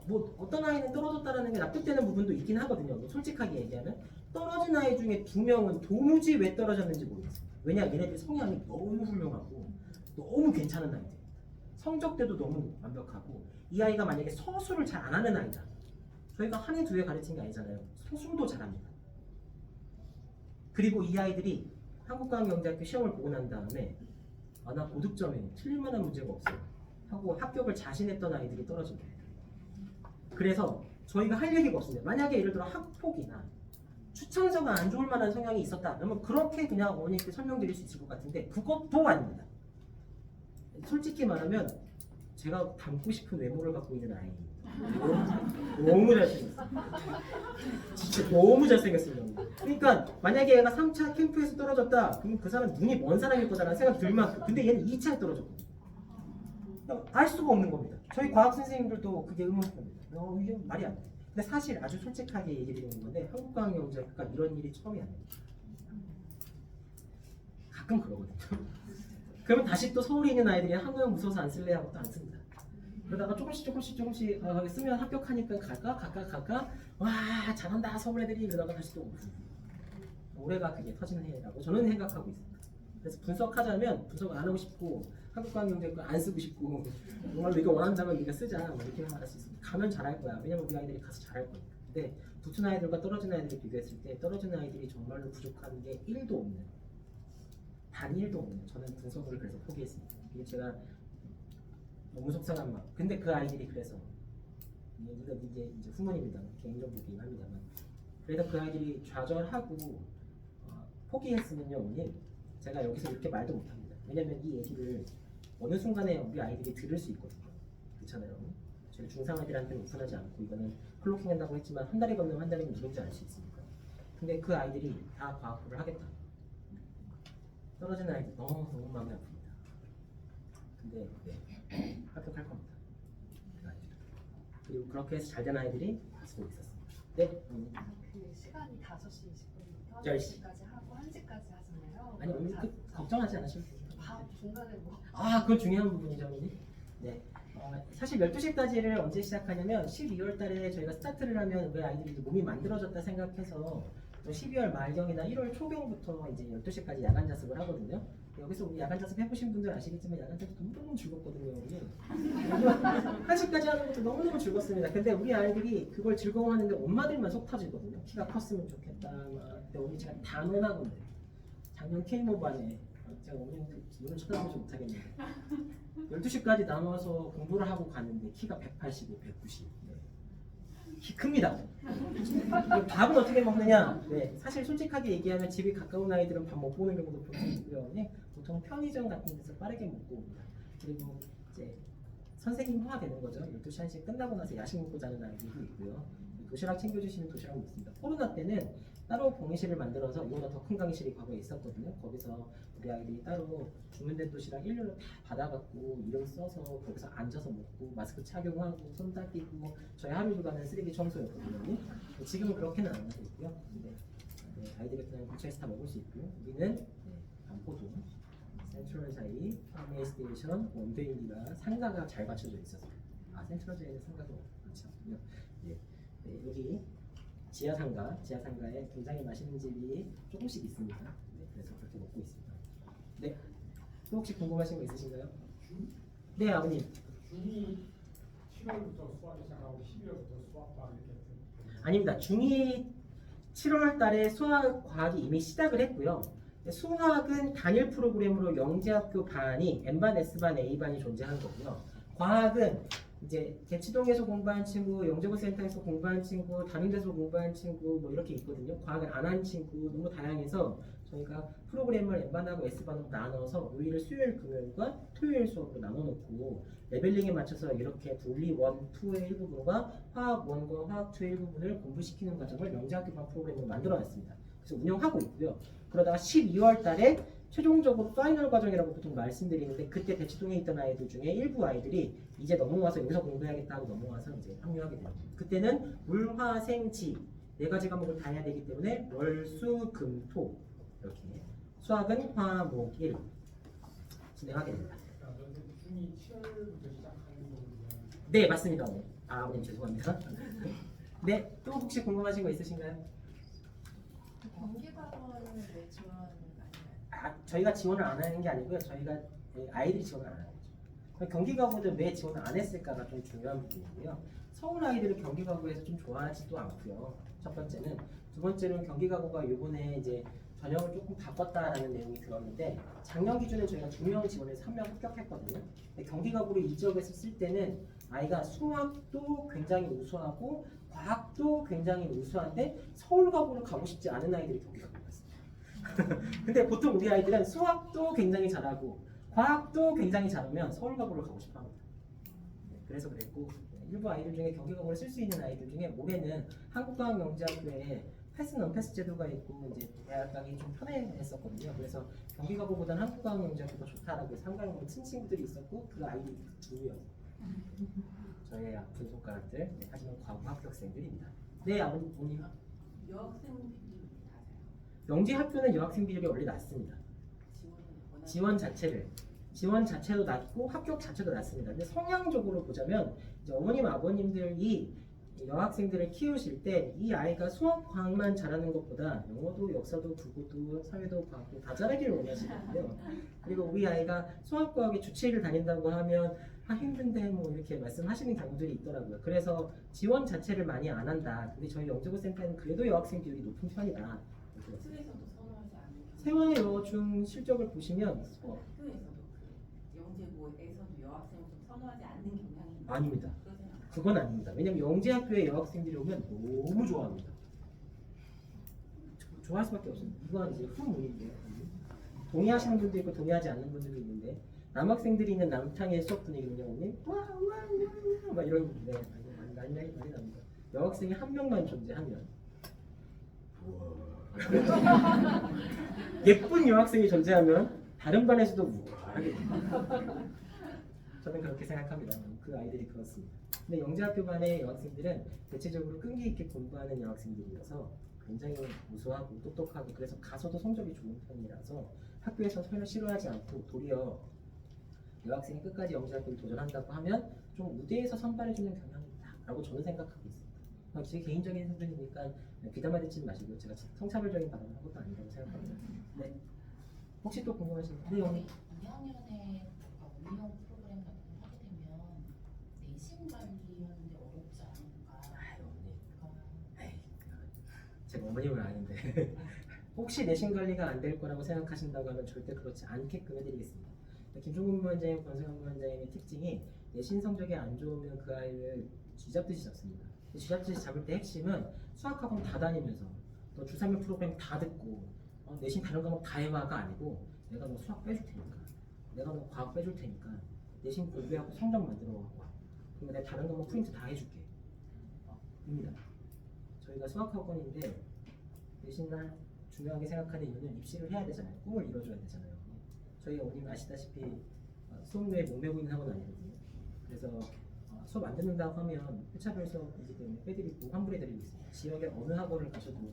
뭐 어떤 아이는 떨어졌다라는 게 납득되는 부분도 있긴 하거든요. 뭐 솔직하게 얘기하면 떨어진 아이 중에 두 명은 도무지 왜 떨어졌는지 모르겠어요. 왜냐 얘네들 성향이 너무 훌륭하고 너무 괜찮은 아이들. 성적대도 너무 완벽하고 이 아이가 만약에 서술을 잘 안 하는 아이다. 저희가 한 해 두 해 가르친 게 아니잖아요. 서술도 잘합니다. 그리고 이 아이들이 한국과학영재학교 시험을 보고 난 다음에 나 고득점에 틀릴 만한 문제가 없어요 하고 합격을 자신했던 아이들이 떨어진 거예요. 그래서 저희가 할 얘기가 없습니다. 만약에 예를 들어 학폭이나 추천서가 안 좋을 만한 성향이 있었다 그러면 그렇게 그냥 어머니께 설명드릴 수 있을 것 같은데 그것도 아닙니다. 솔직히 말하면 제가 닮고 싶은 외모를 갖고 있는 아이 너무 잘생겼어요. 진짜 너무 잘생겼습니다. 그러니까 만약에 얘가 3차 캠프에서 떨어졌다 그럼 그 사람 눈이 먼 사람일 거다라는 생각이 들 만큼 근데 얘는 2차에 떨어졌거든요. 알 수가 없는 겁니다. 저희 과학 선생님들도 그게 의문입니다. 이게 말이 안 돼. 근데 사실 아주 솔직하게 얘기 드리는 건데 한국과학영재학교가 이런 일이 처음이 아니에요. 가끔 그러거든요. 그러면 다시 또 서울에 있는 아이들이 한국형 무서워서 안 쓸래 하고 또 안 씁니다. 그러다가 조금씩 쓰면 합격하니까 갈까 와 잘한다 서울 애들이 그러다가 다시 또 올해가 그게 터지는 해라고 저는 생각하고 있습니다. 그래서 분석하자면 분석 안 하고 싶고 한국과학영재학교 안 쓰고 싶고 정말 이거 원한다면 네가 쓰자 뭐 이렇게 말할 수 있습니다. 가면 잘할 거야. 왜냐면 우리 아이들이 가서 잘할 거니까. 근데 붙은 아이들과 떨어진 아이들을 비교했을 때 떨어진 아이들이 정말로 부족한 게 1도 없는 단 1도 없는 저는 분석을 그래서 포기했습니다. 이게 제가 너무 속상한 마음. 근데 그 아이들이 그래서 이게 이제 후문입니다. 개인정보긴 합니다만. 그래서 그 아이들이 좌절하고 포기했으면요, 오늘 제가 여기서 이렇게 말도 못합니다. 왜냐면 이 얘기를 어느 순간에 우리 아이들이 들을 수 있거든요. 그렇잖아요. 저희 중상 아이들한테는 오픈하지 않고 이거는 클로킹한다고 했지만 한 달이 건너면 한 달이면 누군지 알 수 있으니까. 근데 그 아이들이 다 과학부를 하겠다. 떨어진 아이들 너무 마음이 아픕니다. 근데 합격할 겁니다. 그 아이들. 그리고 그렇게 해서 잘된 아이들이 쓰고 있었습니다. 네. 그 시간이 5시 20분부터 10시. 10시까지 하고 1시까지 하잖아요. 아니 오늘 걱정하지 않으셔도 돼요. 중간에 뭐 그건 중요한 부분이죠, 언니. 네. 사실 12시까지를 언제 시작하냐면 12월 달에 저희가 스타트를 하면 우리 아이들이 이제 몸이 만들어졌다 생각해서 12월 말경이나 1월 초경부터 이제 12시까지 야간 자습을 하거든요. 여기서 우리 야간 자습 해보신 분들 아시겠지만 야간 자습 너무너무 즐겁거든요. 우리 1시까지 하는 것도 너무너무 즐겁습니다. 근데 우리 아이들이 그걸 즐거워하는데 엄마들만 속 터지거든요. 키가 컸으면 좋겠다. 근데 우리 제가 단언하건데 작년 K모반에 제가 어머님들 눈을 쳐다보지 못하겠는데 12시까지 나눠서 공부를 하고 갔는데 키가 185, 190 키 큽니다. 밥은 어떻게 먹느냐? 네, 사실 솔직하게 얘기하면 집이 가까운 아이들은 밥 못 보는 경우도 보통 있고요. 네, 보통 편의점 같은 데서 빠르게 먹고 옵니다. 그리고 이제 선생님화 되는 거죠. 12시 1시 끝나고 나서 야식 먹고 자는 아이들도 있고요. 도시락 챙겨주시는 도시락 먹습니다. 코로나 때는 따로 강의실을 만들어서 이거보다 더 큰 강의실이 과거에 있었거든요. 거기서 우리 아이들이 따로 주문된 도시락 일렬로 다 받아갖고 이름 써서 거기서 앉아서 먹고 마스크 착용하고 손 닦이고 저희 하루 일과는 쓰레기 청소였거든요. 지금은 그렇게는 안 하고 있고요. 근데 아이들이 그냥 근처에서 다 먹을 수 있고요. 우리는 반포동, 센트럴 사이, 파메이 스테이션, 원베일리가 상가가 잘 갖춰져 있어서 센트럴 사이는 상가가 그렇지 않군요. 여기 지하상가에 굉장히 맛있는 집이 조금씩 있습니다. 네, 그래서 그렇게 먹고 있습니다. 네, 또 혹시 궁금하신 거 있으신가요? 네, 아버님. 중이 7월부터 수학이 시작하고 12월부터 수학 막 이렇게 아닙니다. 중2 7월 달에 수학 과학이 이미 시작을 했고요. 수학은 단일 프로그램으로 영재학교 반이 N반, S반, A반이 존재하는 거고요. 과학은 이제 대치동에서 공부한 친구, 영재고센터에서 공부한 친구, 다른 데서 공부한 친구 뭐 이렇게 있거든요. 과학을 안 한 친구 너무 다양해서 저희가 프로그램을 N반하고 S반으로 나눠서 요일을 수요일, 금요일과 토요일 수업으로 나눠놓고 레벨링에 맞춰서 이렇게 물리 1, 2의 일부분과 화학 1과 화학 2의 일부분을 공부시키는 과정을 영재학교반 프로그램으로 만들어놨습니다. 그래서 운영하고 있고요. 그러다가 12월 달에 최종적으로 파이널 과정이라고 보통 말씀드리는데 그때 대치동에 있던 아이들 중에 일부 아이들이 이제 넘어와서 여기서 공부해야겠다 하고 넘어와서 이제 합류하게 됩니다. 그때는 물, 화, 생, 지 네 가지 과목을 다 해야 되기 때문에 월, 수, 금, 토 이렇게 수학은 화, 목, 일 진행하게 됩니다. 중이 7월부터 시작하는 거군요. 네 맞습니다. 아버님 죄송합니다. 네 또 혹시 궁금하신 거 있으신가요? 경기과정을 왜 지원하는 거 아니에요? 저희가 지원을 안 하는 게 아니고요. 저희가 아이들이 지원을 안 하는 거죠. 경기가구는 왜 지원을 안 했을까가 좀 중요한 부분이고요. 서울 아이들을 경기가구에서 좀 좋아하지도 않고요. 첫 번째는. 두 번째는 경기가구가 이번에 이제 전형을 조금 바꿨다라는 내용이 들었는데 작년 기준에 저희가 2명 지원해서 1명 합격했거든요. 근데 경기가구로 이 지역에서 쓸 때는 아이가 수학도 굉장히 우수하고 과학도 굉장히 우수한데 서울가구를 가고 싶지 않은 아이들이 경기가구로 갔어요. 근데 보통 우리 아이들은 수학도 굉장히 잘하고 과학도 굉장히 잘하면 서울가구를 가고 싶어 합니다. 그래서 그랬고 일부 아이들 중에 경기가구를 쓸 수 있는 아이들 중에 올해는 한국과학영재학교에 패스 non-패스 제도가 있고 이제 대학 가기 좀 편했었거든요. 그래서 경기가구보다는 한국과학영재학교가 좋다라고 해서 한국과학영재 친 친구들이 있었고 그 아이들이 2명. 저의 아픈 손가락들. 네, 하지만 과거 합격생들입니다. 네 아버님. 여학생 비율이 낮아요. 영재학교는 여학생 비율이 원래 낮습니다. 지원 자체도 낮고 합격 자체도 낮습니다. 근데 성향적으로 보자면 이제 어머님 아버님들이 여학생들을 키우실 때 이 아이가 수학 과학만 잘하는 것보다 영어도 역사도 국어도 사회도 과학도 다 잘하기를 원하시거든요. 그리고 우리 아이가 수학 과학의 주치의를 다닌다고 하면 힘든데 뭐 이렇게 말씀하시는 경우들이 있더라고요. 그래서 지원 자체를 많이 안 한다. 근데 저희 영재고센터는 그래도 여학생 비율이 높은 편이다. 학교에서도 선호하지 않는 경우. 생활여 중 실적을 보시면 학교에서도 영재고에서도 여학생을 좀 선호하지 않는 경향이 아닙니다. 그러진 않아요. 그건 아닙니다. 왜냐면 영재학교에 여학생들이 오면 너무 좋아합니다. 좋아할 수밖에 없습니다. 이건 이제 후문인데요. 동의하시는 분도 있고 동의하지 않는 분들도 있는데 남학생들이 있는 남탕의 수업 분위기는요, 오늘 와와와 막 이런 네, 많이 납니다. 여학생이 한 명만 존재하면 예쁜 여학생이 존재하면 다른 반에서도 우아하게 됩니다. 저는 그렇게 생각합니다. 그 아이들이 그렇습니다. 근데 영재학교 반의 여학생들은 대체적으로 끈기 있게 공부하는 여학생들이어서 굉장히 우수하고 똑똑하고 그래서 가서도 성적이 좋은 편이라서 학교에서 전혀 싫어하지 않고 도리어 여학생이 끝까지 영재학교를 도전한다고 하면 좀 무대에서 선발해주는 경향이 있다라고 저는 생각하고 있습니다. 제 개인적인 생각이니까 비담아듣지는 마시고 제가 성차별적인 발언을 한 것도 아니라고 생각합니다. 네. 혹시 또 궁금하신 분? 네, 언니. 2학년에 운영 프로그램 같은 거 하게 되면 내신 관리하는데 어렵지 않을까? 제가 어머님은 아닌데 혹시 내신 관리가 안 될 거라고 생각하신다고 하면 절대 그렇지 않게끔 해드리겠습니다. 김종국 부원장님, 권성현 부원장님의 특징이 내신 성적이 안 좋으면 그 아이를 쥐잡듯이 잡습니다. 쥐잡듯이 잡을 때 핵심은 수학학원 다 다니면서 너 주3일 프로그램 다 듣고 내신 다른 과목 다 해봐가 아니고 내가 너 수학 빼줄 테니까 내가 너 과학 빼줄 테니까 내신 공부하고 성적 만들어 갖고 와. 그리고 내가 다른 과목 프린트 다 해줄게. 입니다. 저희가 수학학원인데 내신날 중요하게 생각하는 이유는 입시를 해야 되잖아요. 꿈을 이뤄줘야 되잖아요. 저희 어머님 아시다시피 수업료에 목매고 있는 학원 아니거든요. 그래서 수업 안 듣는다고 하면 회차별 수업이기 때문에 빼드리고 환불해드리고 있습니다. 지역의 어느 학원을 가셔도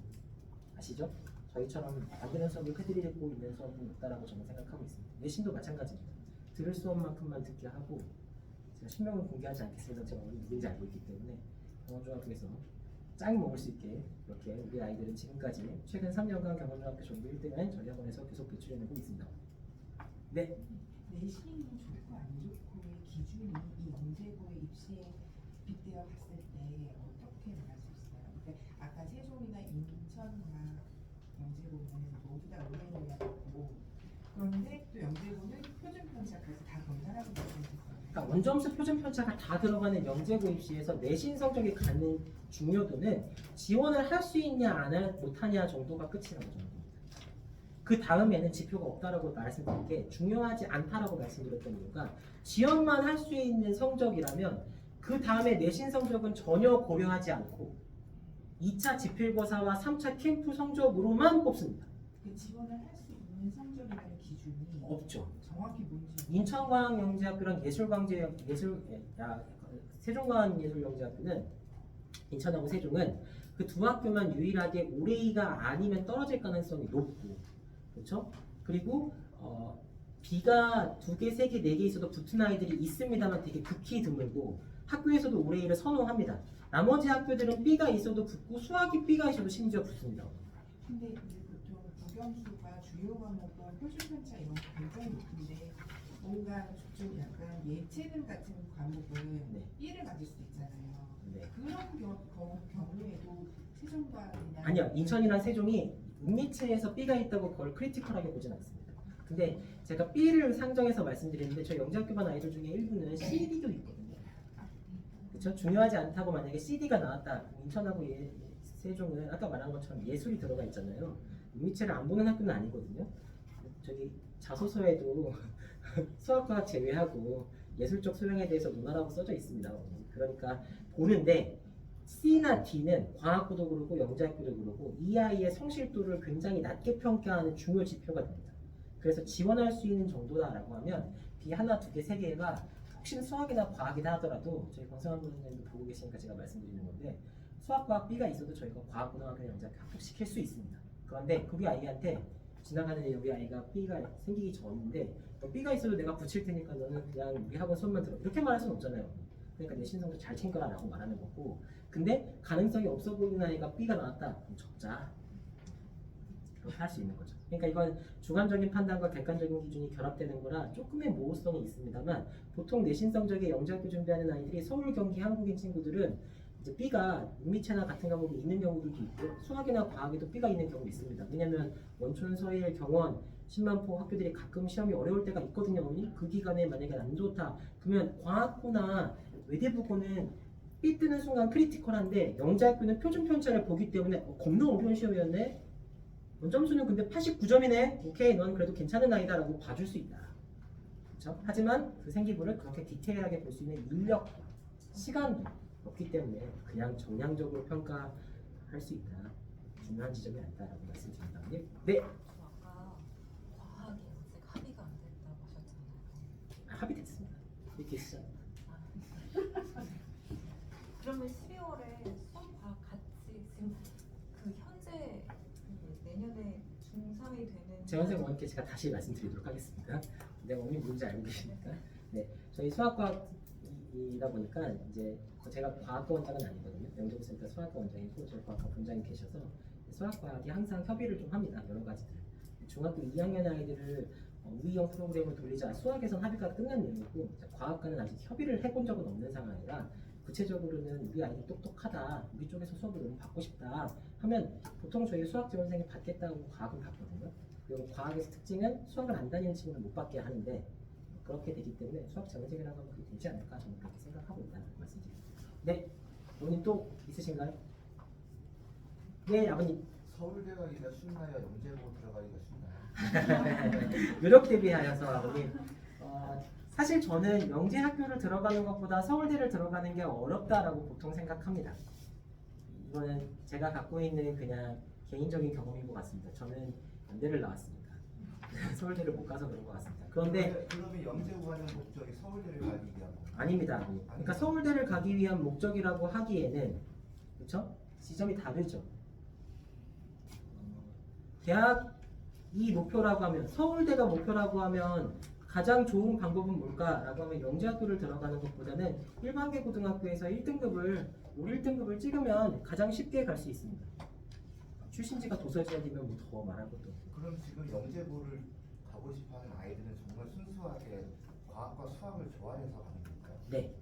아시죠? 저희처럼 안 듣는 수업을 해드리고 있는 수업은 없다라고 저는 생각하고 있습니다. 내신도 마찬가지입니다. 들을 수업만큼만 듣게 하고 제가 신명을 공개하지 않겠습니다. 제가 어머니 누군지 알고 있기 때문에 경원중학교에서 짱 먹을 수 있게 이렇게 우리 아이들은 지금까지 최근 3년간 경원중학교 전교 1등을 저희 학원에서 계속 배출해내고 있습니다. 네. 내신이 좋고 안 좋고의 기준이 이 영재고의 입시에 빗대어 봤을 때 어떻게 말할 수 있어요? 그러니까 아까 세종이나 인천과 영재고문에서 모두 다 의뢰인이었고 그런데 또 영재고는 표준 편차까지 다 검사하고 있었어요. 그러니까 원점수 표준 편차가 다 들어가는 영재고 입시에서 내신 성적이 갖는 중요도는 지원을 할 수 있냐 못하냐 정도가 끝이라고 정도입니다. 그 다음에는 지표가 없다라고 말씀드린 게 중요하지 않다라고 말씀드렸던 이유가 지원만 할 수 있는 성적이라면 그 다음에 내신 성적은 전혀 고려하지 않고 2차 지필고사와 3차 캠프 성적으로만 뽑습니다. 그 지원을 할 수 있는 성적이라는 기준이 없죠. 정확히 뭔지 인천과학영재학교랑 세종과학예술영재학교는 인천하고 세종은 그 두 학교만 유일하게 올해가 아니면 떨어질 가능성이 높고 그렇죠? 그리고 B가 2개, 3개, 4개 있어도 붙은 아이들이 있습니다만 되게 극히 드물고 학교에서도 올해를 선호합니다. 나머지 학교들은 B가 있어도 붙고 수학이 B가 있어도 심지어 붙습니다. 근데 이제 보통 국영수가 주요 과목과 표준 편차 이런 거 굉장히 높은데 뭔가 좀 약간 예체능 같은 과목은 네. B를 맞을 수도 있잖아요. 네. 그런 경우에도 세종과학이나 아니요, 인천이랑 세종이 은미체에서 B가 있다고 그걸 크리티컬하게 보진 않습니다. 근데 제가 B를 상정해서 말씀드리는데 저희 영재학교반 아이들 중에 일부는 CD도 있거든요. 그렇죠? 중요하지 않다고 만약에 CD가 나왔다. 인천하고 세종은 아까 말한 것처럼 예술이 들어가 있잖아요. 은미체를 안 보는 학교는 아니거든요. 저기 자소서에도 수학과학 제외하고 예술적 수행에 대해서 논하라고 써져 있습니다. 그러니까 보는데 C나 D는 과학고도 그렇고 영재학교도 그렇고 이 아이의 성실도를 굉장히 낮게 평가하는 중요 지표가 됩니다. 그래서 지원할 수 있는 정도다라고 하면 B 하나, 2개, 3개가 혹시 수학이나 과학이나 하더라도 저희 권성환 부장님도 보고 계시니까 제가 말씀드리는 건데 수학과학 B가 있어도 저희가 과학고등학교 영재학교 합격시킬 수 있습니다. 그런데 우리 아이한테 지나가는 우리 아이가 B가 생기기 전인데 B가 있어도 내가 붙일 테니까 너는 그냥 우리 학원 수업만 들어 이렇게 말할 수는 없잖아요. 그러니까 내 신성도 잘 챙겨라 라고 말하는 거고 근데 가능성이 없어 보이는 아이가 B가 나왔다 그럼 적자 그렇게 할 수 있는 거죠. 그러니까 이건 주관적인 판단과 객관적인 기준이 결합되는 거라 조금의 모호성이 있습니다만 보통 내신 성적에 영재학교 준비하는 아이들이 서울, 경기, 한국인 친구들은 이제 B가 은미체나 같은 과목이 있는 경우들도 있고 수학이나 과학에도 B가 있는 경우 있습니다. 왜냐하면 원촌, 서일, 경원, 10만포 학교들이 가끔 시험이 어려울 때가 있거든요. 어머니? 그 기간에 만약에 안 좋다 그러면 과학고나 외대부고는 B 뜨는 순간 크리티컬한데 영재학교는 표준 편차를 보기 때문에 겁나 어려운 시험이었네. 원점수는 근데 89점이네. 오케이, 넌 그래도 괜찮은 아이다 라고 봐줄 수 있다. 그렇죠? 하지만 그 생기부를 그렇게 디테일하게 볼 수 있는 인력, 시간도 없기 때문에 그냥 정량적으로 평가할 수 있다. 중요한 지점이 아니다라고 말씀드립니다. 네. 아까 과학이 아직 합의가 안 됐다고 하셨잖아요. 합의됐습니다. 이렇게 시작. 그러면 12월에 수학 과학 같이 지금 그 현재 내년에 중3이 되는 재원생 어머니께 제가 다시 말씀드리도록 하겠습니다. 네, 어머니 뭔지 알고 계십니까? 네, 저희 수학과학이다 보니까 이제 제가 과학과 원장은 아니거든요. 영재고센터 수학과 원장이고 저희 과학과 본장이 계셔서 수학과학이 항상 협의를 좀 합니다. 여러 가지들. 중학교 2학년 아이들을 우위형 프로그램을 돌리자 수학에선 합의가 끝난 내용이고 과학과는 아직 협의를 해본 적은 없는 상황이라 구체적으로는 우리 아이들 똑똑하다, 우리 쪽에서 수업을 너무 받고 싶다 하면 보통 저희 수학 지원생이 받겠다고 과학은 받거든요. 그리고 과학의 특징은 수학을 안 다니는 친구는 못 받게 하는데 그렇게 되기 때문에 수학 지원생이라고 하면 그게 되지 않을까 저는 그렇게 생각하고 있다는 말씀드립니다. 네, 어머님 또 있으신가요? 네, 아버님. 서울대 가기가 쉽나요? 영재고 들어가기가 쉽나요? 노력 대비하여서 아버님 사실 저는 영재학교를 들어가는 것보다 서울대를 들어가는 게 어렵다라고 보통 생각합니다. 이거는 제가 갖고 있는 그냥 개인적인 경험인 것 같습니다. 저는 연대를 나왔습니다. 서울대를 못 가서 그런 것 같습니다. 그런데 그러면 영재고 가는 목적이 서울대를 가기 위한 거 아닙니다. 아버님. 그러니까 서울대를 가기 위한 목적이라고 하기에는 그렇죠? 지점이 다르죠. 대학이 목표라고 하면 서울대가 목표라고 하면 가장 좋은 방법은 뭘까라고 하면 영재학교를 들어가는 것보다는 일반계 고등학교에서 1등급을 올 1등급을 찍으면 가장 쉽게 갈 수 있습니다. 출신지가 도서지역이면 뭐 더 말할 것도 없고. 그럼 지금 영재고를 가고 싶어하는 아이들은 정말 순수하게 과학과 수학을 좋아해서 가는 걸까요? 네,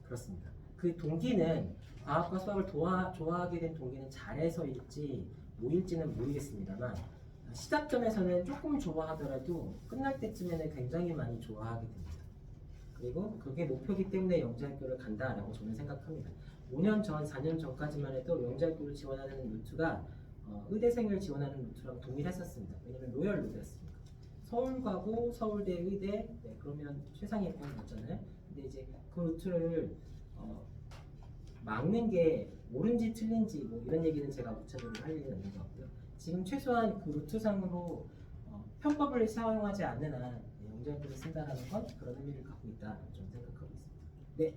그렇습니다. 그 동기는 과학과 수학을 좋아하게 된 동기는 잘해서일지 뭐일지는 모르겠습니다만 시작점에서는 조금 좋아하더라도 끝날 때쯤에는 굉장히 많이 좋아하게 됩니다. 그리고 그게 목표이기 때문에 영재학교를 간다라고 저는 생각합니다. 5년 전, 4년 전까지만 해도 영재학교를 지원하는 루트가 의대생을 지원하는 루트랑 동일했었습니다. 왜냐면 로열 로드였습니다. 서울 가고 서울대 의대 그러면 최상의 공이었잖아요. 근데 이제 그 루트를 막는 게 옳은지 틀린지 뭐 이런 얘기는 제가 구체적으로 할 얘기는 없는 것 같고요. 지금 최소한 그 루트상으로 편법을 사용하지 않는 한 영재학교를 쓴다라는 건 그런 의미를 갖고 있다 저는 생각하고 있습니다. 네.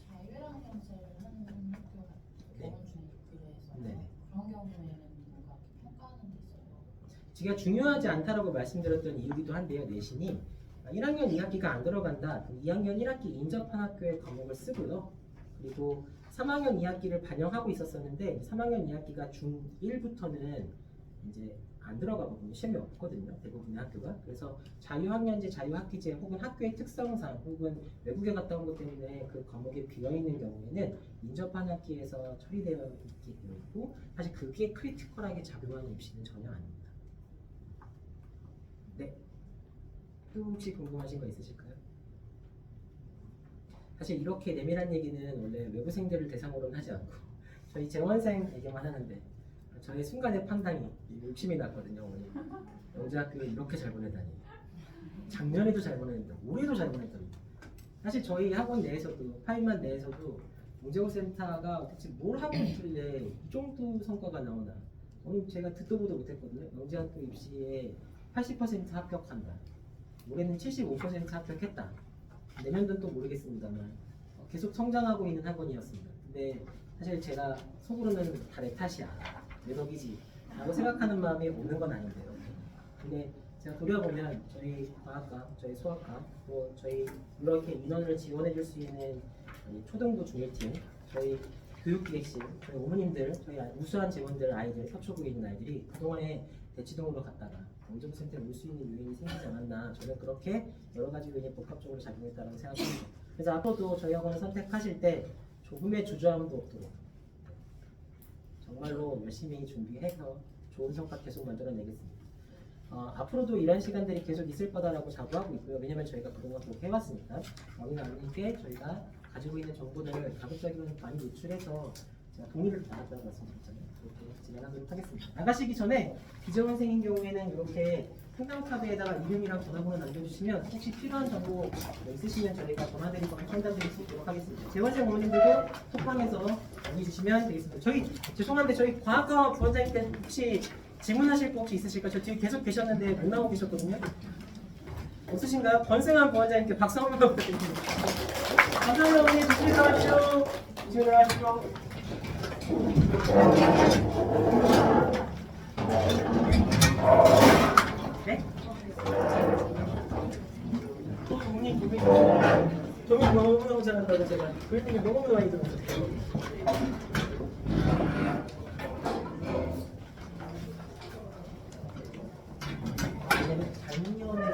자율학 형제를 하는 학교가 네. 경원 중학교에서 네. 그런 경우에는 뭔가 평가하는 게 있어요. 제가 중요하지 않다라고 말씀드렸던 이유기도 한데요. 내신이 1학년 2학기가 안 들어간다. 그럼 2학년 1학기 인접한 학교의 과목을 쓰고요. 그리고 3학년 2학기를 반영하고 있었었는데 3학년 2학기가 중1부터는 이제 안 들어가거든요. 시험이 없거든요. 대부분의 학교가. 그래서 자유학년제, 자유학기제 혹은 학교의 특성상 혹은 외국에 갔다 온 것 때문에 그 과목이 비어있는 경우에는 인접한 학기에서 처리되어 있게 되어 있고 사실 그게 크리티컬하게 작용하는 입시는 전혀 아닙니다. 네. 또 혹시 궁금하신 거 있으실까요? 사실 이렇게 내밀한 얘기는 원래 외부생들을 대상으로는 하지 않고 저희 재원생에게만 하는데 저의 순간의 판단이 욕심이 났거든요. 오늘 영재학교에 이렇게 잘 보내다니 작년에도 잘 보냈는데 올해도 잘 보냈다니 사실 저희 학원 내에서도 파인만 내에서도 영재고센터가 대체 뭘 하고 있길래 이 정도 성과가 나오나 오늘 제가 듣도 보도 못했거든요. 영재학교 입시에 80% 합격한다. 올해는 75% 합격했다. 내년도는 또 모르겠습니다만 계속 성장하고 있는 학원이었습니다. 근데 사실 제가 속으로는 다 내 탓이야, 내 덕이지 라고 생각하는 마음이 없는 건 아닌데요. 근데 제가 돌아보면 저희 과학과, 저희 수학과, 또 저희 이렇게 인원을 지원해 줄 수 있는 초등부 중일팀, 저희 교육기획실, 저희 어머님들, 저희 우수한 직원들 아이들, 서초구에 있는 아이들이 그동안에 대치동으로 갔다가 영재고센터에 올 수 있는 요인이 생기지 않았나 저는 그렇게 여러 가지 요인이 복합적으로 작용했다고 생각합니다. 그래서 앞으로도 저희 학원을 선택하실 때 조금의 주저함도 없도록 정말로 열심히 준비해서 좋은 성과 계속 만들어내겠습니다. 앞으로도 이런 시간들이 계속 있을 거다라고 자부하고 있고요. 왜냐면 저희가 그동안 꼭 해왔으니까 어린 아버님께 저희가 가지고 있는 정보들을 가급적이면 많이 노출해서 제가 동의를 받았다고 말씀드렸잖아요. 그렇게 진행하도록 하겠습니다. 나가시기 전에 비정원생인 경우에는 이렇게 상담카드에다가 이름이랑 전화번호 남겨주시면 혹시 필요한 정보 있으시면 저희가 전화드리고 상담드릴 수 있도록 하겠습니다. 재원생 어머님들도 톡방에서 문의 주시면 되겠습니다. 저희 죄송한데 저희 과학과 부원장님께 혹시 질문하실 거 혹시 있으실까요? 저 뒤에 계속 계셨는데 못 나오고 계셨거든요. 없으신가요? 권승환 부원장님께 박수 한번 부탁드립니다. 감사합니다. 어머니 조심히 들어가십시오. 조심히 들어가십시오. 네? 어머니 조미 너무너무 잘한다고 제가 그 얘기 너무 많이 들었어요.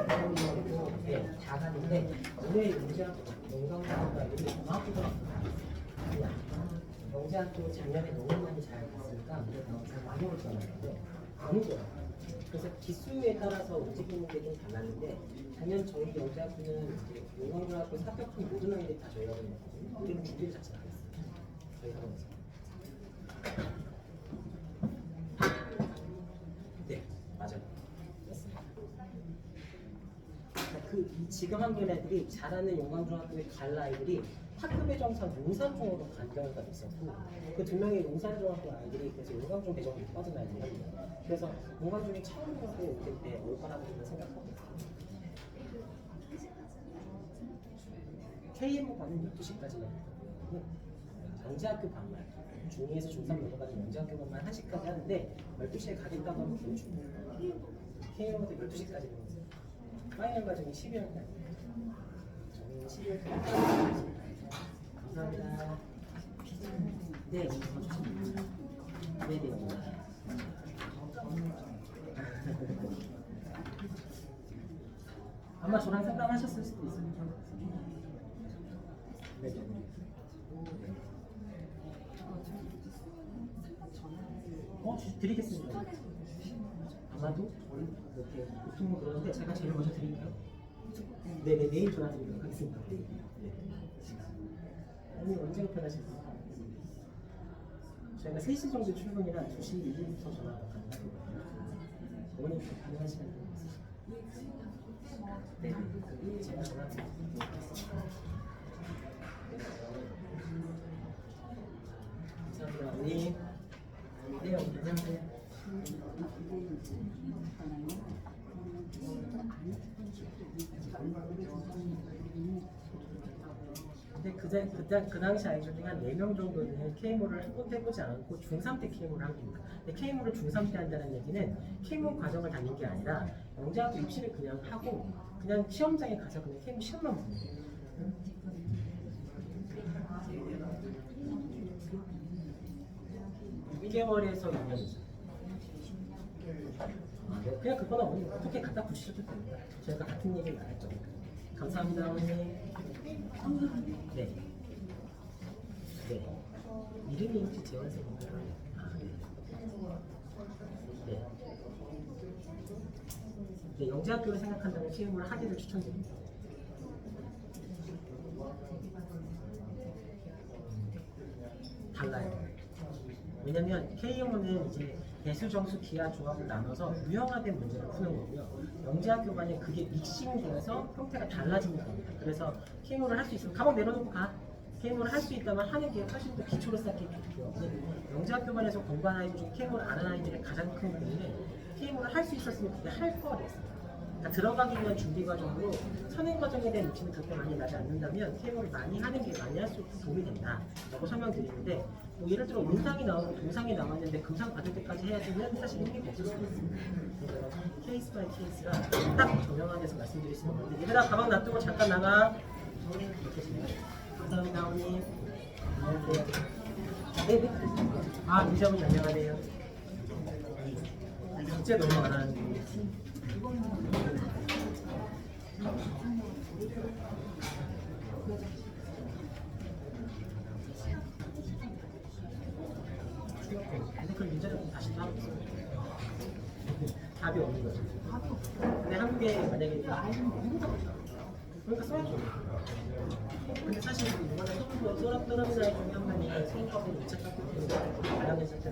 작년에 작았는데 올해 영광학교가 여기 종합고등학교가 아니야. 영재학교 작년에 너무 많이 잘 갔으니까 그래서 잘 많이 올 줄 알았는데 안 오더라고요. 그래서 기수에 따라서 움직이는 게 좀 달랐는데 작년 저희 영재학교는 용광고등학교 합격한 모든 아이들이 다 저희 학원이었거든요. 우리는 준비를 자체를 안 했어요. 저희 학원에서. 네, 맞아요. 맞습니다. 그 지금 학년 애들이 잘하는 용광중학교에 갈 아이들이 학교 배정상 용산중으로 간 경우가 있었고 그 두 명의 용산중학교 아이들이 그래서 용광중 배정이 빠진 아이들이거든요. 그래서 용광중이 처음으로 올 때 올 거라고 저는 생각하고 있습니다. KM과는 12시까지만 영재학교 반만 중2에서 중3 넘어가는 영재학교 반만 1시까지 하는데 12시에 가겠다고 하면 기회 줍니다. KM부터 12시까지 배웠어요. 파이널 과정이 12월까지. 저는 12월까지. 감사합니다. 네, 네네. 아마 저랑 상담하셨을 수도 있어요. 네. 드리겠습니다. 아마도 이렇게 보통은 그러는데 제가 제일 먼저 드릴게요. 네네, 내일 전화 드리도록 하겠습니다. 네. 오늘 언제가 편하실까요? 저희가 3시 정도 출근이라 2시 1분부터 전화가 가능하거든요. 오늘 가능한 시간 되고 있으시죠? 네, 제가 전화 드리도록 하겠습니다. 감사합니다. 언니. 네, 안녕하세요. 근데 그 당시 아이들 중에 한 4명 정도는 K모를 한 번도 해보지 않고 중3 때 K모를 한 겁니다. 근데 K모를 중3 때 한다는 얘기는 K모 과정을 다닌 게 아니라 영재학교 입시를 그냥 하고 그냥 시험장에 가서 그냥 K모 시험만 보는 거예요. 6개월에서 2년이죠. 네, 그냥 그거는 어머니 어떻게 갖다 붙이셔도 됩니다. 저희가 같은 얘기를 안 했죠. 감사합니다, 어머니. 네. 네. 이름이 혹시 재원생인가요? 아, 네. 네. 네, 영재학교를 생각한다면 K모를 하기를 추천드립니다. 달라요. 왜냐면 K모는 이제 대수, 정수, 기하, 조합을 나눠서 유형화된 문제를 푸는 거고요. 영재학교반은 그게 믹싱 중에서 형태가 달라지는 겁니다. 그래서 K모를 할 수 있으면 가방 내려놓고 가. K모를 할 수 있다면 하는 게 훨씬 더 기초를 쌓기 좋고요. 영재학교반에서 공부한 아이들 중 K모를 안 하는 아이들의 가장 큰 고민은 K모를 할 수 있었으면 그게 할 거였어요. 그러니까 들어가기 위한 준비 과정으로 선행 과정에 대한 입시는 그렇게 많이 나지 않는다면 K모를 많이 하는 게 많이 할수록 도움이 된다라고 설명드리는데 뭐 예를 들어 음상이 나오고 동상이 나왔는데 금상 받을 때까지 해야 되면 사실 의미가 없을 수도 있습니다. 그래서 케이스 바이 케이스라 딱 정형화돼서 말씀드릴 수는 없는데 얘들아 가방 놔두고 잠깐 나가. 이렇게 해주세요. 감사합니다 어머니. 안녕하세요. 네네. 아 민정은 안녕하세요. 진짜 너무 안 하는데. 근데 그럼 문제는 다시 따로 있어요. 답이 없는 거죠. 근데 한국에 만약에 그러니까 써야죠. 근데 사실 이번에 서랍 사이 중에 한 명이 수행법을 2차 깎고 마련했을 때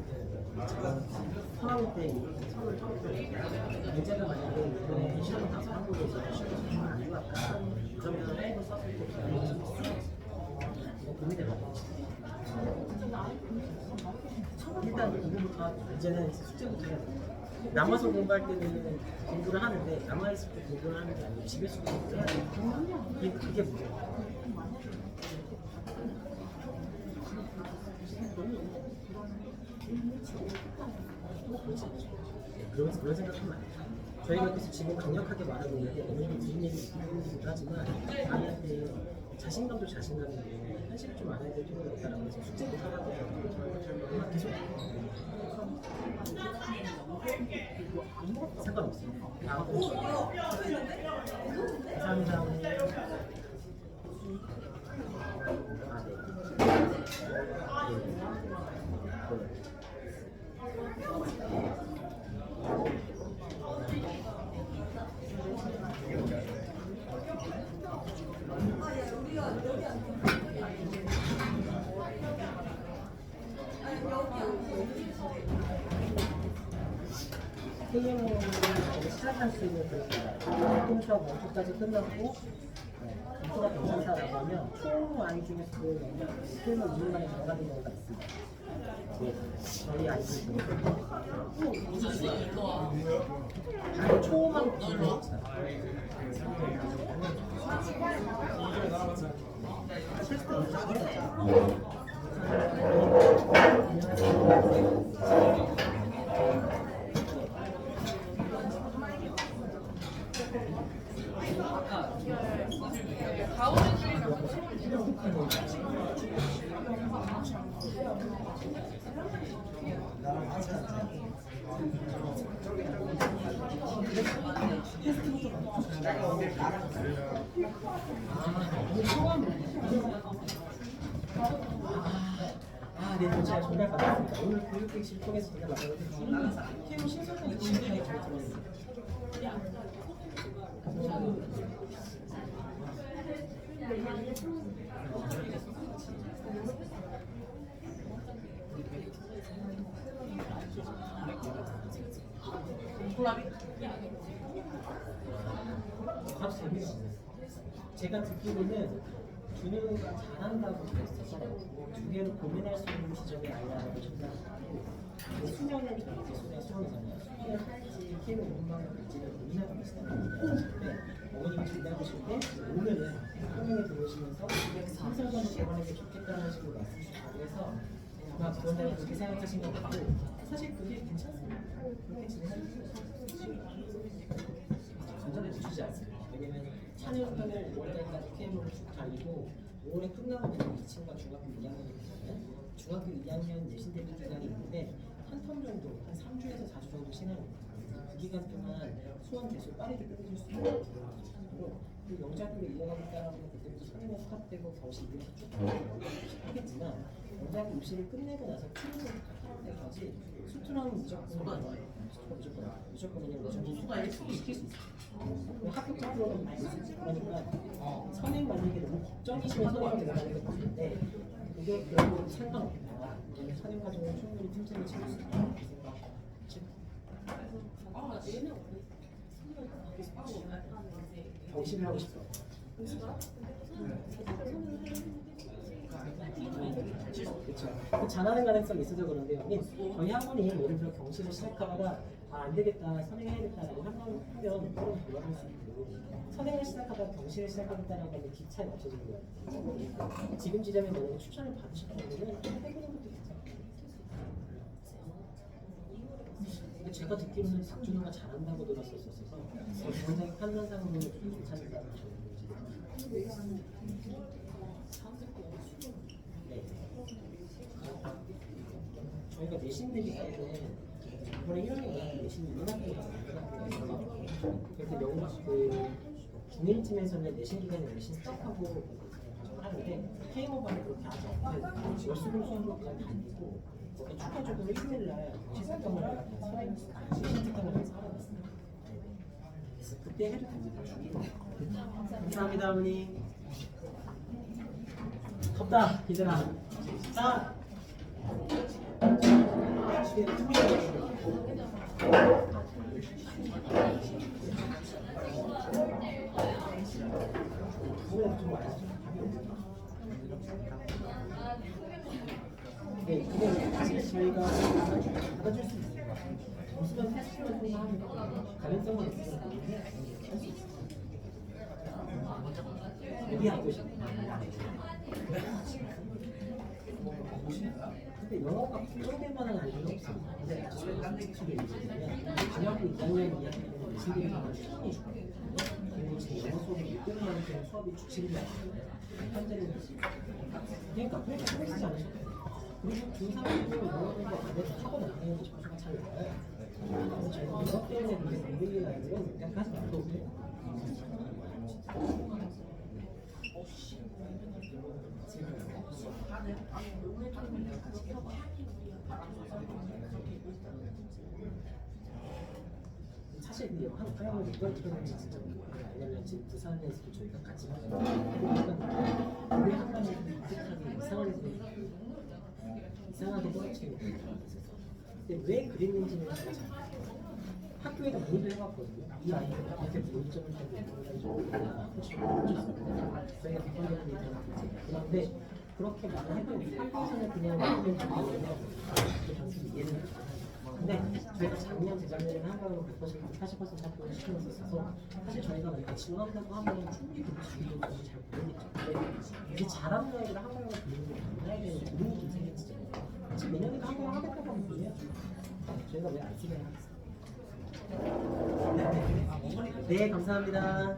성황 때 서울 문제가 만약에 이번에 시험 가서 한국에서 시험 안 들어갈까 그러면 한국 썼을 때 이거 고민이 많아요. 일단 공부부터 이제는 숙제부터 해야 돼요. 남아서 공부할 때는 공부를 하는데 남아있을 때 공부를 하는 게 아니고 집에서 공부를 해야 돼요. 그게 문제예요. 그런 생각하면 안 돼요. 저희가 그래서 지금 강력하게 말하고 있는데 어느 정도 드린 얘기이긴 하지만 아이한테 자신감도 자신감인데 현실을 좀 알아야 될 필요가 있다는 거죠. 숙제부터 하라고 계속 상관없어요. 감사합니다. KMO는 시작할 수 있는 교통 수업 원투까지 끝났고 점수가 괜찮다라고 하면 총 아이 중에서 KMO 2년간에 들어가는 경우가 있습니다. 네, 저희 아이들 중에 아예 초만 들어있어요. 아, 잘 전달 받았습니다. 오늘 교육객실 통해서 전달 받았는데 태우 신선한 지식이 잘 들었습니다. 아주 재밌어요. 제가 듣기로는 준우가 잘한다고 그랬어서 두 개로 고민할 수 있는 지점에 아이라고 전달하고 수련은 이제 수련이잖아요. 수련을 할지 키로 공부하는 할지를 고민하고 계시다는 얘기인데 어머님이 전달하실 때 오늘은 선생님이 들어오시면서 삼성전을 개발하는 게 좋겠다는 식으로 말씀하셨다고 해서 아마 그런다고 그렇게 생각하신 것 같고 사실 그게 괜찮습니다. 그렇게 진행하시면 전자를 주지 않습니다. 왜냐면 4년간을 5월달까지 KM으로 쭉 다니고 5월에 끝나고 나면 이 친구가 중학교 2학년이 되면 중학교 2학년 내신 대비 기간이 있는데 한 텀 정도, 한 3주에서 4주 정도 시간이 있습니다. 그 기간 동안 수험 개수 빠르게 끊어줄 수 있는 기회로 그 영작으로 이어가겠다라고 그때부터 선임에 스탑되고 경시 이렇게 쭉 하겠지만 영작 입시를 끝내고 나서 키우는 때까지 수투랑 무조건 시킬 수 있어요. 합격자 프로그램 많이 그러니까 선행 만들기 너무 걱정이시면 선행을 들어가는 게 맞는데 그게 그런 상관없다. 선행 과정을 충분히 틈틈이 채울 수 있다. 경시를 하고 싶어. 그렇죠. 잘하는 가능성이 있어서 그런데요. 저희 학원이 예를 들어 경시를 시작하다가 안 되겠다, 선행해야겠다라고 하면 서로 돌아갈 수 있고 선행을 시작하다가 경시를 시작하겠다라고 하면 기차에 없어지는 거예요. 지금 지점에 만약에 추천을 받으셨다면 해보는 것도 괜찮아요. 근데 제가 듣기로는 박준호가 잘한다고 들었었어서 굉장히 판단상으로 괜찮다고 저는 네. 저희가 내신 대비 때는 이번에 1학년 내신 2학기가 그래서 영국 중일쯤에서는 내신 기간에 내신 스탑하고 하는데 K모바는 그렇게 하지 않고 월수금 수험료까지 다니고 거기 추가적으로 일요일날 시사점을 선행 시특강을 해서 하러갔습니다. 그래서 그때 해도 됩니다. 감사합니다 어머니. 덥다 얘들아. 자. 네, 그냥 사실 저희가 받아줄 수 있어요. 점수만 80만 통과하면 가능성만 있으면 할수 있어요. 여기 하고 싶어요. 근데 영어가 풀어낼만한 아이는 없습니다. 근데 저희 중학교 2학년 2학년은 내신들이 정말 충분히 좋아요. 그리고 제 영어 수업이 6개월 만에 그냥 수업이 주치는 게 아니에요. 현재는 그러니까 그렇게 쓰지 않으셔도 그리고 중3도 영어 공부 안 해도 학원 안 다니는 점수가 잘 나와요. 그래서 저희가 영어 때문에 공부하는 아이들은 그냥 하지 말고 사실 이 한국을 이걸 들었는지 진짜 모르겠어요. 왜냐면 지금 부산에서도 저희가 같이 하는 우리 학과는 비슷하게 이상하게 떨어지는 게 있어서 근데 왜 그랬는지는 제가 잘 모르겠어요. 학교에다 문의를 해봤거든요. 이 아이가 이렇게 문점을 때문에 저희가 비판적으로 얘기하는 그런데 그렇게 말을 해도 학교에서는 그냥 학교에 들어가면 그 단순히 이해는 못해요. 근데 저희가 작년, 재작년에는 한국으로 100% 80% 학교를 시켜놨었어서 사실 저희가 만약에 지원한다고 하면 충분히 그 주기도 잘 모르겠죠. 근데 이게 잘하는 아이들을 한국으로 보는 게 만나야 되는 고민이 좀 생겼잖아요. 지금 내년에도 한국으로 하겠다고 하면 보내야죠. 저희가 왜 안 쓰냐 하겠어요. 네, 감사합니다.